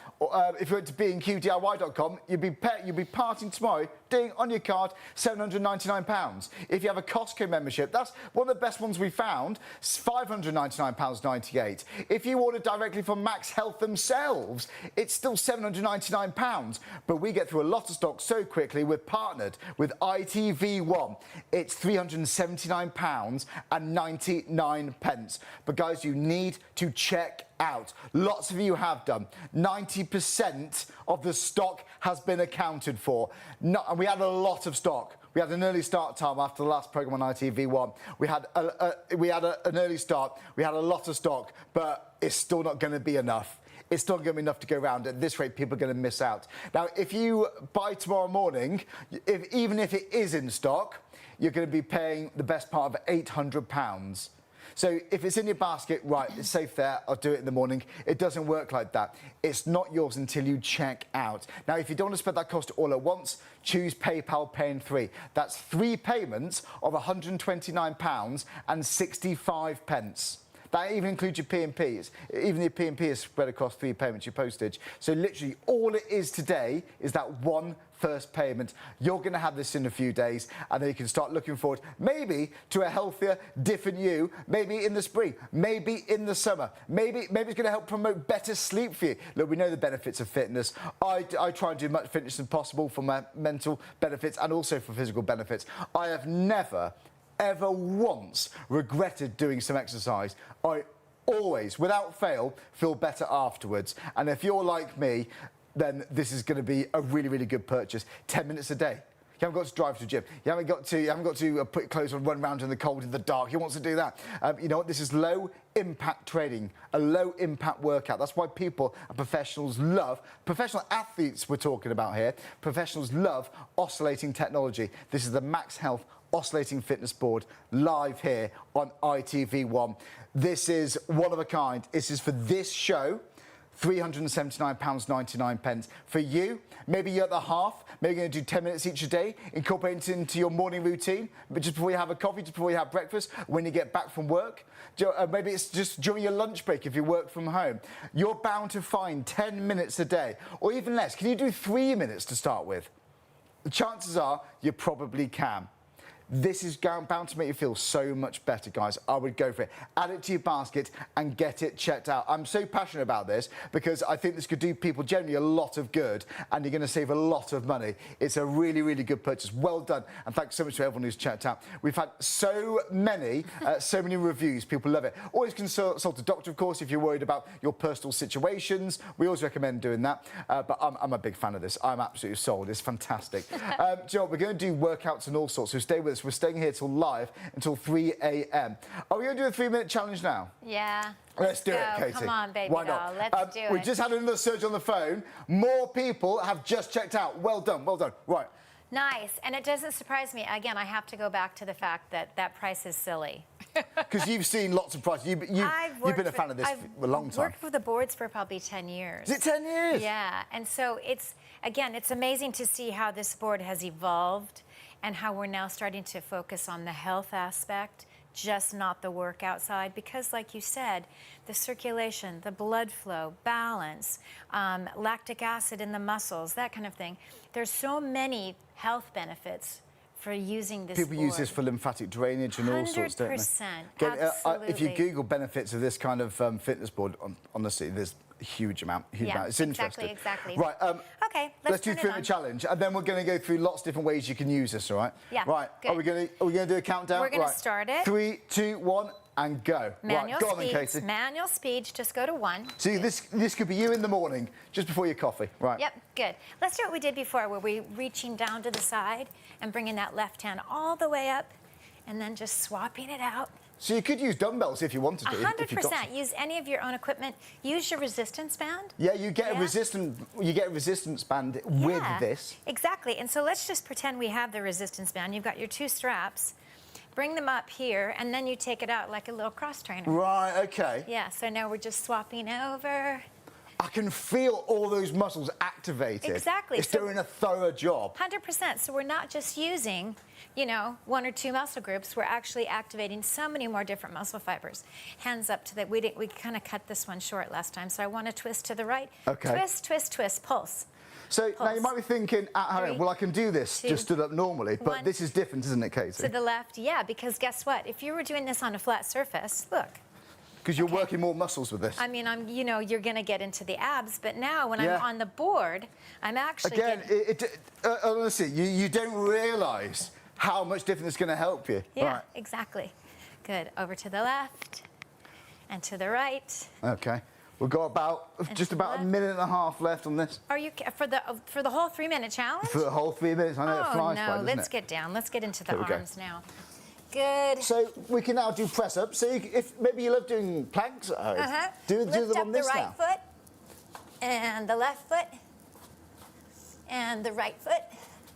if you went to B&QDIY.com, you'd be parting tomorrow, doing on your card £799. If you have a Costco membership, that's one of the best ones we found, £599.98. If you order directly from MAXhealth themselves, it's still £799. But we get through a lot of stock so quickly, we're partnered with ITV1. It's £379.99. But guys, you need to check out. Lots of you have done. 90% of the stock has been accounted for. And we had a lot of stock. We had an early start time after the last programme on ITV1. We had an early start. We had a lot of stock, but it's still not going to be enough. It's not going to be enough to go around. At this rate, people are going to miss out. Now, if you buy tomorrow morning, even if it is in stock, you're going to be paying the best part of £800. So if it's in your basket, right, it's safe there, I'll do it in the morning. It doesn't work like that. It's not yours until you check out. Now, if you don't want to spend that cost all at once, choose PayPal Pay in 3. That's 3 payments of £129.65. That even includes your P&Ps. Even your P&P is spread across 3 payments, your postage. So literally all it is today is that one first payment. You're going to have this in a few days, and then you can start looking forward maybe to a healthier, different you, maybe in the spring, maybe in the summer, maybe it's going to help promote better sleep for you. Look, we know the benefits of fitness. I try and do as much fitness as possible for my mental benefits and also for physical benefits. I have never, ever once regretted doing some exercise. I always, without fail, feel better afterwards. And if you're like me, then this is going to be a really, really good purchase. 10 minutes a day. You haven't got to drive to the gym. You haven't got to put your clothes on, run around in the cold, in the dark. Who wants to do that? You know what? This is low-impact training, a low-impact workout. That's why people and professionals love, professional athletes we're talking about here, professionals love oscillating technology. This is the MAXhealth Oscillating Fitness Board, live here on ITV1. This is one of a kind. This is for this show. £379.99. For you, maybe you're at the half, maybe you're going to do 10 minutes each a day, incorporate it into your morning routine, but just before you have a coffee, just before you have breakfast, when you get back from work. Maybe it's just during your lunch break if you work from home. You're bound to find 10 minutes a day, or even less. Can you do 3 minutes to start with? The chances are you probably can. This is bound to make you feel so much better, guys. I would go for it. Add it to your basket and get it checked out. I'm so passionate about this because I think this could do people generally a lot of good, and you're going to save a lot of money. It's a really, really good purchase. Well done. And thanks so much to everyone who's checked out. We've had so many reviews. People love it. Always consult a doctor, of course, if you're worried about your personal situations. We always recommend doing that. But I'm a big fan of this. I'm absolutely sold. It's fantastic. Do you know what? We're going to do workouts and all sorts, so stay with us. We're staying here till live until 3 a.m. Are we going to do a 3-minute challenge now? Yeah. Let's do it, Katie. Come on, baby Why doll. not? Let's do it. We just had another surge on the phone. More people have just checked out. Well done, well done. Right. Nice. And it doesn't surprise me. Again, I have to go back to the fact that that price is silly. Because you've seen lots of prices. You've been a fan of this for a long time. I've worked for the boards for probably 10 years. Is it 10 years? Yeah. And so it's amazing to see how this board has evolved and how we're now starting to focus on the health aspect, just not the workout side, because like you said, the circulation, the blood flow, balance, lactic acid in the muscles, that kind of thing. There's so many health benefits for using this People board. use this for lymphatic drainage and all sorts, don't they? 100%, Absolutely. If you Google benefits of this kind of fitness board, honestly, there's a huge amount. It's interesting. Exactly. Right. Okay, let's do 3-minute challenge, and then we're going to go through lots of different ways you can use this. All right. Yeah. Right. Good. Are we going to do a countdown? We're going to start it. 3, 2, 1, and go. Manual right, go on then, speeds, Katie. manual speeds, just go to 1. See, this could be you in the morning, just before your coffee. Right. Yep, good. Let's do what we did before, where we're reaching down to the side and bringing that left hand all the way up and then just swapping it out. So you could use dumbbells if you wanted to. if you've got 100%. Use any of your own equipment. Use your resistance band. Yeah, you get Yeah. a resistance band with Yeah, this. Exactly. And so let's just pretend we have the resistance band. You've got your 2 straps. Bring them up here, and then you take it out like a little cross trainer. Right, okay. Yeah, so now we're just swapping over. I can feel all those muscles activated. Exactly. It's So- doing a thorough job. 100%. So we're not just using, 1 or 2 muscle groups. We're actually activating so many more different muscle fibers. Hands up to the, we kind of cut this one short last time. So I want to twist to the right. Okay. Twist, twist, twist, pulse. So now you might be thinking at home, 3, well, I can do this 2, just stood up normally, but 1. this is different, isn't it, Katie? To the left, yeah, because guess what? If you were doing this on a flat surface, look. Because you're okay. working more muscles with this. I mean, you're going to get into the abs, but now when Yeah. I'm on the board, I'm actually Again, getting... honestly, you don't realise how much different it's going to help you. Yeah, Right. exactly. Good. Over to the left and to the right. Okay. We've got just to the about a left. minute and a half left on this. Are you for the whole 3-minute challenge? For the whole 3 minutes. I know it Oh flies no! by, doesn't Let's it? get down. Let's get into the Here we go. arms now. Good. So we can now do press ups. So if maybe you love doing planks at home, do Lift them up on this the right now. foot and the left foot and the right foot.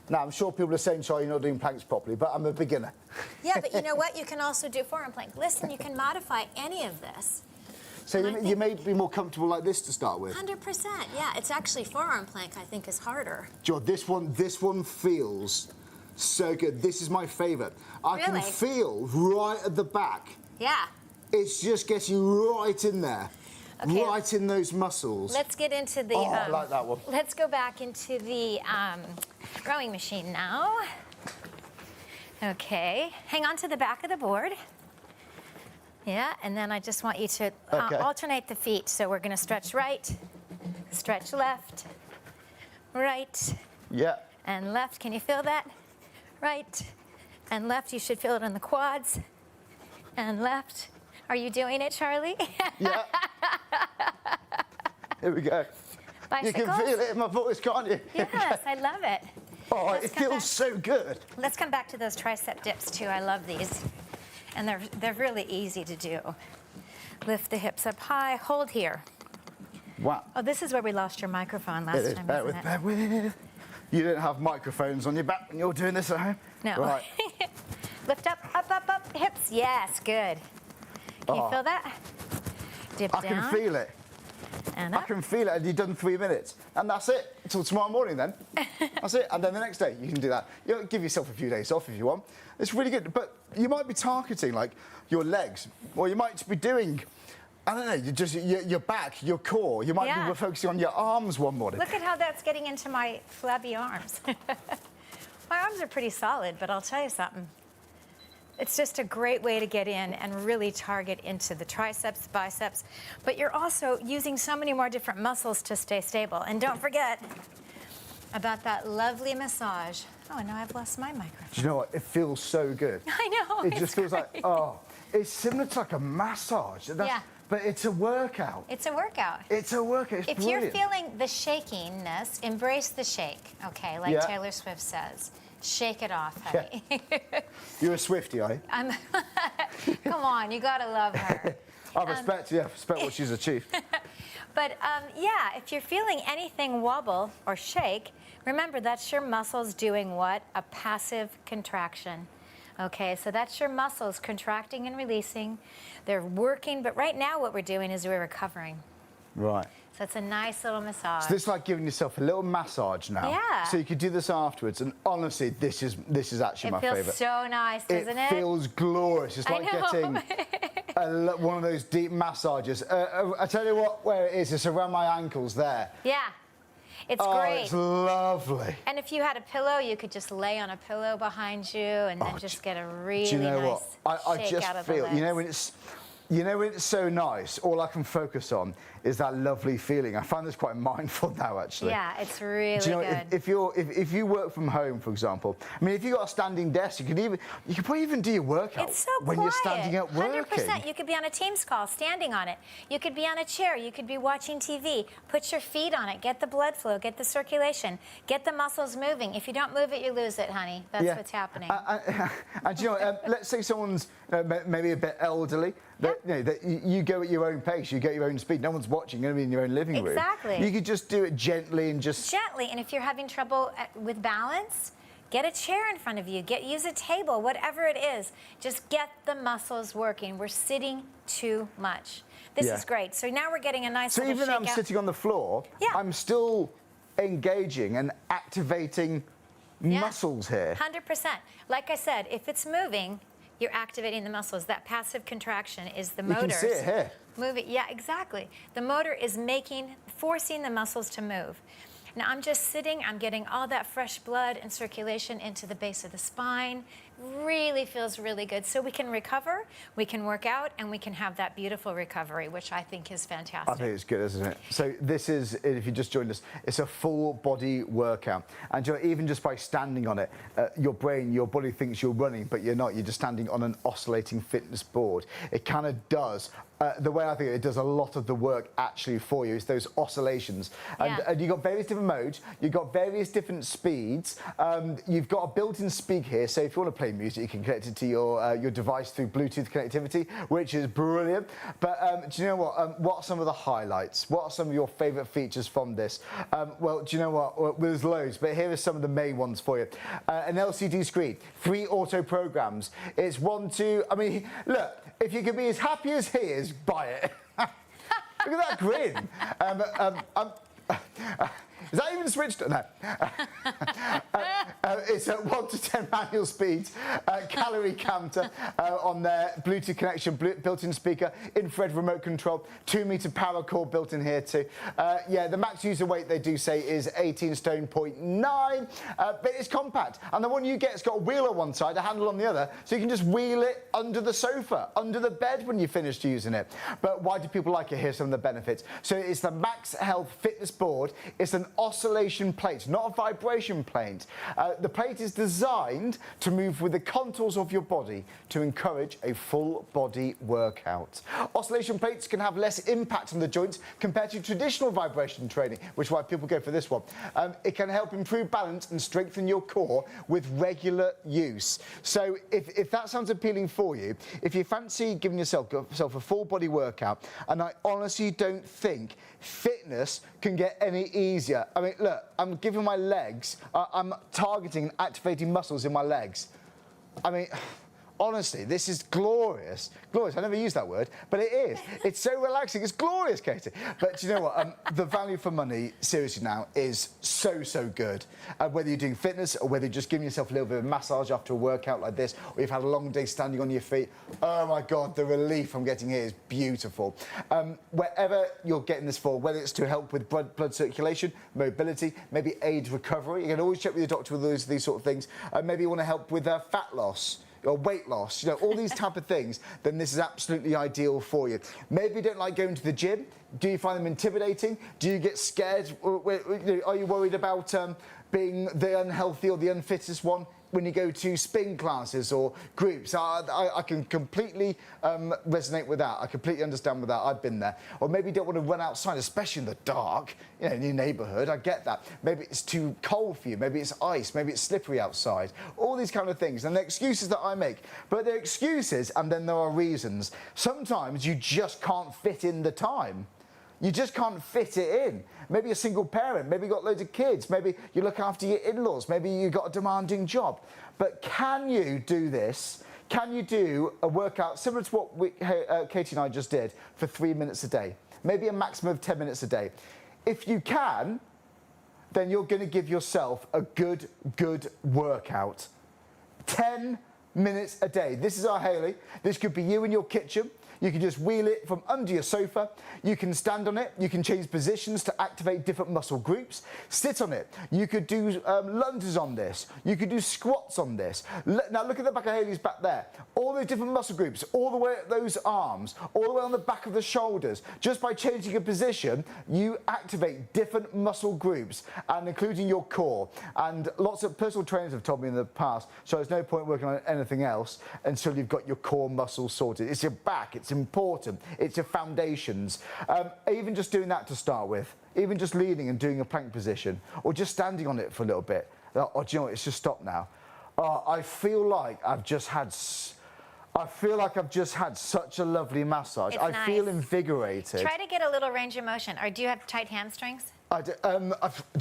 Now I'm sure people are saying, sorry, you're not doing planks properly, but I'm a beginner. Yeah, but you know what? You can also do forearm plank. Listen, you can modify any of this. So And I you may be more comfortable like this to start with. 100%. Yeah, it's actually forearm plank. I think is harder. Joe, this one feels so good. This is my favourite. I can Really? feel right at the back. Yeah. It's just getting right in there, Okay. right in those muscles. Let's get into the. Oh, I like that one. Let's go back into the rowing machine now. Okay, hang on to the back of the board. Yeah, and then I just want you to Okay. alternate the feet. So we're going to stretch right, stretch left, right, Yeah. and left. Can you feel that? Right and left. You should feel it in the quads. And left. Are you doing it, Charlie? Yeah. Here we go. You Bicycles? can feel it in my voice, can't you? Yes, I love it. Oh, Let's it come feels back. so good. Let's come back to those tricep dips too. I love these. And they're really easy to do. Lift the hips up high, hold here. Wow. Oh, this is where we lost your microphone last It is. time, Bear isn't with, it? bear with. You don't have microphones on your back when you're doing this at home? No. Right. Lift up, up, up, up, hips. Yes, good. Can you Oh. feel that? Dip I down can feel it. and I up. can feel it, and you've done 3 minutes. And that's it. Until tomorrow morning then. That's it. And then the next day you can do that. You know, give yourself a few days off if you want. It's really good. But you might be targeting like your legs, or you might be doing, I don't know, you just your back, your core. You might Yeah. be focusing on your arms one morning. Look at how that's getting into my flabby arms. My arms are pretty solid, but I'll tell you something. It's just a great way to get in and really target into the triceps, biceps, but you're also using so many more different muscles to stay stable. And don't forget about that lovely massage. Oh, and now I've lost my microphone. Do you know what? It feels so good. I know. It it's just feels great. like, oh, it's similar to like a massage. Yeah. But it's a workout. It's a workout. It's a workout. It's If brilliant. you're feeling the shakiness, embrace the shake, okay? Like Yeah. Taylor Swift says. Shake it off, honey. You're a Swiftie, are you? Come on, you gotta love her. I respect what she's achieved. But yeah, if you're feeling anything wobble or shake, remember that's your muscles doing what? A passive contraction. Okay, so that's your muscles contracting and releasing. They're working, but right now what we're doing is we're recovering. Right. So it's a nice little massage. So this is like giving yourself a little massage now. Yeah. So you could do this afterwards, and honestly, this is actually my It feels favourite. so nice, doesn't it? It feels glorious. It's I like know. getting one of those deep massages. I tell you what, where it is, it's around my ankles there. Yeah, it's Oh, great. it's lovely. And if you had a pillow, you could just lay on a pillow behind you and then just get a really Do you know nice what? I shake just out of feel, the legs. you know, when it's You know, it's so nice. All I can focus on is that lovely feeling. I find this quite mindful now, actually. Yeah, it's really Do you know, good. if you work from home, for example, I mean, if you got a standing desk, you could probably even do your workout It's so when quiet. you're standing up working. 100%. You could be on a Teams call, standing on it. You could be on a chair. You could be watching TV. Put your feet on it. Get the blood flow. Get the circulation. Get the muscles moving. If you don't move it, you lose it, honey. That's what's happening. And you know, let's say someone's maybe a bit elderly. That you go at your own pace, you go at your own speed. No one's watching. You're going to be in your own living room. Exactly. You could just do it gently and just Gently. And if you're having trouble with balance, get a chair in front of you. Use a table, whatever it is. Just get the muscles working. We're sitting too much. This is great. So now we're getting a nice So little even though I'm shakeout. sitting on the floor, I'm still engaging and activating muscles here. 100%. Like I said, if it's moving, you're activating the muscles. That passive contraction is the You motors. can see it here. Moving. Yeah, exactly. The motor is forcing the muscles to move. Now I'm just sitting, I'm getting all that fresh blood and circulation into the base of the spine. Really feels really good. So we can recover, we can work out, and we can have that beautiful recovery, which I think is fantastic. I think it's good, isn't it? So this is, if you just joined us, it's a full body workout. And you know, even just by standing on it, your body thinks you're running, but you're not. You're just standing on an oscillating fitness board. It kind of does. The way I think it does a lot of the work actually for you is those oscillations. And you've got various different modes, you've got various different speeds, you've got a built-in speak here, so if you want to play music, you can connect it to your device through Bluetooth connectivity, which is brilliant. But do you know what are some of the highlights? What are some of your favourite features from this? Well, do you know what? Well, there's loads, but here are some of the main ones for you. An LCD screen, 3 auto programs. It's 1, 2, I mean, look, if you can be as happy as he is, buy it. Look at that grin. Is that even switched? No. It's at 1 to 10 manual speeds, calorie counter on there, Bluetooth connection, built-in speaker, infrared remote control, 2-meter power cord built in here too. Yeah, the max user weight they do say is 18 stone 0.9, but it's compact. And the one you get has got a wheel on one side, a handle on the other, so you can just wheel it under the sofa, under the bed when you're finished using it. But why do people like it? Here's some of the benefits. So it's the MAXhealth Fitness Board. It's an oscillation plate, not a vibration plate. The plate is designed to move with the contours of your body to encourage a full body workout. Oscillation plates can have less impact on the joints compared to traditional vibration training, which is why people go for this one. It can help improve balance and strengthen your core with regular use. So if that sounds appealing for you, if you fancy giving yourself a full body workout, and I honestly don't think fitness can get any easier. I mean, look, I'm giving my legs, I'm targeting and activating muscles in my legs. I mean, honestly, this is glorious. Glorious, I never use that word, but it is. It's so relaxing, it's glorious, Katie. But do you know what? The value for money, seriously now, is so, so good. Whether you're doing fitness or whether you're just giving yourself a little bit of massage after a workout like this, or you've had a long day standing on your feet, oh my God, the relief I'm getting here is beautiful. Wherever you're getting this for, whether it's to help with blood circulation, mobility, maybe aid recovery, you can always check with your doctor with these sort of things. Maybe you want to help with fat loss, or weight loss, you know, all these type of things, then this is absolutely ideal for you. Maybe you don't like going to the gym. Do you find them intimidating? Do you get scared? Are you worried about being the unhealthy or the unfittest one when you go to spin classes or groups? I can completely resonate with that. I completely understand with that. I've been there. Or maybe you don't want to run outside, especially in the dark, you know, in your neighbourhood. I get that. Maybe it's too cold for you. Maybe it's ice. Maybe it's slippery outside. All these kind of things. And they're excuses that I make. But they're excuses, and then there are reasons. Sometimes you just can't fit in the time. You just can't fit it in. Maybe you're a single parent, maybe you've got loads of kids, maybe you look after your in-laws, maybe you've got a demanding job. But can you do this? Can you do a workout similar to what Katie and I just did for 3 minutes a day? Maybe a maximum of 10 minutes a day. If you can, then you're going to give yourself a good workout. 10 minutes a day. This is our Hayley. This could be you in your kitchen. You can just wheel it from under your sofa. You can stand on it. You can change positions to activate different muscle groups. Sit on it. You could do lunges on this. You could do squats on this. Now look at the back of Hayley's back there. All those different muscle groups, all the way at those arms, all the way on the back of the shoulders. Just by changing your position, you activate different muscle groups, and including your core. And lots of personal trainers have told me in the past, so there's no point working on anything else until you've got your core muscles sorted. It's your back, it's important, it's your foundations. Even just doing that to start with, even just leaning and doing a plank position, or just standing on it for a little bit. Oh, do you know what, it's just stopped now. I feel like I've just had such a lovely massage. It's I nice. feel invigorated. Try to get a little range of motion. Or do you have tight hamstrings? Do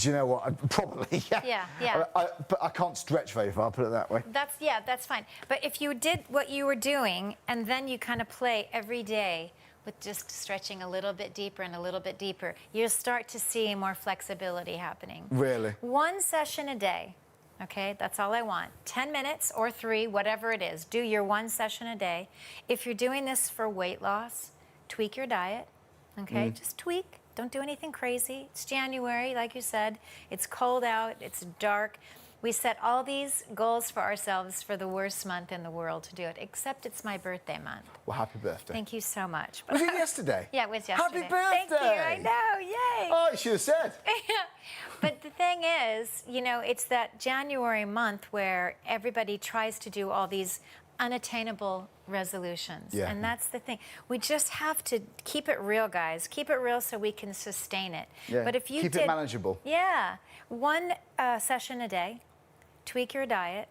you know what? Probably, yeah. Yeah. But I can't stretch very far, put it that way. That's fine. But if you did what you were doing, and then you kind of play every day with just stretching a little bit deeper and a little bit deeper, you'll start to see more flexibility happening. Really? One session a day. Okay, that's all I want. 10 minutes or 3, whatever it is. Do your 1 session a day. If you're doing this for weight loss, tweak your diet. Okay, just tweak. Don't do anything crazy. It's January, like you said. It's cold out. It's dark. We set all these goals for ourselves for the worst month in the world to do it, except it's my birthday month. Well, happy birthday. Thank you so much. Was it yesterday? Yeah, it was yesterday. Happy birthday! Thank you. I know. Yay. Oh, you should have said. But the thing is, you know, it's that January month where everybody tries to do all these unattainable resolutions. Yeah. And that's the thing. We just have to keep it real, guys. Keep it real so we can sustain it. Yeah. But if you keep it manageable. Yeah. 1 session a day, tweak your diet,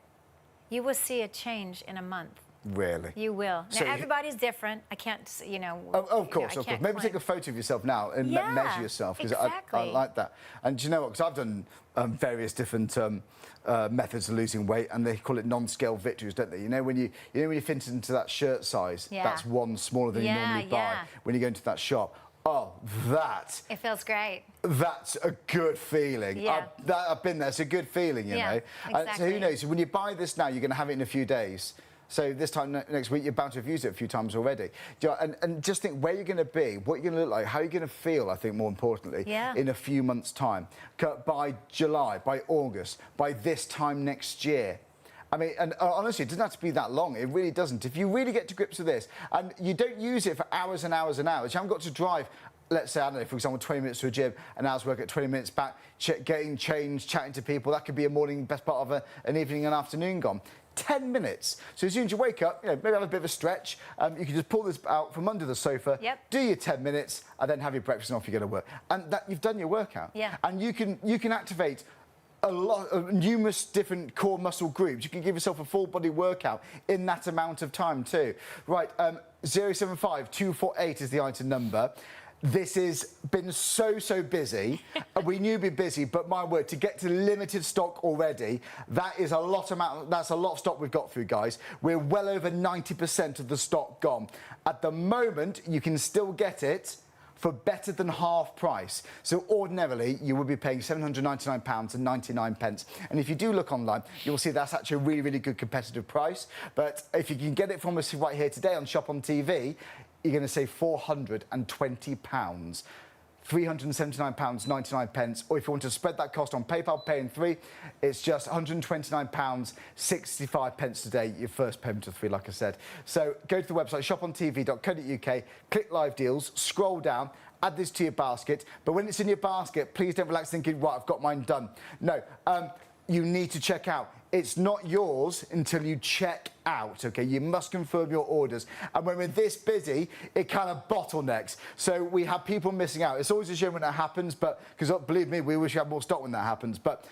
you will see a change in a month. Really? You will. So now, everybody's different. I can't, you know. Of course, I of course. can't Maybe claim. take a photo of yourself now and Yeah, measure yourself, because exactly. I like that. And do you know what? Because I've done various different methods of losing weight, and they call it non-scale victories, don't they? You know when you fit into that shirt size, Yeah. that's 1 smaller than you normally buy when you go into that shop. Oh, It feels great. that's a good feeling. Yeah. I've been there. It's a good feeling, you know. So exactly. who knows? When you buy this now, you're going to have it in a few days. So this time next week, you're bound to have used it a few times already. Do you know, and just think where you're going to be, what you're going to look like, how you're going to feel, I think, more importantly, in a few months' time. By July, by August, by this time next year. I mean, and honestly, it doesn't have to be that long. It really doesn't. If you really get to grips with this, and you don't use it for hours and hours and hours, you haven't got to drive, let's say, I don't know, for example, 20 minutes to a gym, an hour's work at 20 minutes back, getting changed, chatting to people. That could be a morning, best part of an evening and afternoon gone. 10 minutes. So as soon as you wake up, you know, maybe have a bit of a stretch. You can just pull this out from under the sofa, do your 10 minutes, and then have your breakfast and off you go to work. And that you've done your workout. Yeah. And you can activate a lot of numerous different core muscle groups. You can give yourself a full body workout in that amount of time too. Right, 075 248 is the item number. This has been so busy. We knew it'd be busy, but my word, to get to limited stock already, that's a lot of stock we've got through, guys. We're well over 90% of the stock gone. At the moment, you can still get it for better than half price. So ordinarily, you would be paying £799.99. And if you do look online, you'll see that's actually a really, really good competitive price. But if you can get it from us right here today on Shop on TV, you're going to save £420. £379.99, or if you want to spread that cost on PayPal Pay in 3, it's just £129.65 today, your first payment of 3, like I said. So go to the website shopontv.co.uk, click live deals, scroll down, add this to your basket, but when it's in your basket, please don't relax thinking, right, I've got mine done. No, you need to check out. It's not yours until you check out, okay? You must confirm your orders. And when we're this busy, it kind of bottlenecks. So we have people missing out. It's always a shame when that happens, but because believe me, we wish we had more stock when that happens. But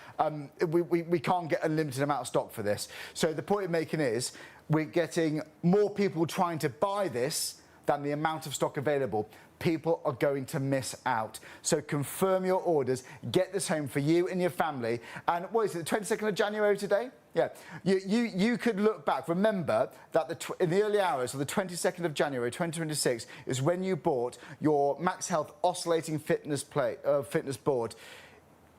we can't get a limited amount of stock for this. So the point I'm making is we're getting more people trying to buy this than the amount of stock available. People are going to miss out. So confirm your orders, get this home for you and your family. And what is it, the 22nd of January today? Yeah, you could look back. Remember that in the early hours of the 22nd of January 2026 is when you bought your MAXhealth Oscillating Fitness Board.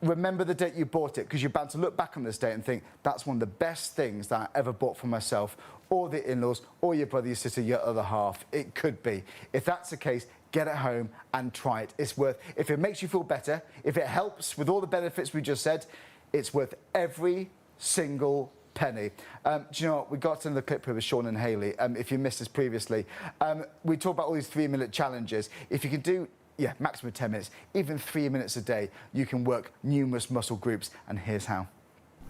remember the date you bought it, because you're bound to look back on this date and think, that's one of the best things that I ever bought for myself, or the in-laws, or your brother, your sister, your other half. It could be. If that's the case, get it home and try it. It's worth, if it makes you feel better, if it helps with all the benefits we just said, it's worth every single penny. Do you know what? We got another clip here with Sean and Hayley. If you missed this previously, we talked about all these 3-minute challenges. If you can do maximum 10 minutes, even 3 minutes a day, you can work numerous muscle groups, and here's how.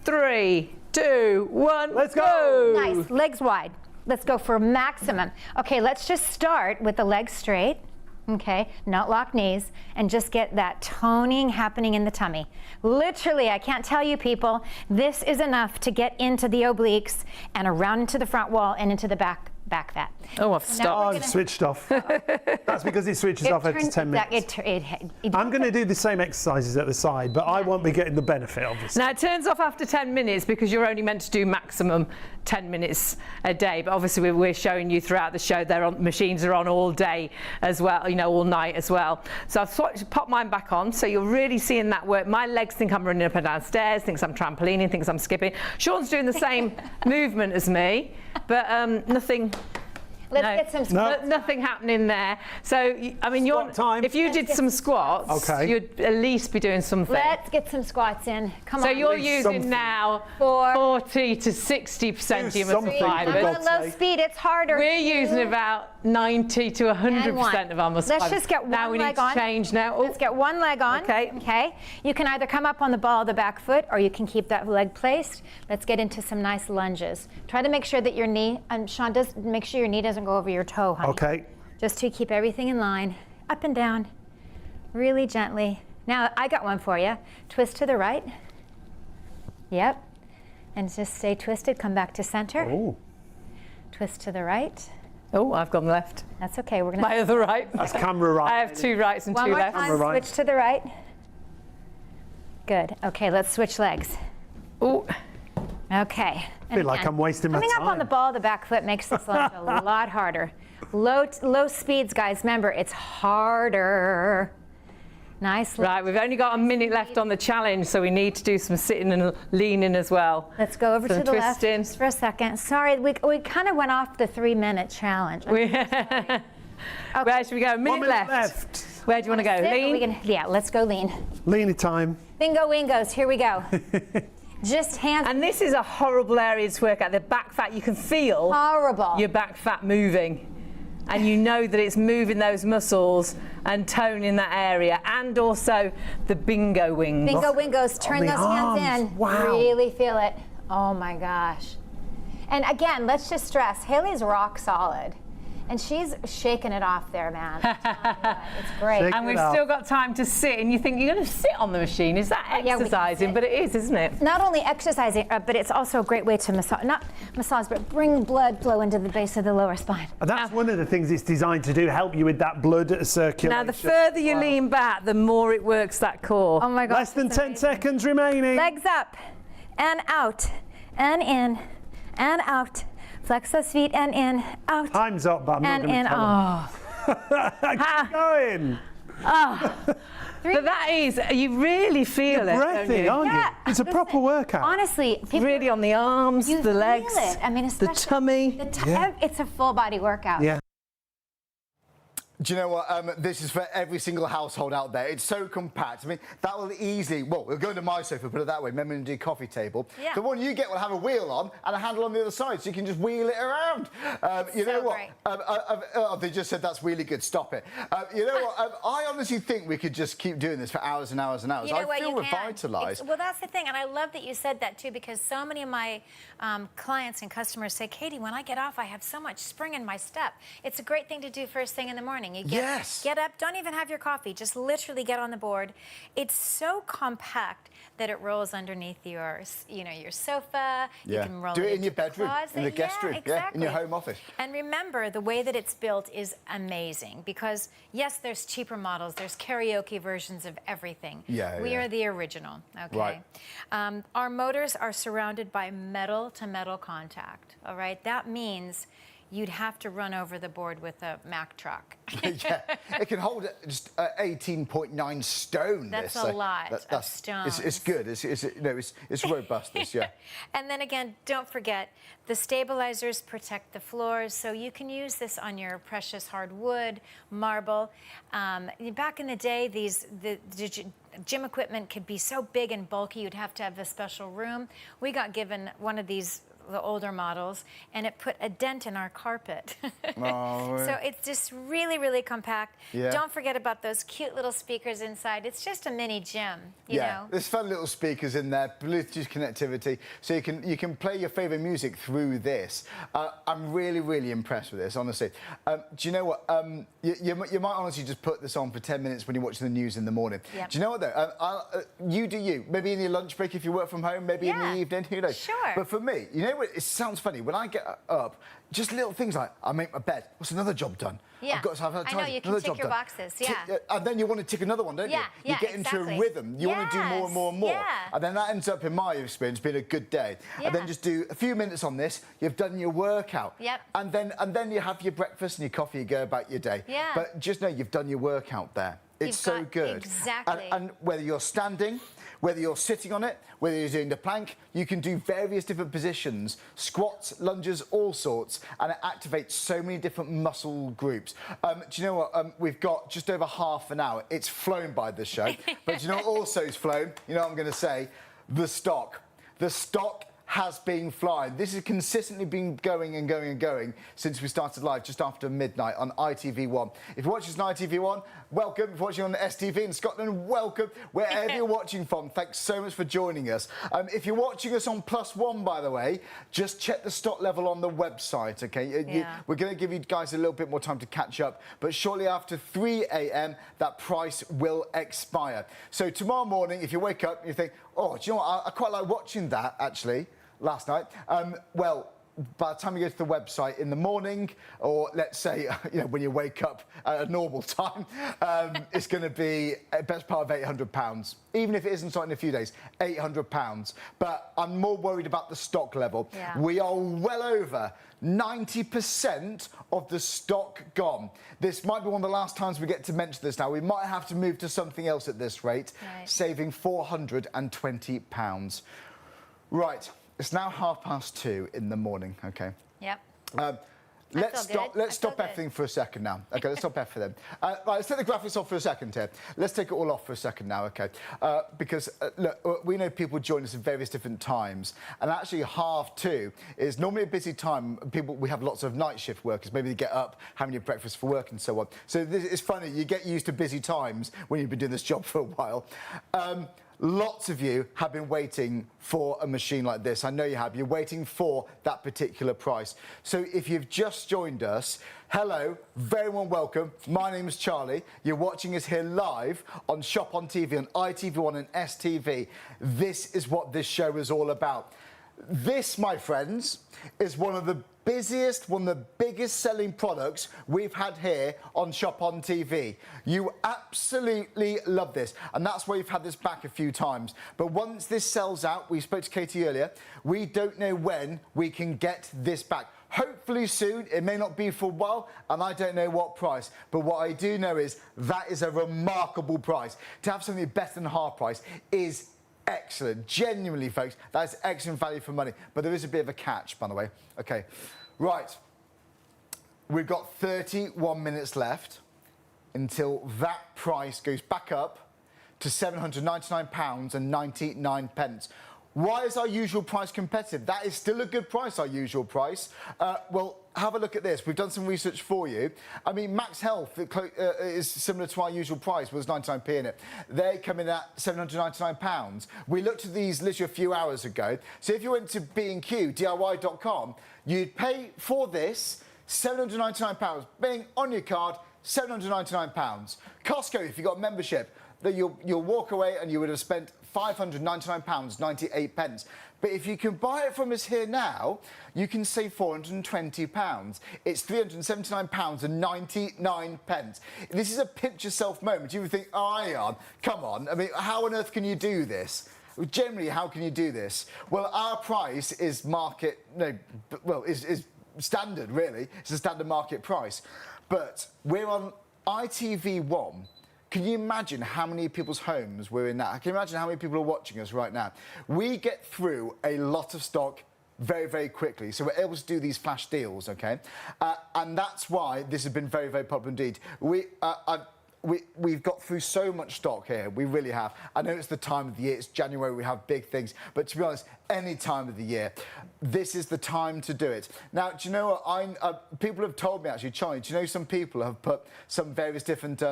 3, 2, 1, let's go! Nice, legs wide. Let's go for maximum. Okay, let's just start with the legs straight. Okay, not lock knees, and just get that toning happening in the tummy. Literally, I can't tell you people, this is enough to get into the obliques and around into the front wall and into the back fat. Oh, I've So now stopped. we're Oh, gonna- it's switched off. That's because it switches off after 10 minutes. I'm going to do the same exercises at the side, but I won't be getting the benefit, obviously. Now, it turns off after 10 minutes because you're only meant to do maximum 10 minutes a day. But obviously, we're showing you throughout the show, machines are on all day as well, you know, all night as well. So I've popped mine back on, so you're really seeing that work. My legs think I'm running up and down stairs, thinks I'm trampolining, thinks I'm skipping. Sean's doing the same movement as me, but nothing. Let's get some squats. Nothing happening there. So, I mean, if you did some squats, Okay. you'd at least be doing something. Let's get some squats in. Come on. So you're least using something. now 4, 40 to 60% of your muscle something, for I'm fibers. God's on low sake. speed, it's harder. We're using about 90 to 100% of our muscle Let's fibers. just get one now we need leg to on. change now. Oh, Let's get one leg on. Okay. Okay. You can either come up on the ball of the back foot, or you can keep that leg placed. Let's get into some nice lunges. Try to make sure that your knee, Sean, make sure your knee doesn't go over your toe, honey. Okay. Just to keep everything in line, up and down, really gently. Now, I got one for you. Twist to the right. Yep. And just stay twisted, come back to center. Oh, Twist to the right. oh, I've gone left. That's okay, we're gonna. My other right. that's camera right. I have 2 rights and One 2 more lefts. time, Camera right. switch to the right. Good, okay, let's switch legs. Oh, Okay. I feel like I'm wasting my Coming time. up on the ball of the back foot makes this lunge a lot harder. Low speeds, guys, remember, it's harder. Nice. right, we've only got a minute left on the challenge, so we need to do some sitting and leaning as well. Let's go over Some to the left twisting. just for a second. Sorry, we kind of went off the 3-minute challenge. Where should we go? A 1 minute minute left. left. Where do you want to go? Sit, or we Lean? can- yeah, let's go lean. Leany time. Bingo wingos, here we go. Just hands. And this is a horrible area to work out. The back fat, you can feel Horrible. your back fat moving. And you know that it's moving those muscles and toning that area. And also the bingo wings. Bingo wingos, turn the those hands arms. in. Wow. Really feel it. Oh my gosh. And again, let's just stress, Haley's rock solid. And she's shaking it off there, man. I'm telling you, it's great. Shake And we've it up. still got time to sit. And you think you're going to sit on the machine. Is that Yeah, we can exercising? sit. But it is, isn't it? Not only exercising, but it's also a great way to not massage, but bring blood flow into the base of the lower spine. And that's one of the things it's designed to do, help you with that blood circulation. Now, the further you lean back, the more it works that core. Oh my gosh. Less than it's 10 amazing. seconds remaining. Legs up and out and in and out. Flex those feet and in, out. Time's up, but I'm not And going in, to tell them. Keep going. But that is, you really feel it, don't Breathy, you? aren't Yeah, you? It's a proper workout. Honestly, people, Really on the arms, you the legs, feel it. I mean, the especially tummy. It's a full body workout. Yeah. Do you know what? This is for every single household out there. It's so compact. I mean, that will easily, well, we'll go into my sofa, put it that way, remember to do coffee table. Yeah. The one you get will have a wheel on and a handle on the other side, so you can just wheel it around. You know so what? great. They just said that's really good, stop it. You know what? I honestly think we could just keep doing this for hours and hours and hours. You know I what, feel you can. revitalised. Well, that's the thing, and I love that you said that too, because so many of my clients and customers say, Katie, when I get off, I have so much spring in my step. It's a great thing to do first thing in the morning. You get up, don't even have your coffee, just literally get on the board. It's so compact that it rolls underneath your sofa. You can roll Do it in into your the bedroom, closet. in the guest room, exactly. in your home office. And remember, the way that it's built is amazing, because yes, there's cheaper models, there's karaoke versions of everything. We are the original, okay? Right. Our motors are surrounded by metal to metal contact, all right? That means you'd have to run over the board with a Mack truck. Yeah, it can hold just 18.9 stone. That's this, a lot of stones. stones. It's good. It's robust. This, yeah. And then again, don't forget, the stabilizers protect the floors, so you can use this on your precious hardwood, marble. Back in the day, the gym equipment could be so big and bulky, you'd have to have a special room. We got given one of these, the older models, and it put a dent in our carpet. Oh, So it's just really, really compact. Yeah. Don't forget about those cute little speakers inside. It's just a mini gym, you know. There's fun little speakers in there, Bluetooth connectivity, so you can play your favourite music through this. I'm really, really impressed with this, honestly. Do you know what? You might honestly just put this on for 10 minutes when you're watching the news in the morning. Yep. Do you know what though? You do you. Maybe in your lunch break if you work from home, maybe in the evening, who knows? Sure. But for me, you know what? It sounds funny. When I get up, just little things like, I make my bed. What's another job done? Yeah. I've got to have I know, you can tick your boxes, yeah. And then you want to tick another one, don't you? You get into a rhythm. You want to do more and more and more. Yeah. And then that ends up, in my experience, being a good day. Yeah. And then just do a few minutes on this, you've done your workout. Yep. And then you have your breakfast and your coffee, you go about your day. Yeah. But just know you've done your workout there. It's so good. Exactly. And whether you're standing, whether you're sitting on it, whether you're doing the plank, you can do various different positions, squats, lunges, all sorts, and it activates so many different muscle groups. Do you know what? We've got just over half an hour. It's flown by this show. But do you know what also is flown? You know what I'm going to say? The stock. The stock has been flying. This has consistently been going and going and going since we started live just after midnight on ITV1. If you're watching on ITV1, welcome. If you're watching on the STV in Scotland, welcome. Wherever you're watching from, thanks so much for joining us. If you're watching us on +1, by the way, just check the stock level on the website, okay? We're going to give you guys a little bit more time to catch up, but shortly after 3 a.m, that price will expire. So tomorrow morning, if you wake up and you think, oh, do you know what? I quite like watching that, actually, last night. Well, by the time you go to the website in the morning, or let's say, when you wake up at a normal time, it's going to be a best part of £800. Even if it isn't starting in a few days, £800. But I'm more worried about the stock level. Yeah. We are well over 90% of the stock gone. This might be one of the last times we get to mention this now. We might have to move to something else at this rate, saving £420. Right. It's now 2:30 in the morning, okay? Yep. Let's stop everything for a second now. Okay, let's stop everything. Right, let's take the graphics off for a second here. Let's take it all off for a second now, okay? Because, look, we know people join us at various different times, and actually 2:30 is normally a busy time. We have lots of night shift workers. Maybe they get up, having your breakfast for work and so on. So it's funny, you get used to busy times when you've been doing this job for a while. Lots of you have been waiting for a machine like this. I know you have. You're waiting for that particular price. So if you've just joined us, hello, very warm welcome. My name is Charlie. You're watching us here live on Shop on TV, on ITV1 and STV. This is what this show is all about. This, my friends, is one of the busiest, one of the biggest selling products we've had here on Shop on TV. You absolutely love this, and that's why we've had this back a few times. But once this sells out, we spoke to Katie earlier, we don't know when we can get this back. Hopefully soon. It may not be for a while, and I don't know what price. But what I do know is that is a remarkable price. To have something better than half price is excellent. Genuinely, folks, that is excellent value for money. But there is a bit of a catch, by the way. Okay, right. We've got 31 minutes left until that price goes back up to £799.99. Why is our usual price competitive? That is still a good price, our usual price. Well, have a look at this. We've done some research for you. I mean, MAXhealth is similar to our usual price, was 99p in it. They come in at £799. We looked at these literally a few hours ago. So if you went to B&Q, DIY.com, you'd pay for this £799. Being on your card, £799. Costco, if you got a membership, you'll walk away and you would have spent £599.98. But if you can buy it from us here now, you can save £420. It's £379.99. This is a pinch yourself moment. You would think, oh, hang on, come on. I mean, how on earth can you do this? Generally, how can you do this? Well, our price is market, is standard, really. It's a standard market price. But we're on ITV1. Can you imagine how many people's homes we're in now? Can you imagine how many people are watching us right now? We get through a lot of stock very, very quickly. So we're able to do these flash deals, okay? And that's why this has been very, very popular indeed. We've got through so much stock here, we really have. I know it's the time of the year, it's January, we have big things, but to be honest, any time of the year, this is the time to do it. Now, do you know what, people have told me actually, Charlie, do you know some people have put some various different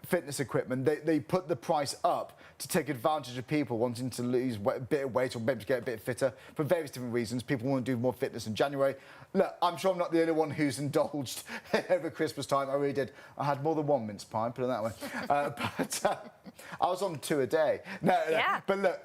fitness equipment, they put the price up to take advantage of people wanting to lose a bit of weight or maybe to get a bit fitter for various different reasons. People want to do more fitness in January. Look, I'm sure I'm not the only one who's indulged over Christmas time. I really did. I had more than one mince pie, put it that way. But I was on 2 a day. No, yeah. But look,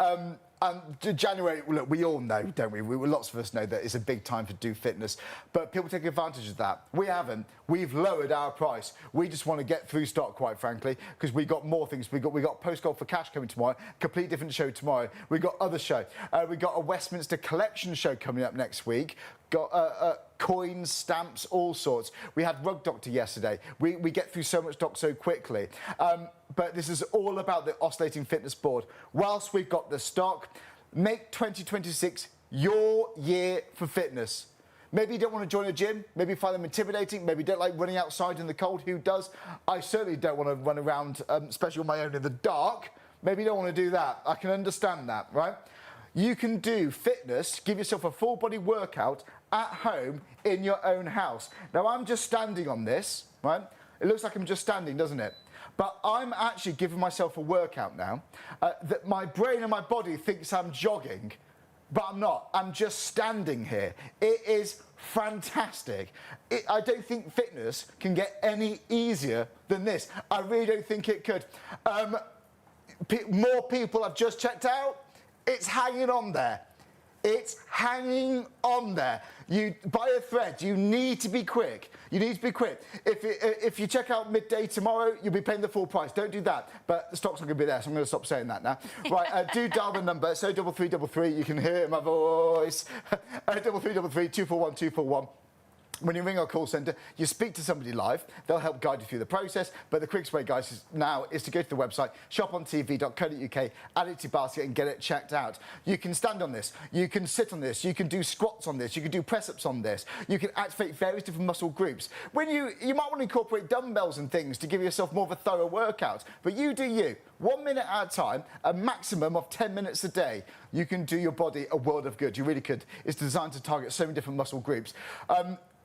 January, look, we all know, don't we? Lots of us know that it's a big time to do fitness, but people take advantage of that. We haven't. We've lowered our price. We just want to get through stock, quite frankly, because we got more things. We got Post Gold for Cash coming tomorrow, complete different show tomorrow. We got other show. We got a Westminster collection show coming up next week. Got coins, stamps, all sorts. We had Rug Doctor yesterday. We get through so much stock so quickly. But this is all about the oscillating fitness board. Whilst we've got the stock, make 2026 your year for fitness. Maybe you don't want to join a gym, maybe you find them intimidating, maybe you don't like running outside in the cold, who does? I certainly don't want to run around, especially on my own in the dark. Maybe you don't want to do that. I can understand that, right? You can do fitness, give yourself a full body workout at home in your own house. Now, I'm just standing on this, right? It looks like I'm just standing, doesn't it? But I'm actually giving myself a workout now that my brain and my body thinks I'm jogging, but I'm not. I'm just standing here. It is fantastic. I don't think fitness can get any easier than this. I really don't think it could. More people have just checked out. It's hanging on there. It's hanging on there. You buy a thread. You need to be quick. You need to be quick. If you check out midday tomorrow, you'll be paying the full price. Don't do that. But the stock's not going to be there, so I'm going to stop saying that now. Right, do dial the number. So 3333. You can hear my voice. 3333 241 241. When you ring our call centre, you speak to somebody live. They'll help guide you through the process. But the quickest way, guys, now is to go to the website, shopontv.co.uk, add it to your basket and get it checked out. You can stand on this. You can sit on this. You can do squats on this. You can do press-ups on this. You can activate various different muscle groups. When you might want to incorporate dumbbells and things to give yourself more of a thorough workout. But you do you. 1 minute at a time, a maximum of 10 minutes a day. You can do your body a world of good. You really could. It's designed to target so many different muscle groups.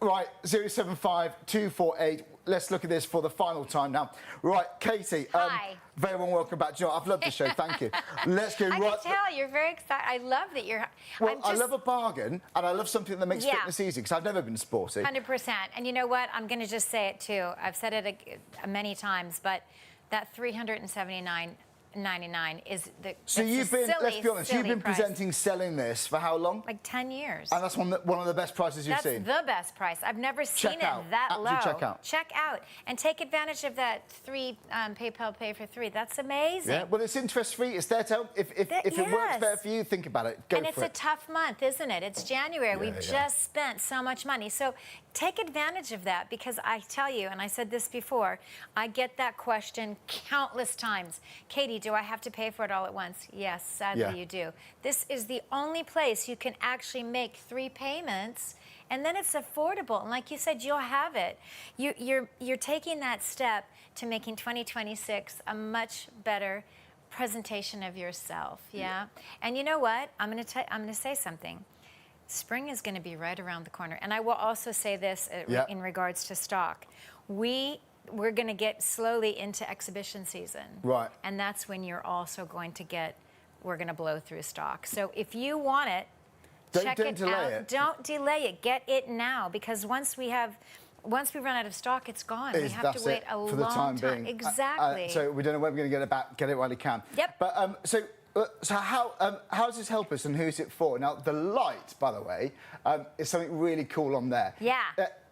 Right, 075 248. Let's look at this for the final time now. Right, Katie. Hi. Very warm welcome back. Do you know what? I've loved the show. Thank you. Let's go I right. can tell you're very excited. I love that you're. Well, I love a bargain, and I love something that makes fitness easy because I've never been sporty. 100%. And you know what? I'm going to just say it too. I've said it many times, but that $379.99 is the. So you've been, silly, let's be honest, you've been price. presenting selling this for how long? Like 10 years. And that's one of the best prices you've seen. That's the best price. I've never seen it that low. Check out. Check out and take advantage of that PayPal pay for 3. That's amazing. Yeah. Well, it's interest free. It's there to help. If it works better for you, think about it. Go and it's for it. a tough month, isn't it? It's January. We've just spent so much money. So take advantage of that because I tell you, and I said this before, I get that question countless times. Katie, do I have to pay for it all at once? Yes, sadly you do. This is the only place you can actually make 3 payments, and then it's affordable. And like you said, you'll have it. You're taking that step to making 2026 a much better presentation of yourself. Yeah. And you know what? I'm going to say something. Spring is going to be right around the corner. And I will also say this in regards to stock. We're going to get slowly into exhibition season. Right. And that's when you're also going to we're going to blow through stock. So if you want it, check it out. Don't delay it. Get it now because once we run out of stock, it's gone. We have to wait a long time. Exactly. So we don't know when we're going to get it back. Get it while you can. Yep. But so how does this help us and who's it for? Now, the light, by the way, is something really cool on there. Yeah.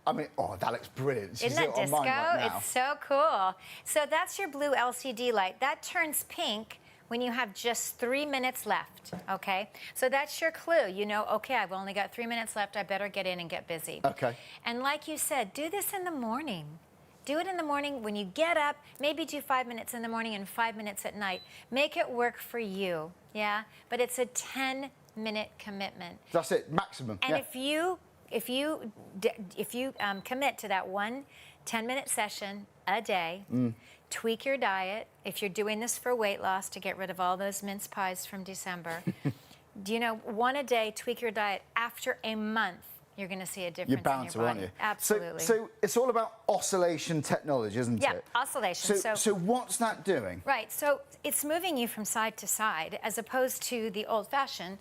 I mean, that looks brilliant. Isn't that disco? It's so cool. So that's your blue LCD light. That turns pink when you have just 3 minutes left, okay? So that's your clue. You know, okay, I've only got 3 minutes left. I better get in and get busy. Okay. And like you said, do this in the morning. Do it in the morning when you get up. Maybe do 5 minutes in the morning and 5 minutes at night. Make it work for you, yeah? But it's a 10-minute commitment. That's it, maximum. And if you commit to that one 10-minute session a day, tweak your diet. If you're doing this for weight loss to get rid of all those mince pies from December, do you know, one a day, tweak your diet. After a month, you're going to see a difference You're bound in your body. aren't you? Absolutely. So it's all about oscillation technology, isn't Yeah, it? oscillation. So what's that doing? Right, so it's moving you from side to side as opposed to the old-fashioned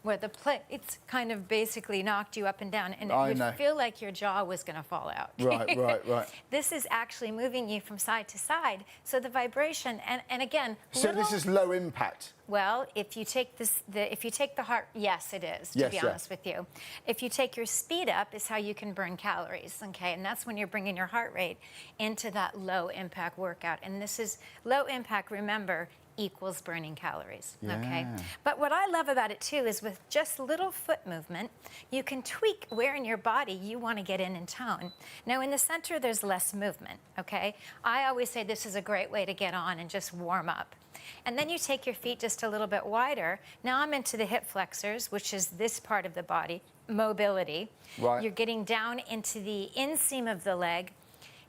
where the plates kind of basically knocked you up and down and it would feel like your jaw was going to fall out. Right. This is actually moving you from side to side, so the vibration, and again... So this is low impact? Well, if you take if you take the heart, yes, it is, to be honest with you. If you take your speed up, is how you can burn calories, okay? And that's when you're bringing your heart rate into that low impact workout. And this is low impact, remember, equals burning calories, okay? But what I love about it too is with just little foot movement, you can tweak where in your body you want to get in tone. Now in the center, there's less movement, okay? I always say this is a great way to get on and just warm up. And then you take your feet just a little bit wider. Now I'm into the hip flexors, which is this part of the body, mobility. Right. You're getting down into the inseam of the leg,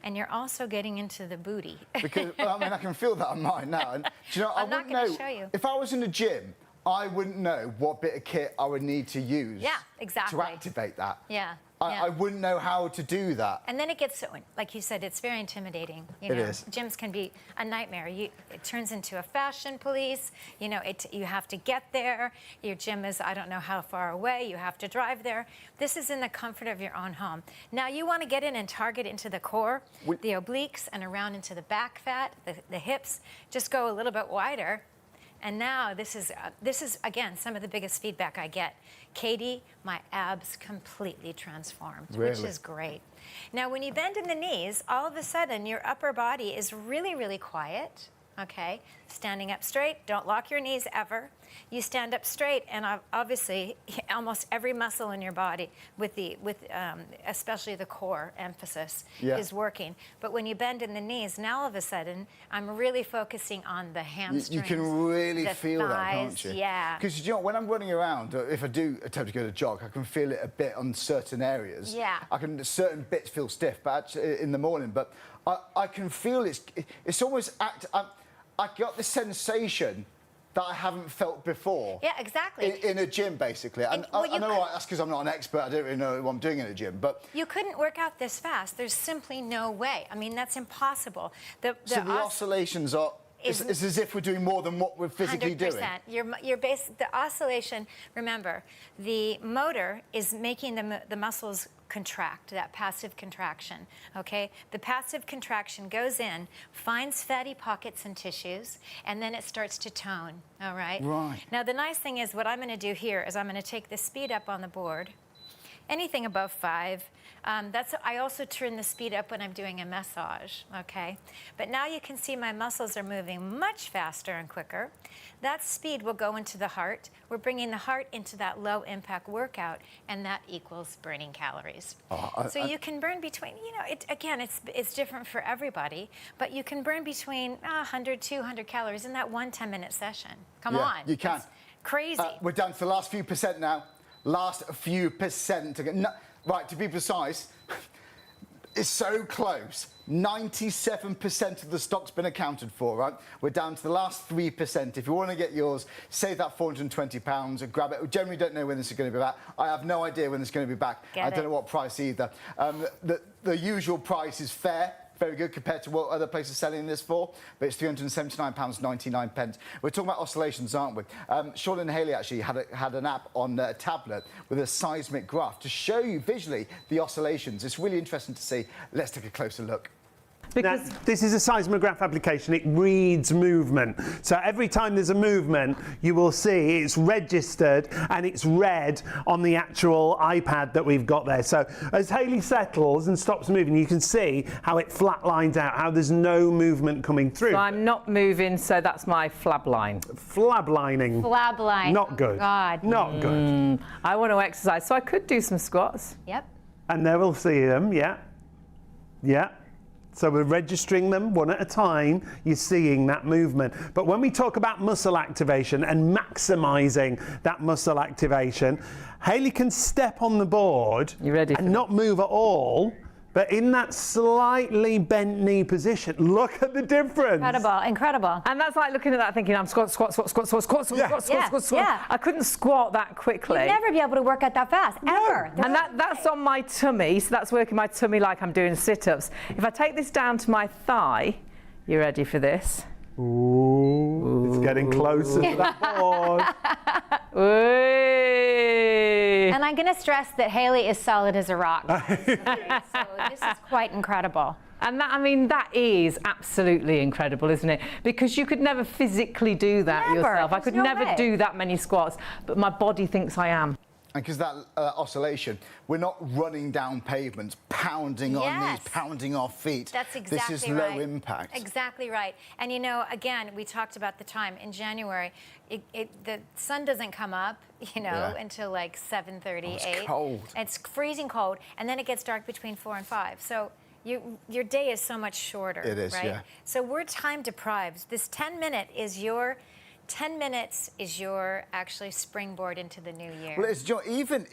and you're also getting into the booty. Because, I mean, I can feel that on mine now. And, do you know, I wouldn't know. Show you. If I was in a gym, I wouldn't know what bit of kit I would need to use exactly. to activate that. Yeah. I wouldn't know how to do that. And then it gets so, like you said, it's very intimidating. You know, it is. Gyms can be a nightmare. It turns into a fashion police. You know, you have to get there. Your gym is, I don't know how far away. You have to drive there. This is in the comfort of your own home. Now you want to get in and target into the core, the obliques, and around into the back fat, the hips. Just go a little bit wider. And now this is again some of the biggest feedback I get. Katie, my abs completely transformed, which is great. Now when you bend in the knees, all of a sudden your upper body is really, really quiet. Okay, standing up straight, don't lock your knees ever. You stand up straight, and obviously almost every muscle in your body, especially the core emphasis, is working. But when you bend in the knees, now all of a sudden, I'm really focusing on the hamstrings. You can really feel thighs, that, can't you? Yeah. Because you know, when I'm running around, if I do attempt to go to jog, I can feel it a bit on certain areas. Yeah. Certain bits feel stiff, but actually, in the morning. But I can feel it's almost I got the sensation that I haven't felt before. Yeah, exactly. In a gym, basically. And I know that's because I'm not an expert. I don't really know what I'm doing in a gym, but... You couldn't work out this fast. There's simply no way. I mean, that's impossible. So the oscillations are... It's as if we're doing more than what we're physically 100%. doing. The oscillation, remember, the motor is making the muscles contract, that passive contraction, okay? The passive contraction goes in, finds fatty pockets and tissues, and then it starts to tone, all right? Right. Now, the nice thing is what I'm going to do here is I'm going to take the speed up on the board, anything above 5. I also turn the speed up when I'm doing a massage, okay? But now you can see my muscles are moving much faster and quicker. That speed will go into the heart. We're bringing the heart into that low impact workout, and that equals burning calories. So you can burn between, you know, again, it's different for everybody, but you can burn between 100, 200 calories in that one 10-minute session. Come on. You can. It's crazy. We're down to the last few percent now. Last few percent to get. No, right, to be precise, it's so close. 97% of the stock's been accounted for, right? We're down to the last 3%. If you want to get yours, save that £420 and grab it. We generally don't know when this is going to be back. I have no idea when it's going to be back. I don't know what price either. The usual price is fair. Very good compared to what other places are selling this for, but it's £379.99. We're talking about oscillations, aren't we? Sean and Haley actually had an app on a tablet with a seismic graph to show you visually the oscillations. It's really interesting to see. Let's take a closer look. Because now, this is a seismograph application. It reads movement. So every time there's a movement, you will see it's registered and it's read on the actual iPad that we've got there. So as Hayley settles and stops moving, you can see how it flat lines out, how there's no movement coming through. so I'm not moving, so that's my flab line. Flab lining. Flab line. Not good. Oh, God. Not good. I want to exercise, so I could do some squats. Yep. And there we'll see them, yeah. Yeah. So we're registering them one at a time. You're seeing that movement. But when we talk about muscle activation and maximizing that muscle activation, Hayley can step on the board You ready and for not move at all, but in that slightly bent knee position. Look at the difference. Incredible, incredible. And that's like looking at that thinking, I'm squat, squat, squat, squat, squat, squat, Yeah. squat, squat, Yeah, squat, squat. yeah. I couldn't squat that quickly. You'd never be able to work out that fast, ever. And that's on my tummy, so that's working my tummy like I'm doing sit-ups. If I take this down to my thigh, you ready for this? Ooh, it's getting closer to that board. And I'm going to stress that Hayley is solid as a rock. So this is quite incredible. And that, I mean, that is absolutely incredible, isn't it? Because you could never physically do that Never. yourself. I There's could no never way. do that many squats, but my body thinks I am. And because that oscillation, we're not running down pavements, pounding our knees, Yes. pounding our feet. That's exactly This is right. low impact. Exactly right. And you know, again, we talked about the time in January. The sun doesn't come up, Yeah. until like 7:30, it's 8. cold. It's freezing cold, and then it gets dark between 4 and 5. So your day is so much shorter. It is, right? yeah. So we're time deprived. This 10 minutes is your actually springboard into the new year. Well, it's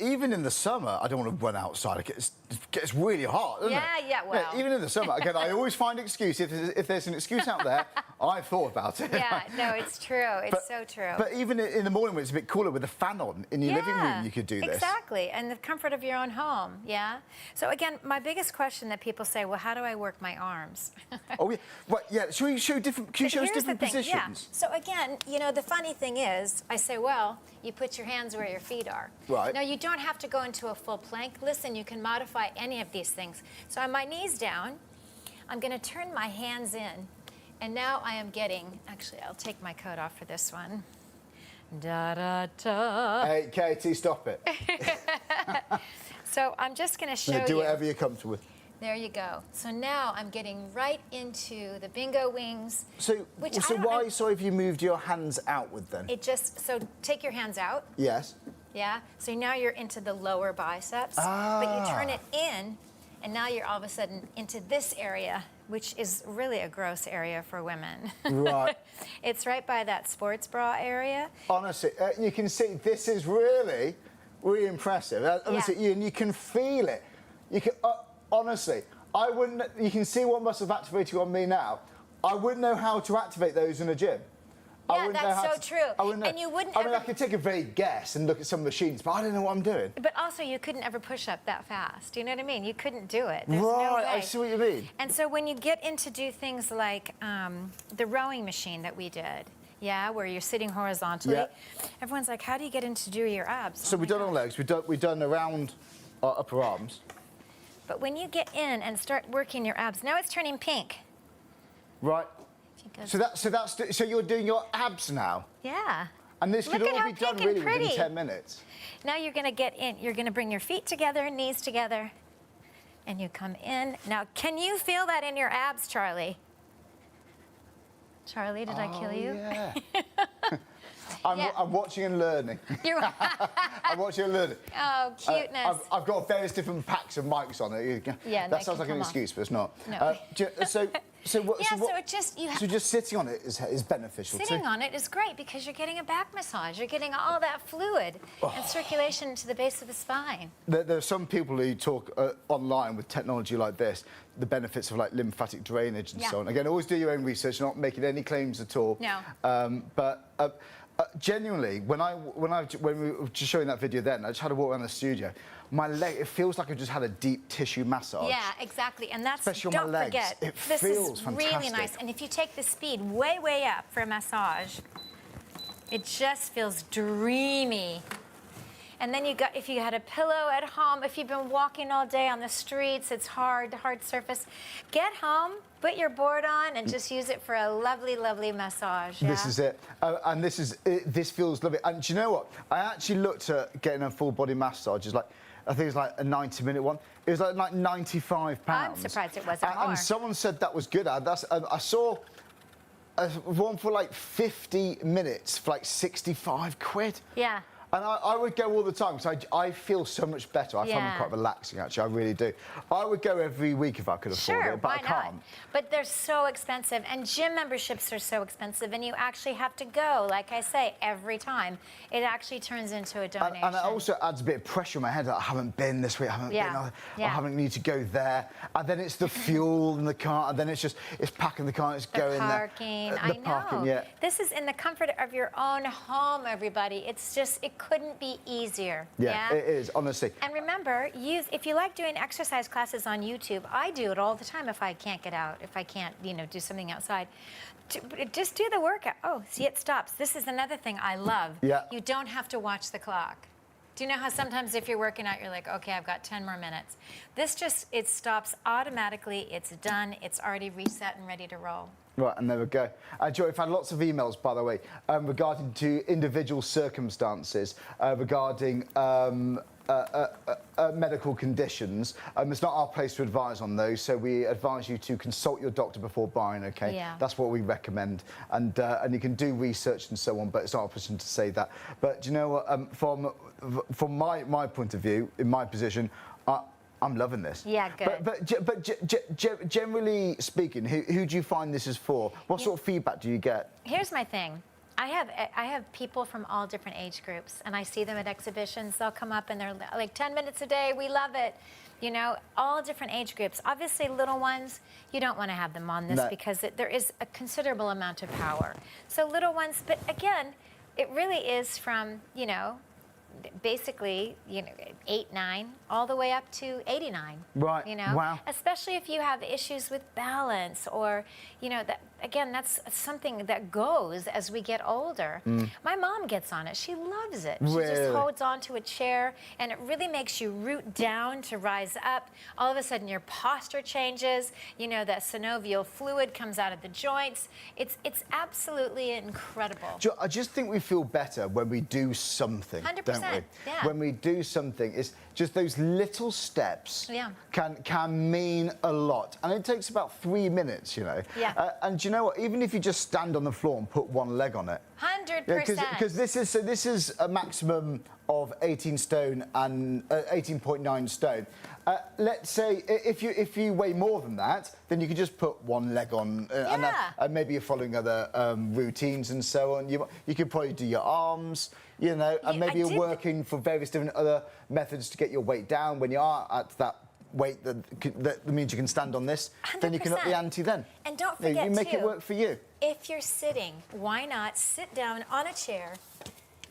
even in the summer, I don't want to run outside. It gets really hot, doesn't it? Yeah, well. Even in the summer, again, I always find excuses. If there's an excuse out there, I've thought about it. Yeah, no, it's true. It's so true. But even in the morning when it's a bit cooler with the fan on in your living room, you could do this. Exactly, and the comfort of your own home, yeah? So again, my biggest question that people say, well, how do I work my arms? Oh, yeah. Well, yeah. Should we show different? Can you show us Here's the different thing, yeah. positions? So again, the funny thing is, I say, well, you put your hands where your feet are. Right. Now, you don't have to go into a full plank. Listen, you can modify any of these things. So on my knees down, I'm going to turn my hands in. And now I am getting, actually, I'll take my coat off for this one. Da, da, da. Hey, Katie, stop it. So I'm just going to show you. Do whatever you're comfortable with. There you go. So now I'm getting right into the bingo wings. So why, sorry, have you moved your hands outward then? So take your hands out. Yes. Yeah. So now you're into the lower biceps, but you turn it in, and now you're all of a sudden into this area, which is really a gross area for women. Right. It's right by that sports bra area. Honestly, you can see this is really, really impressive. Honestly, and you can feel it. You can honestly, I wouldn't. You can see what muscles have activated on me now. I wouldn't know how to activate those in a gym. Yeah, that's so true. I wouldn't know. And you wouldn't I mean, I ever- could take a vague guess and look at some machines, but I don't know what I'm doing. But also, you couldn't ever push up that fast. You know what I mean? You couldn't do it. There's no Right, I way. see what you mean. And so when you get into do things like the rowing machine that we did, yeah, where you're sitting horizontally, Yeah. everyone's like, how do you get into do your abs? So Oh we've my done our gosh. legs. We've done around our upper arms. But when you get in and start working your abs, now it's turning pink. Right. Because- So you're doing your abs now, yeah. and this could Look at all how be done pink and really within pretty. 10 minutes. Now you're going to get in. You're going to bring your feet together, knees together, and you come in. Now, can you feel that in your abs, Charlie? Charlie, did I kill you? Yeah. Yeah. I'm watching and learning. You're I'm watching and learning. oh, cuteness. I've got various different packs of mics on it. Yeah, that they sounds can like an come off. excuse, but it's not. No. So it just you so just sitting on it is beneficial sitting too. on it is great because you're getting a back massage. You're getting all that fluid and circulation to the base of the spine. There are some people who talk online with technology like this, the benefits of like lymphatic drainage and Yeah. so on. Again, always do your own research, not making any claims at all. No. But genuinely, when we were just showing that video then, I just had to walk around the studio. My leg, it feels like I've just had a deep tissue massage. Yeah, exactly. And that's, Especially on my don't legs. forget, It this feels is really fantastic. nice. And if you take the speed way, way up for a massage, it just feels dreamy. And then if you had a pillow at home, if you've been walking all day on the streets, it's hard surface, get home Put your board on and just use it for a lovely, lovely massage. Yeah? This is it, and this feels lovely. And do you know what? I actually looked at getting a full body massage. It's like, I think it's like a 90-minute one. It was like £95. I'm surprised it wasn't more. And someone said that was good. I saw one for like 50 minutes for like 65 quid. Yeah. And I would go all the time because I feel so much better. I find them quite relaxing, actually. I really do. I would go every week if I could afford it, but I can't. Not? But they're so expensive, and gym memberships are so expensive, and you actually have to go, like I say, every time. It actually turns into a donation. And it also adds a bit of pressure on my head that I haven't been this week, I haven't been, I haven't need to go there. And then it's the fuel in the car, and then it's packing the car, and it's going there. The parking, yeah. This is in the comfort of your own home, everybody. It's just, it couldn't be easier. Yeah, it is, honestly. And remember, if you like doing exercise classes on YouTube, I do it all the time if I can't get out, if I can't, do something outside. Just do the workout. Oh, see, it stops. This is another thing I love. Yeah. You don't have to watch the clock. Do you know how sometimes if you're working out, you're like, okay, I've got 10 more minutes. This it stops automatically. It's done. It's already reset and ready to roll. Right, and there we go. Joy, we've had lots of emails, by the way, regarding to individual circumstances, regarding medical conditions. It's not our place to advise on those, so we advise you to consult your doctor before buying, okay? Yeah. That's what we recommend. And you can do research and so on, but it's not our position to say that. But do you know what, from my point of view, in my position, I'm loving this. Yeah, good. But generally speaking, who do you find this is for? What sort of feedback do you get? Here's my thing. I have people from all different age groups, and I see them at exhibitions. They'll come up and they're like 10 minutes a day. We love it. All different age groups. Obviously, little ones, you don't want to have them on this because there is a considerable amount of power. So little ones, but again, it really is from, basically, 8, 9, all the way up to 89. Right. Wow. Especially if you have issues with balance or, that's something that goes as we get older. My mom gets on it. She loves it. She just holds on to a chair, and it really makes you root down to rise up. All of a sudden, your posture changes. That synovial fluid comes out of the joints. It's absolutely incredible. I just think we feel better when we do something, 100%, don't we? yeah. When we do something, it's just those little steps can mean a lot. And it takes about 3 minutes, Yeah. And do you know what? Even if you just stand on the floor and put one leg on it. 100%. Because this is a maximum of 18 stone and 18.9 stone. Let's say if you weigh more than that, then you can just put one leg on, and maybe you're following other routines and so on. You could probably do your arms, and maybe you're working for various different other methods to get your weight down. When you are at that weight that means you can stand on this, 100%. then you can up the ante then. And don't forget, you make it work for you. If you're sitting, why not sit down on a chair?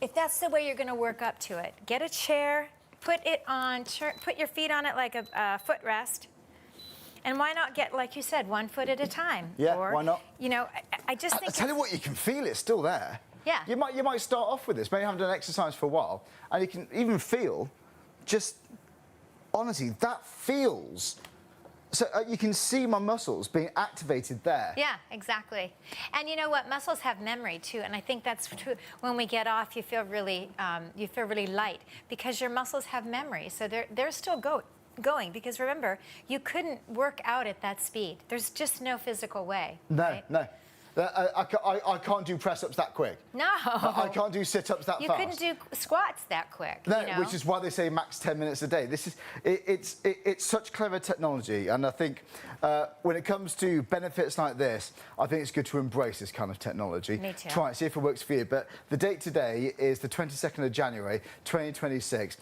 If that's the way you're going to work up to it, get a chair, put it on, put your feet on it like a footrest, and why not get, like you said, 1 foot at a time? Yeah, or, why not? I just think. I tell you what, you can feel it still there. Yeah. You might start off with this. Maybe you haven't done exercise for a while, and you can even feel just. Honestly, that feels... So you can see my muscles being activated there. Yeah, exactly. And you know what? Muscles have memory too, and I think that's true. When we get off, you feel really light because your muscles have memory. So they're still going because remember, you couldn't work out at that speed. There's just no physical way. No, right? no. I can't do press-ups that quick. No. I can't do sit-ups that fast. You couldn't do squats that quick. No, which is why they say max 10 minutes a day. It's such clever technology, and I think when it comes to benefits like this, I think it's good to embrace this kind of technology. Me too. Try it, see if it works for you. But the date today is the 22nd of January, 2026.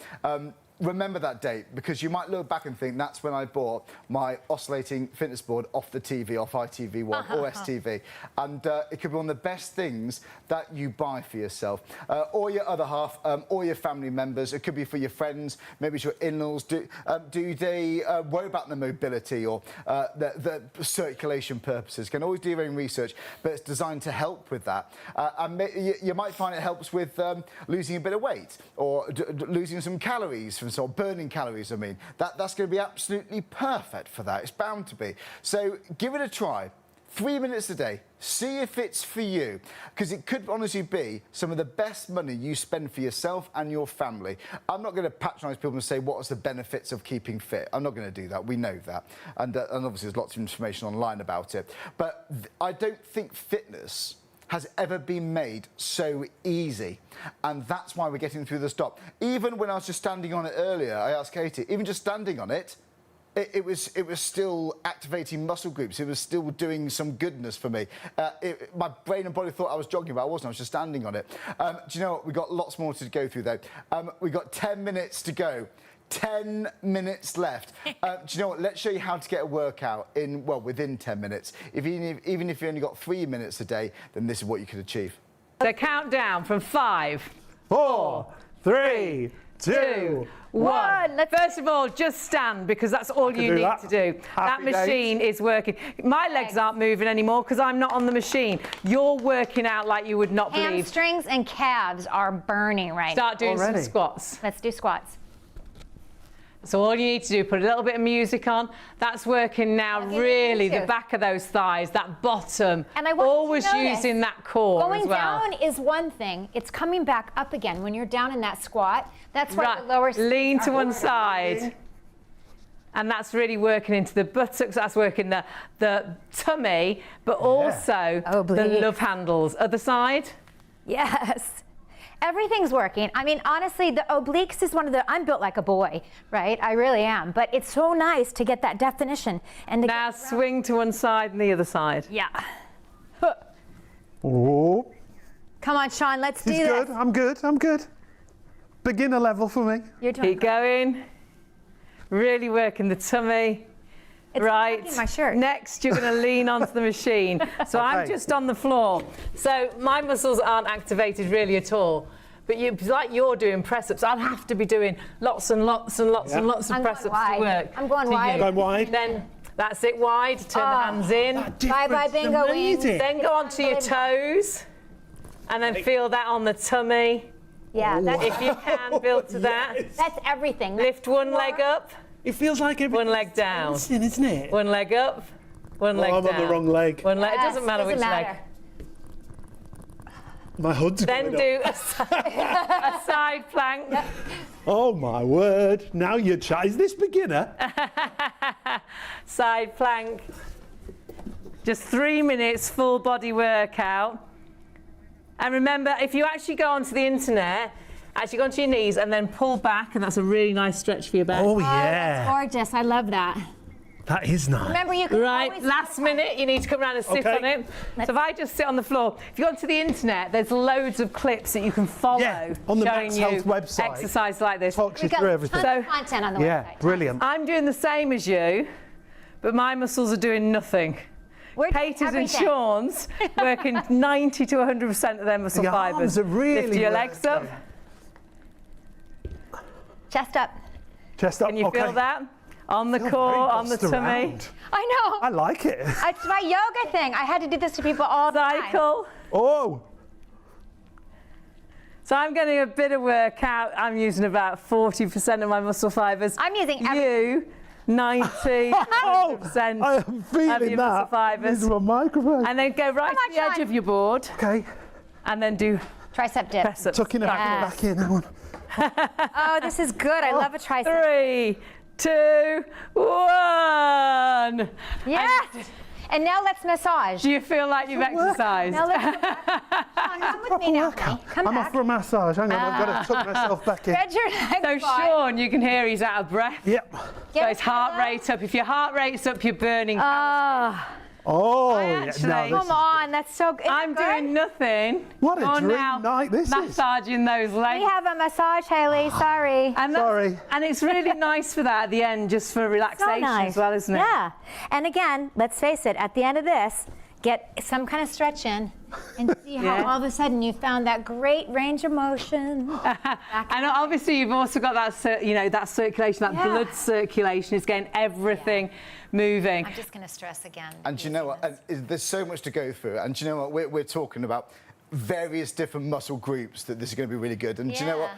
Remember that date, because you might look back and think that's when I bought my oscillating fitness board off the TV, off ITV1 or STV. And it could be one of the best things that you buy for yourself. Or your other half, or your family members. It could be for your friends, maybe it's your in-laws. Do they worry about the mobility or the circulation purposes? Can always do your own research, but it's designed to help with that. And you might find it helps with losing a bit of weight or losing some calories and so on, burning calories, I mean, that's going to be absolutely perfect for that. It's bound to be. So give it a try. 3 minutes a day. See if it's for you, because it could honestly be some of the best money you spend for yourself and your family. I'm not going to patronise people and say what are the benefits of keeping fit. I'm not going to do that. We know that, and obviously there's lots of information online about it. But I don't think fitness has ever been made so easy, and that's why we're getting through the stop. Even when I was just standing on it earlier, I asked Katie, even just standing on it, it was still activating muscle groups. It was still doing some goodness for me. My brain and body thought I was jogging, but I wasn't. I was just standing on it. Do you know what? We've got lots more to go through, though. We've got 10 minutes to go. 10 minutes left. Do you know what? Let's show you how to get a workout within 10 minutes. Even if you only got 3 minutes a day, then this is what you could achieve. So count down from 5, 4, 3, 2, 1. First of all, just stand, because that's all you need to do. That machine is working. My legs aren't moving anymore because I'm not on the machine. You're working out like you would not believe. Hamstrings and calves are burning right now. Start doing some squats. Let's do squats. So all you need to do, put a little bit of music on. That's working now, really, the back of those thighs, that bottom. And I want always you to notice, using that core going as well. down is one thing. It's coming back up again when you're down in that squat. That's why the lower... Lean to one side. And that's really working into the buttocks. That's working the tummy, but also the love handles. Other side. Yes. Everything's working. I mean, honestly, the obliques is one of the... I'm built like a boy, right? I really am. But it's so nice to get that definition. And to now swing to one side and the other side. Yeah. Oh. Come on, Sean, let's do this. Good. I'm good. I'm good. Beginner level for me. You're doing Keep going. Really working the tummy. It's right. my shirt. Next, you're going to lean onto the machine. So I'm just on the floor. So my muscles aren't activated really at all. But like you're doing press-ups, I'll have to be doing lots and lots and lots and lots of press-ups to work. I'm going wide. Going wide. Then that's it, wide. Turn the hands in. Bye-bye, bingo wings. Then go onto your toes. And then feel that on the tummy. Yeah, that's, if you can, build to that. That's everything. Lift one leg up. It feels like one leg down. Isn't it? One leg up. One leg down. I'm on the wrong leg. One leg. It doesn't matter which leg. My hood's then do a side plank. Oh my word! Now you're is this beginner? Side plank. Just 3 minutes, full body workout. And remember, if you actually go onto the internet, actually go onto your knees and then pull back, and that's a really nice stretch for your back. Oh yeah. That's gorgeous. I love that. That is nice. Remember, you can always last minute, you need to come around and sit on it. So if I just sit on the floor, if you go onto the internet, there's loads of clips that you can follow on the showing you MAXhealth website. Exercise like this. Talks you We've through got everything. tons of content on the website. Brilliant. I'm doing the same as you, but my muscles are doing nothing. We're doing Katie's and everything. Sean's working 90 to 100% of their muscle The fibers. arms are really Lift your legs up. Chest up. Chest up. Can you feel that? On the core, on the tummy. Around. I know. I like it. It's my yoga thing. I had to do this to people all the time. Cycle. Oh. So I'm getting a bit of workout. I'm using about 40% of my muscle fibers. I'm using you 90, 100% I am feeling of your muscle that. fibers. This is my microphone. And then go right to the edge of your board. Okay. And then do Tricep dip. press ups. Tucking it back in. That one. Oh, this is good. I love a tricep. 3, 2, 1. Yes. And now let's massage. Do you feel like you've exercised? Now let's come with me now. Honey. Come I'm back. off for a massage. Hang on, I've got to tuck myself back in. Spread your legs So wide. Sean, you can hear he's out of breath. Yep. Get So his it heart together. rate up. If your heart rate's up, you're burning. Oh, actually- yeah. Come on, that's so good. I'm doing nothing. What a Go on dream now, night this is. massaging those legs. We have a massage, Hayley. Sorry. And Sorry. And it's really nice for that at the end, just for relaxation as well, isn't it? Yeah. And again, let's face it, at the end of this, get some kind of stretch in and see how all of a sudden you found that great range of motion. And obviously you've also got that, that circulation, that blood circulation. It's getting everything moving. I'm just going to stress again. And do you know what? And there's so much to go through. And do you know what? We're talking about various different muscle groups that this is going to be really good. And do you know what?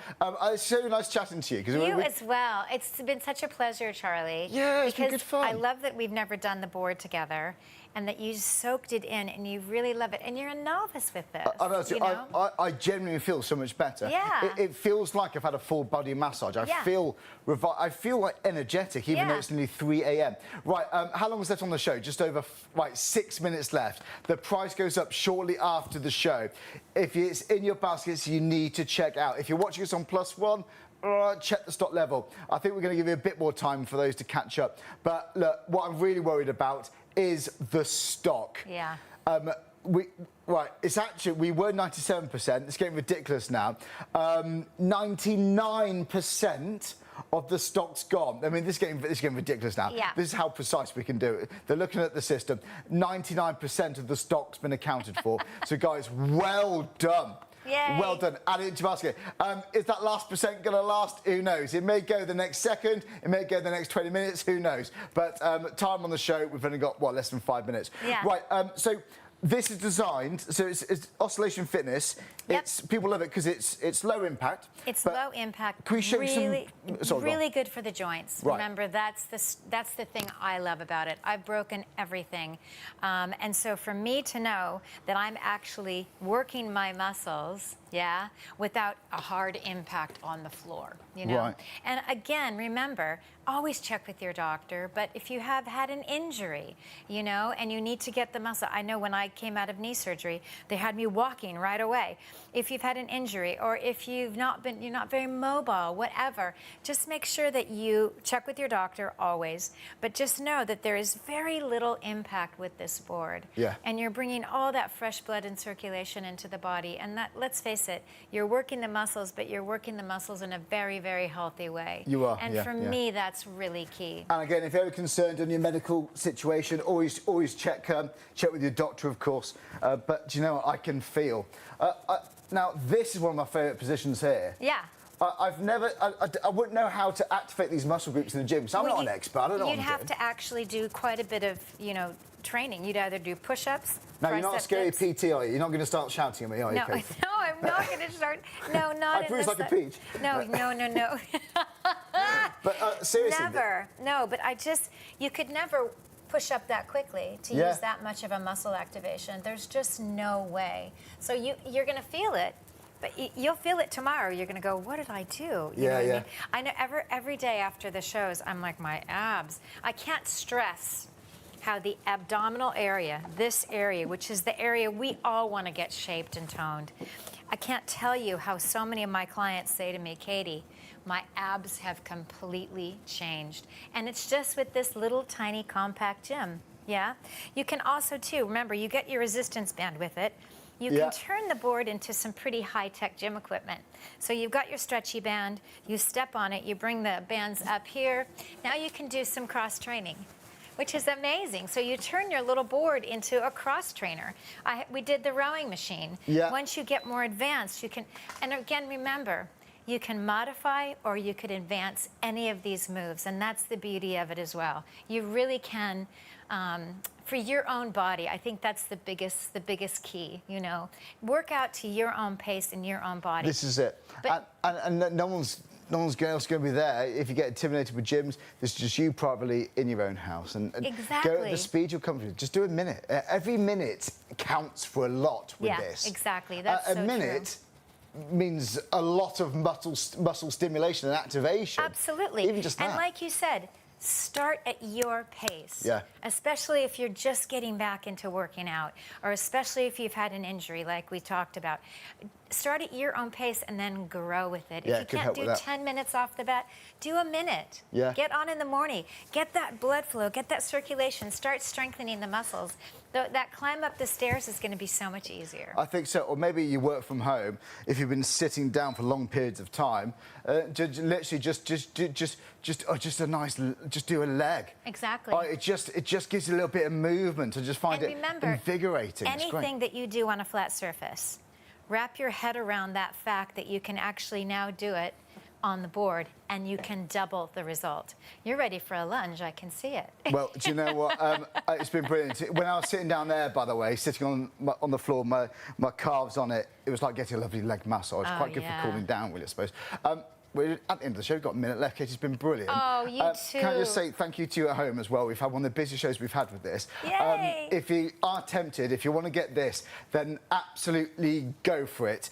It's so nice chatting to you. You as well. It's been such a pleasure, Charlie. Yeah, it's been good fun. I love that we've never done the board together and that you soaked it in and you really love it. And you're a novice with this. I genuinely feel so much better. Yeah. It feels like I've had a full body massage. I feel like energetic, even though it's nearly 3 a.m. Right, how long is left on the show? Just over 6 minutes left. The price goes up shortly after the show. If it's in your baskets, you need to check out. If you're watching us on +1, check the stock level. I think we're going to give you a bit more time for those to catch up. But look, what I'm really worried about is the stock. Yeah. It's actually, we were 97%, it's getting ridiculous now. 99% of the stock's gone. I mean, this is getting ridiculous now. Yeah. This is how precise we can do it. They're looking at the system. 99% of the stock's been accounted for. So guys, well done. Yay. Well done. Add it into your basket. Is that last percent going to last? Who knows? It may go the next second. It may go the next 20 minutes. Who knows? But time on the show, we've only got, less than 5 minutes. Yeah. Right. So this is designed, so it's oscillation fitness. Yep. People love it because it's low impact. It's low impact. Can we show really, you some? really good for the joints. Right. Remember, that's the thing I love about it. I've broken everything, and so for me to know that I'm actually working my muscles, without a hard impact on the floor, Right. And again, remember, always check with your doctor. But if you have had an injury, and you need to get the muscle, I know when I came out of knee surgery, they had me walking right away. If you've had an injury or if you're not very mobile, whatever, just make sure that you check with your doctor always. But just know that there is very little impact with this board. Yeah. And you're bringing all that fresh blood and circulation into the body. And that, let's face it, you're working the muscles, but you're working the muscles in a very, very healthy way. You are. And for me, that's really key. And again, if you're ever concerned on your medical situation, always check with your doctor, of course. But do you know what? I can feel. Now, this is one of my favourite positions here. Yeah. I wouldn't know how to activate these muscle groups in the gym, so I'm not an expert. I don't know what I'm You'd have doing. to actually do quite a bit of, training. You'd either do push-ups. No, you're not a scary dips. PT, are you? You're not going to start shouting at me, are you, No, Kate? no, I'm not going to start. No, not I bruise like a peach. No. But seriously. Never. No, but you could never push up that quickly to use that much of a muscle activation. There's just no way. So you're going to feel it. But you'll feel it tomorrow. You're going to go, what did I do? You know what I mean? I know every day after the shows, I'm like, my abs. I can't stress how the abdominal area, this area, which is the area we all want to get shaped and toned. I can't tell you how so many of my clients say to me, Katie, my abs have completely changed. And it's just with this little tiny compact gym. Yeah. You can also, too, remember, you get your resistance band with it. You can turn the board into some pretty high-tech gym equipment. So you've got your stretchy band, you step on it, you bring the bands up here. Now you can do some cross-training, which is amazing. So you turn your little board into a cross-trainer. We did the rowing machine. Yeah. Once you get more advanced, you can, and again, remember, you can modify or you could advance any of these moves, and that's the beauty of it as well. You really can, for your own body, I think that's the biggest key, Work out to your own pace and your own body. This is it. And no one's else going to be there. If you get intimidated with gyms, this is just you privately in your own house. And Exactly. go at the speed you're comfortable. Just do a minute. Every minute counts for a lot with this. Yeah, exactly. That's so a minute means a lot of muscle stimulation and activation. Absolutely. Even just that. And like you said, start at your pace. Yeah. Especially if you're just getting back into working out, or especially if you've had an injury like we talked about. Start at your own pace and then grow with it. Yeah, if you can't do 10 minutes off the bat, do a minute. Yeah. Get on in the morning. Get that blood flow, get that circulation, start strengthening the muscles. That climb up the stairs is going to be so much easier. I think so. Or maybe you work from home. If you've been sitting down for long periods of time, literally just do a leg. Exactly. It just gives you a little bit of movement. I just find it invigorating. Anything that you do on a flat surface, wrap your head around that fact that you can actually now do it on the board and you can double the result. You're ready for a lunge, I can see it. Well, do you know what? It's been brilliant. When I was sitting down there, by the way, sitting on the floor, my calves on it, it was like getting a lovely leg massage. Oh, Quite good yeah. for cooling down, really, I suppose. We're at the end of the show. We've got a minute left. Katie's been brilliant. Oh, you too. Can I just say thank you to you at home as well? We've had one of the busiest shows we've had with this. Yay! If you are tempted, if you want to get this, then absolutely go for it.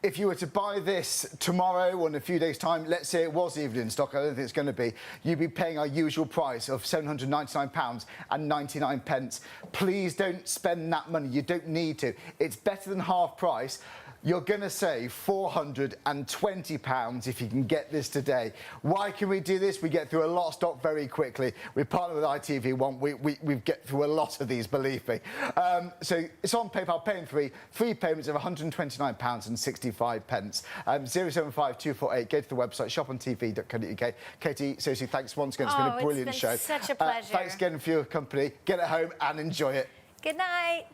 If you were to buy this tomorrow or in a few days' time, let's say it was even in stock, I don't think it's going to be, you'd be paying our usual price of £799.99. Please don't spend that money. You don't need to. It's better than half price. You're going to save £420 if you can get this today. Why can we do this? We get through a lot of stock very quickly. We partner with ITV1. We get through a lot of these, believe me. So it's on PayPal, paying three payments of £129.65. 075 248. Go to the website, shopontv.co.uk. Katie, seriously, thanks once again. It's been a brilliant show. It's been such a pleasure. Thanks again for your company. Get it home and enjoy it. Good night.